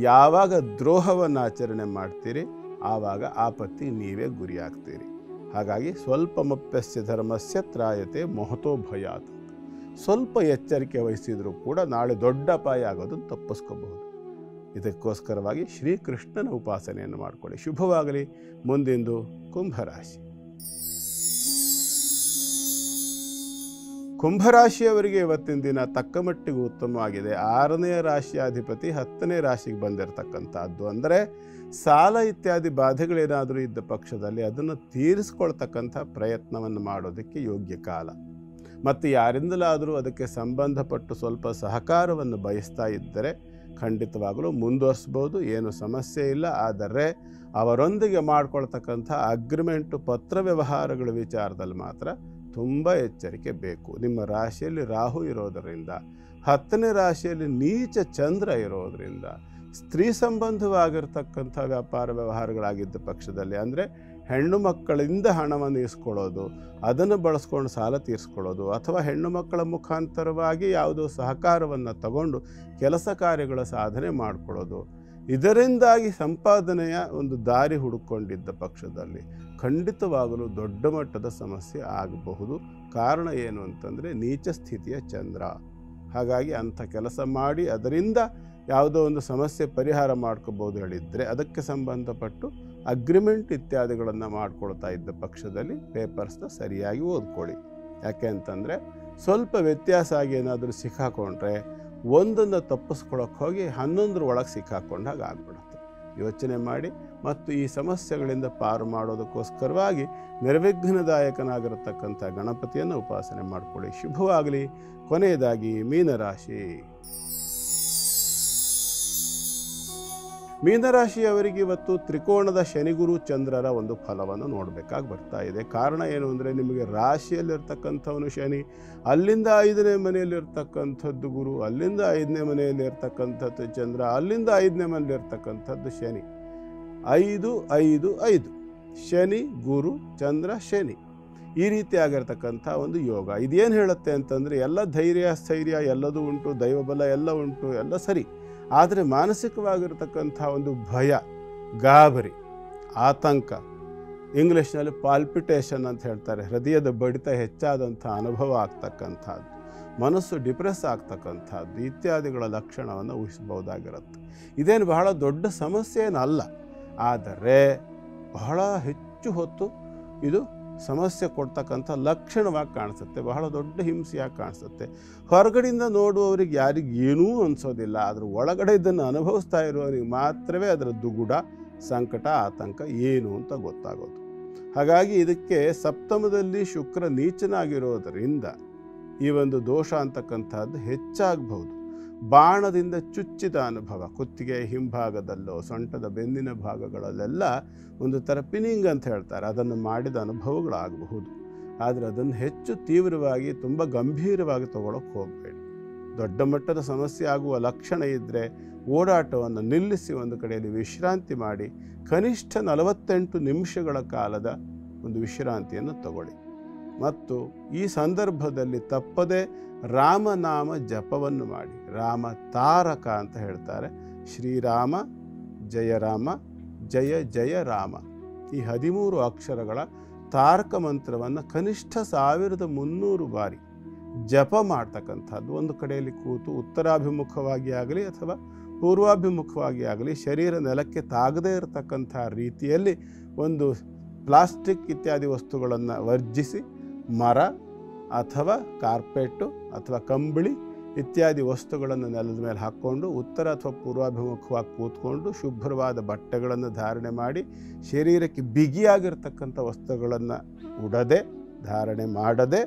ಯಾವಾಗ ದ್ರೋಹವನ್ನು ಆಚರಣೆ ಮಾಡ್ತೀರಿ ಆವಾಗ ಆಪತ್ತಿ ನೀವೇ ಗುರಿಯಾಗ್ತೀರಿ. ಹಾಗಾಗಿ ಸ್ವಲ್ಪಮಪ್ಯಸ್ಯ ಧರ್ಮಸ್ಯ ತ್ರಾಯತೆ ಮಹತೋ ಭಯಾತ್. ಸ್ವಲ್ಪ ಎಚ್ಚರಿಕೆ ವಹಿಸಿದರೂ ಕೂಡ ನಾಳೆ ದೊಡ್ಡ ಅಪಾಯ ಆಗೋದನ್ನು ತಪ್ಪಿಸ್ಕೋಬಹುದು. ಇದಕ್ಕೋಸ್ಕರವಾಗಿ ಶ್ರೀಕೃಷ್ಣನ ಉಪಾಸನೆಯನ್ನು ಮಾಡಿಕೊಳ್ಳಿ. ಶುಭವಾಗಲಿ. ಮುಂದಿಂದು ಕುಂಭರಾಶಿ. ಕುಂಭರಾಶಿಯವರಿಗೆ ಇವತ್ತಿನ ದಿನ ತಕ್ಕ ಮಟ್ಟಿಗೆ ಉತ್ತಮವಾಗಿದೆ. 6ನೇ ರಾಶಿಯಾಧಿಪತಿ 10ನೇ ರಾಶಿಗೆ ಬಂದಿರತಕ್ಕಂಥದ್ದು. ಅಂದರೆ ಸಾಲ ಇತ್ಯಾದಿ ಬಾಧೆಗಳೇನಾದರೂ ಇದ್ದ ಪಕ್ಷದಲ್ಲಿ ಅದನ್ನು ತೀರಿಸ್ಕೊಳ್ತಕ್ಕಂಥ ಪ್ರಯತ್ನವನ್ನು ಮಾಡೋದಕ್ಕೆ ಯೋಗ್ಯ ಕಾಲ. ಮತ್ತು ಯಾರಿಂದಲಾದರೂ ಅದಕ್ಕೆ ಸಂಬಂಧಪಟ್ಟು ಸ್ವಲ್ಪ ಸಹಕಾರವನ್ನು ಬಯಸ್ತಾ ಇದ್ದರೆ ಖಂಡಿತವಾಗಲೂ ಮುಂದುವರಿಸ್ಬೋದು, ಏನು ಸಮಸ್ಯೆ ಇಲ್ಲ. ಆದರೆ ಅವರೊಂದಿಗೆ ಮಾಡ್ಕೊಳ್ತಕ್ಕಂಥ ಅಗ್ರಿಮೆಂಟು, ಪತ್ರ ವ್ಯವಹಾರಗಳ ವಿಚಾರದಲ್ಲಿ ಮಾತ್ರ ತುಂಬ ಎಚ್ಚರಿಕೆ ಬೇಕು. ನಿಮ್ಮ ರಾಶಿಯಲ್ಲಿ ರಾಹು ಇರೋದರಿಂದ, 10ನೇ ರಾಶಿಯಲ್ಲಿ ನೀಚ ಚಂದ್ರ ಇರೋದರಿಂದ ಸ್ತ್ರೀ ಸಂಬಂಧವಾಗಿರ್ತಕ್ಕಂಥ ವ್ಯಾಪಾರ ವ್ಯವಹಾರಗಳಾಗಿದ್ದ ಪಕ್ಷದಲ್ಲಿ, ಅಂದರೆ ಹೆಣ್ಣು ಮಕ್ಕಳಿಂದ ಹಣವನ್ನು ಇಸ್ಕೊಳ್ಳೋದು, ಅದನ್ನು ಬಳಸ್ಕೊಂಡು ಸಾಲ ತೀರಿಸ್ಕೊಳ್ಳೋದು, ಅಥವಾ ಹೆಣ್ಣು ಮಕ್ಕಳ ಮುಖಾಂತರವಾಗಿ ಯಾವುದೋ ಸಹಕಾರವನ್ನು ತಗೊಂಡು ಕೆಲಸ ಕಾರ್ಯಗಳ ಸಾಧನೆ ಮಾಡಿಕೊಳ್ಳೋದು, ಇದರಿಂದಾಗಿ ಸಂಪಾದನೆಯ ಒಂದು ದಾರಿ ಹುಡುಕೊಂಡಿದ್ದ ಪಕ್ಷದಲ್ಲಿ ಖಂಡಿತವಾಗಲೂ ದೊಡ್ಡ ಮಟ್ಟದ ಸಮಸ್ಯೆ ಆಗಬಹುದು. ಕಾರಣ ಏನು ಅಂತಂದರೆ ನೀಚ ಸ್ಥಿತಿಯ ಚಂದ್ರ. ಹಾಗಾಗಿ ಅಂಥ ಕೆಲಸ ಮಾಡಿ ಅದರಿಂದ ಯಾವುದೋ ಒಂದು ಸಮಸ್ಯೆ ಪರಿಹಾರ ಮಾಡ್ಕೋಬೋದು ಹೇಳಿದರೆ ಅದಕ್ಕೆ ಸಂಬಂಧಪಟ್ಟು ಅಗ್ರಿಮೆಂಟ್ ಇತ್ಯಾದಿಗಳನ್ನು ಮಾಡ್ಕೊಳ್ತಾ ಇದ್ದ ಪಕ್ಷದಲ್ಲಿ ಪೇಪರ್ಸ್ನ ಸರಿಯಾಗಿ ಓದ್ಕೊಳ್ಳಿ. ಯಾಕೆ ಅಂತಂದರೆ ಸ್ವಲ್ಪ ವ್ಯತ್ಯಾಸ ಆಗಿ ಏನಾದರೂ ಸಿಕ್ಕಾಕೊಂಡ್ರೆ ಒಂದನ್ನು ತಪ್ಪಿಸ್ಕೊಳ್ಳೋಕೆ ಹೋಗಿ 11ರ ಒಳಗೆ ಸಿಕ್ಕಾಕೊಂಡಾಗ ಆಗ್ಬಿಡುತ್ತೆ. ಯೋಚನೆ ಮಾಡಿ ಮತ್ತು ಈ ಸಮಸ್ಯೆಗಳಿಂದ ಪಾರು ಮಾಡೋದಕ್ಕೋಸ್ಕರವಾಗಿ ನಿರ್ವಿಘ್ನದಾಯಕನಾಗಿರತಕ್ಕಂಥ ಗಣಪತಿಯನ್ನು ಉಪಾಸನೆ ಮಾಡಿಕೊಳ್ಳಿ. ಶುಭವಾಗಲಿ. ಕೊನೆಯದಾಗಿ ಮೀನರಾಶಿ. ಮೀನರಾಶಿಯವರಿಗೆ ಇವತ್ತು ತ್ರಿಕೋಣದ ಶನಿಗುರು ಚಂದ್ರರ ಒಂದು ಫಲವನ್ನು ನೋಡಬೇಕಾಗಿ ಬರ್ತಾ ಇದೆ. ಕಾರಣ ಏನು ಅಂದರೆ, ನಿಮಗೆ ರಾಶಿಯಲ್ಲಿರ್ತಕ್ಕಂಥವನು ಶನಿ, ಅಲ್ಲಿಂದ 5ನೇ ಮನೆಯಲ್ಲಿರ್ತಕ್ಕಂಥದ್ದು ಗುರು, ಅಲ್ಲಿಂದ 5ನೇ ಮನೆಯಲ್ಲಿರ್ತಕ್ಕಂಥದ್ದು ಚಂದ್ರ, ಅಲ್ಲಿಂದ 5ನೇ ಮನೆಯಲ್ಲಿರ್ತಕ್ಕಂಥದ್ದು ಶನಿ. 5 5 5 ಶನಿ ಗುರು ಚಂದ್ರ ಶನಿ, ಈ ರೀತಿಯಾಗಿರ್ತಕ್ಕಂಥ ಒಂದು ಯೋಗ. ಇದೇನು ಹೇಳುತ್ತೆ ಅಂತಂದರೆ, ಎಲ್ಲ ಧೈರ್ಯ ಸ್ಥೈರ್ಯ ಎಲ್ಲದೂ ಉಂಟು, ದೈವಬಲ ಎಲ್ಲ ಉಂಟು, ಎಲ್ಲ ಸರಿ. ಆದರೆ ಮಾನಸಿಕವಾಗಿರ್ತಕ್ಕಂಥ ಒಂದು ಭಯ, ಗಾಬರಿ, ಆತಂಕ, ಇಂಗ್ಲೀಷ್ನಲ್ಲಿ ಪಾಲ್ಪಿಟೇಷನ್ ಅಂತ ಹೇಳ್ತಾರೆ, ಹೃದಯದ ಬಡಿತ ಹೆಚ್ಚಾದಂಥ ಅನುಭವ ಆಗ್ತಕ್ಕಂಥದ್ದು, ಮನಸ್ಸು ಡಿಪ್ರೆಸ್ ಆಗ್ತಕ್ಕಂಥದ್ದು ಇತ್ಯಾದಿಗಳ ಲಕ್ಷಣವನ್ನು ಊಹಿಸಬಹುದಾಗಿರುತ್ತೆ. ಇದೇನು ಬಹಳ ದೊಡ್ಡ ಸಮಸ್ಯೆ ಏನಲ್ಲ, ಆದರೆ ಬಹಳ ಹೆಚ್ಚು ಹೊತ್ತು ಇದು ಸಮಸ್ಯೆ ಕೊಡ್ತಕ್ಕಂಥ ಲಕ್ಷಣವಾಗಿ ಕಾಣಿಸುತ್ತೆ, ಬಹಳ ದೊಡ್ಡ ಹಿಂಸೆಯಾಗಿ ಕಾಣಿಸುತ್ತೆ. ಹೊರಗಡೆಯಿಂದ ನೋಡುವವರಿಗೆ ಯಾರಿಗೆ ಏನೂ ಅನಿಸೋದಿಲ್ಲ, ಆದರೆ ಒಳಗಡೆ ಇದನ್ನು ಅನುಭವಿಸ್ತಾ ಇರುವವರಿಗೆ ಮಾತ್ರವೇ ಅದರ ದುಗುಡ, ಸಂಕಟ, ಆತಂಕ ಏನು ಅಂತ ಗೊತ್ತಾಗೋದು. ಹಾಗಾಗಿ ಇದಕ್ಕೆ ಸಪ್ತಮದಲ್ಲಿ ಶುಕ್ರ ನೀಚನಾಗಿರೋದರಿಂದ ಈ ಒಂದು ದೋಷ ಅಂತಕ್ಕಂಥದ್ದು ಹೆಚ್ಚಾಗಬಹುದು. ಬಾಣದಿಂದ ಚುಚ್ಚಿದ ಅನುಭವ, ಕುತ್ತಿಗೆ ಹಿಂಭಾಗದಲ್ಲೋ ಸೊಂಟದ ಬೆನ್ನಿನ ಭಾಗಗಳಲ್ಲೆಲ್ಲ ಒಂದು ಥರ ಪಿನಿಂಗ್ ಅಂತ ಹೇಳ್ತಾರೆ, ಅದನ್ನು ಮಾಡಿದ ಅನುಭವಗಳಾಗಬಹುದು. ಆದರೆ ಅದನ್ನು ಹೆಚ್ಚು ತೀವ್ರವಾಗಿ ತುಂಬ ಗಂಭೀರವಾಗಿ ತಗೊಳ್ಳೋಕೆ ಹೋಗಬೇಡಿ. ದೊಡ್ಡ ಮಟ್ಟದ ಸಮಸ್ಯೆ ಆಗುವ ಲಕ್ಷಣ ಇದ್ದರೆ ಓಡಾಟವನ್ನು ನಿಲ್ಲಿಸಿ ಒಂದು ಕಡೆಯಲ್ಲಿ ವಿಶ್ರಾಂತಿ ಮಾಡಿ, ಕನಿಷ್ಠ 48 ನಿಮಿಷಗಳ ಕಾಲದ ಒಂದು ವಿಶ್ರಾಂತಿಯನ್ನು ತಗೊಳ್ಳಿ. ಮತ್ತು ಈ ಸಂದರ್ಭದಲ್ಲಿ ತಪ್ಪದೆ ರಾಮನಾಮ ಜಪವನ್ನು ಮಾಡಿ. ರಾಮ ತಾರಕ ಅಂತ ಹೇಳ್ತಾರೆ. ಶ್ರೀರಾಮ ಜಯ ರಾಮ ಜಯ ಜಯ ರಾಮ, ಈ 13 ಅಕ್ಷರಗಳ ತಾರಕ ಮಂತ್ರವನ್ನು ಕನಿಷ್ಠ 1300 ಬಾರಿ ಜಪ ಮಾಡ್ತಕ್ಕಂಥದ್ದು. ಒಂದು ಕಡೆಯಲ್ಲಿ ಕೂತು ಉತ್ತರಾಭಿಮುಖವಾಗಿ ಆಗಲಿ ಅಥವಾ ಪೂರ್ವಾಭಿಮುಖವಾಗಿ ಆಗಲಿ, ಶರೀರ ನೆಲಕ್ಕೆ ತಾಗದೇ ಇರತಕ್ಕಂಥ ರೀತಿಯಲ್ಲಿ ಒಂದು ಪ್ಲಾಸ್ಟಿಕ್ ಇತ್ಯಾದಿ ವಸ್ತುಗಳನ್ನು ವರ್ಜಿಸಿ, ಮರ ಅಥವಾ ಕಾರ್ಪೆಟ್ಟು ಅಥವಾ ಕಂಬಳಿ ಇತ್ಯಾದಿ ವಸ್ತುಗಳನ್ನು ನೆಲದ ಮೇಲೆ ಹಾಕ್ಕೊಂಡು ಉತ್ತರ ಅಥವಾ ಪೂರ್ವಾಭಿಮುಖವಾಗಿ ಕೂತ್ಕೊಂಡು ಶುಭ್ರವಾದ ಬಟ್ಟೆಗಳನ್ನು ಧಾರಣೆ ಮಾಡಿ, ಶರೀರಕ್ಕೆ ಬಿಗಿಯಾಗಿರ್ತಕ್ಕಂಥ ವಸ್ತುಗಳನ್ನು ಉಡದೆ ಧಾರಣೆ ಮಾಡದೆ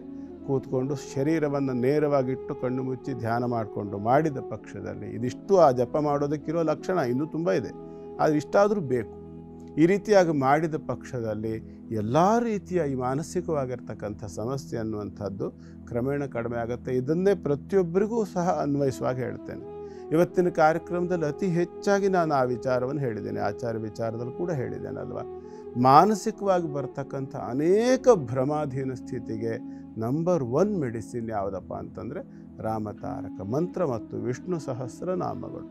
ಕೂತ್ಕೊಂಡು ಶರೀರವನ್ನು ನೇರವಾಗಿಟ್ಟು ಕಣ್ಣು ಮುಚ್ಚಿ ಧ್ಯಾನ ಮಾಡಿಕೊಂಡು ಮಾಡಿದ ಪಕ್ಷದಲ್ಲಿ ಇದಿಷ್ಟು ಆ ಜಪ ಮಾಡೋದಕ್ಕಿರೋ ಲಕ್ಷಣ ಇನ್ನೂ ತುಂಬ ಇದೆ, ಆದರೆ ಇಷ್ಟಾದರೂ ಬೇಕು. ಈ ರೀತಿಯಾಗಿ ಮಾಡಿದ ಪಕ್ಷದಲ್ಲಿ ಎಲ್ಲ ರೀತಿಯ ಈ ಮಾನಸಿಕವಾಗಿರ್ತಕ್ಕಂಥ ಸಮಸ್ಯೆ ಅನ್ನುವಂಥದ್ದು ಕ್ರಮೇಣ ಕಡಿಮೆ ಆಗುತ್ತೆ. ಇದನ್ನೇ ಪ್ರತಿಯೊಬ್ಬರಿಗೂ ಸಹ ಅನ್ವಯಿಸುವಾಗ ಹೇಳ್ತೇನೆ. ಇವತ್ತಿನ ಕಾರ್ಯಕ್ರಮದಲ್ಲಿ ಅತಿ ಹೆಚ್ಚಾಗಿ ನಾನು ಆ ವಿಚಾರವನ್ನು ಹೇಳಿದ್ದೇನೆ, ಆಚಾರ ವಿಚಾರದಲ್ಲಿ ಕೂಡ ಹೇಳಿದ್ದೇನೆ ಅಲ್ವಾ. ಮಾನಸಿಕವಾಗಿ ಬರ್ತಕ್ಕಂಥ ಅನೇಕ ಭ್ರಮಾಧೀನ ಸ್ಥಿತಿಗೆ ನಂಬರ್ 1 ಮೆಡಿಸಿನ್ ಯಾವುದಪ್ಪ ಅಂತಂದರೆ ರಾಮತಾರಕ ಮಂತ್ರ ಮತ್ತು ವಿಷ್ಣು ಸಹಸ್ರನಾಮಗಳು.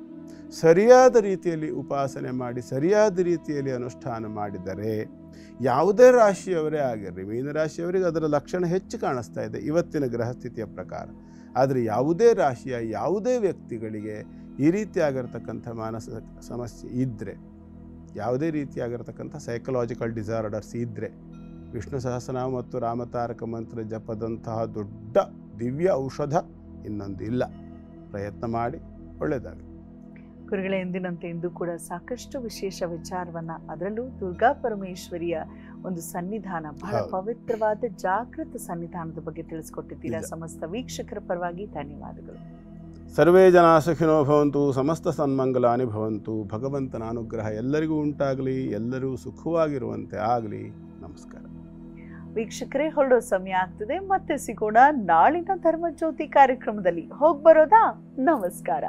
ಸರಿಯಾದ ರೀತಿಯಲ್ಲಿ ಉಪಾಸನೆ ಮಾಡಿ, ಸರಿಯಾದ ರೀತಿಯಲ್ಲಿ ಅನುಷ್ಠಾನ ಮಾಡಿದರೆ ಯಾವುದೇ ರಾಶಿಯವರೇ ಆಗಿರಲಿ, ಮೀನರಾಶಿಯವರಿಗೆ ಅದರ ಲಕ್ಷಣ ಹೆಚ್ಚು ಕಾಣಿಸ್ತಾ ಇದೆ ಇವತ್ತಿನ ಗ್ರಹಸ್ಥಿತಿಯ ಪ್ರಕಾರ. ಆದರೆ ಯಾವುದೇ ರಾಶಿಯ ಯಾವುದೇ ವ್ಯಕ್ತಿಗಳಿಗೆ ಈ ರೀತಿಯಾಗಿರ್ತಕ್ಕಂಥ ಮಾನಸಿಕ ಸಮಸ್ಯೆ ಇದ್ದರೆ, ಯಾವುದೇ ರೀತಿಯಾಗಿರ್ತಕ್ಕಂಥ ಸೈಕಲಾಜಿಕಲ್ ಡಿಸಾರ್ಡರ್ಸ್ ಇದ್ದರೆ, ವಿಷ್ಣು ಸಹಸ್ರನಾಮ ಮತ್ತು ರಾಮತಾರಕ ಮಂತ್ರ ಜಪದಂತಹ ದೊಡ್ಡ ದಿವ್ಯ ಔಷಧ ಇನ್ನೊಂದು ಇಲ್ಲ. ಪ್ರಯತ್ನ ಮಾಡಿ, ಒಳ್ಳೆಯದಾಗಲಿ. ಗುರುಗಳ ಎಂದಿನಂತೆ ಇಂದು ಕೂಡ ಸಾಕಷ್ಟು ವಿಶೇಷ ವಿಚಾರವನ್ನ, ಅದರಲ್ಲೂ ದುರ್ಗಾ ಪರಮೇಶ್ವರಿಯ ಒಂದು ಸನ್ನಿಧಾನ, ಬಹಳ ಪವಿತ್ರವಾದ ಜಾಗೃತ ಸನ್ನಿಧಾನದ ಬಗ್ಗೆ ತಿಳಿಸ್ಕೊಟ್ಟಿದ್ದೀರಾ. ಸಮಸ್ತ ವೀಕ್ಷಕರ ಪರವಾಗಿ ಧನ್ಯವಾದಗಳು. ಸರ್ವೇ ಜನ ಸುಖಿನೋ ಭವಂತು, ಸಮಸ್ತ ಸನ್ಮಂಗಲಾನಿ ಭವಂತು. ಭಗವಂತನ ಅನುಗ್ರಹ ಎಲ್ಲರಿಗೂ ಉಂಟಾಗಲಿ, ಎಲ್ಲರೂ ಸುಖವಾಗಿರುವಂತೆ ಆಗಲಿ. ನಮಸ್ಕಾರ ವೀಕ್ಷಕರೇ. ಹೊರಡೋ ಸಮಯ ಆಗ್ತದೆ, ಮತ್ತೆ ಸಿಗೋಣ ನಾಳಿನ ಧರ್ಮಜ್ಯೋತಿ ಕಾರ್ಯಕ್ರಮದಲ್ಲಿ. ಹೋಗ್ಬರೋದಾ? ನಮಸ್ಕಾರ.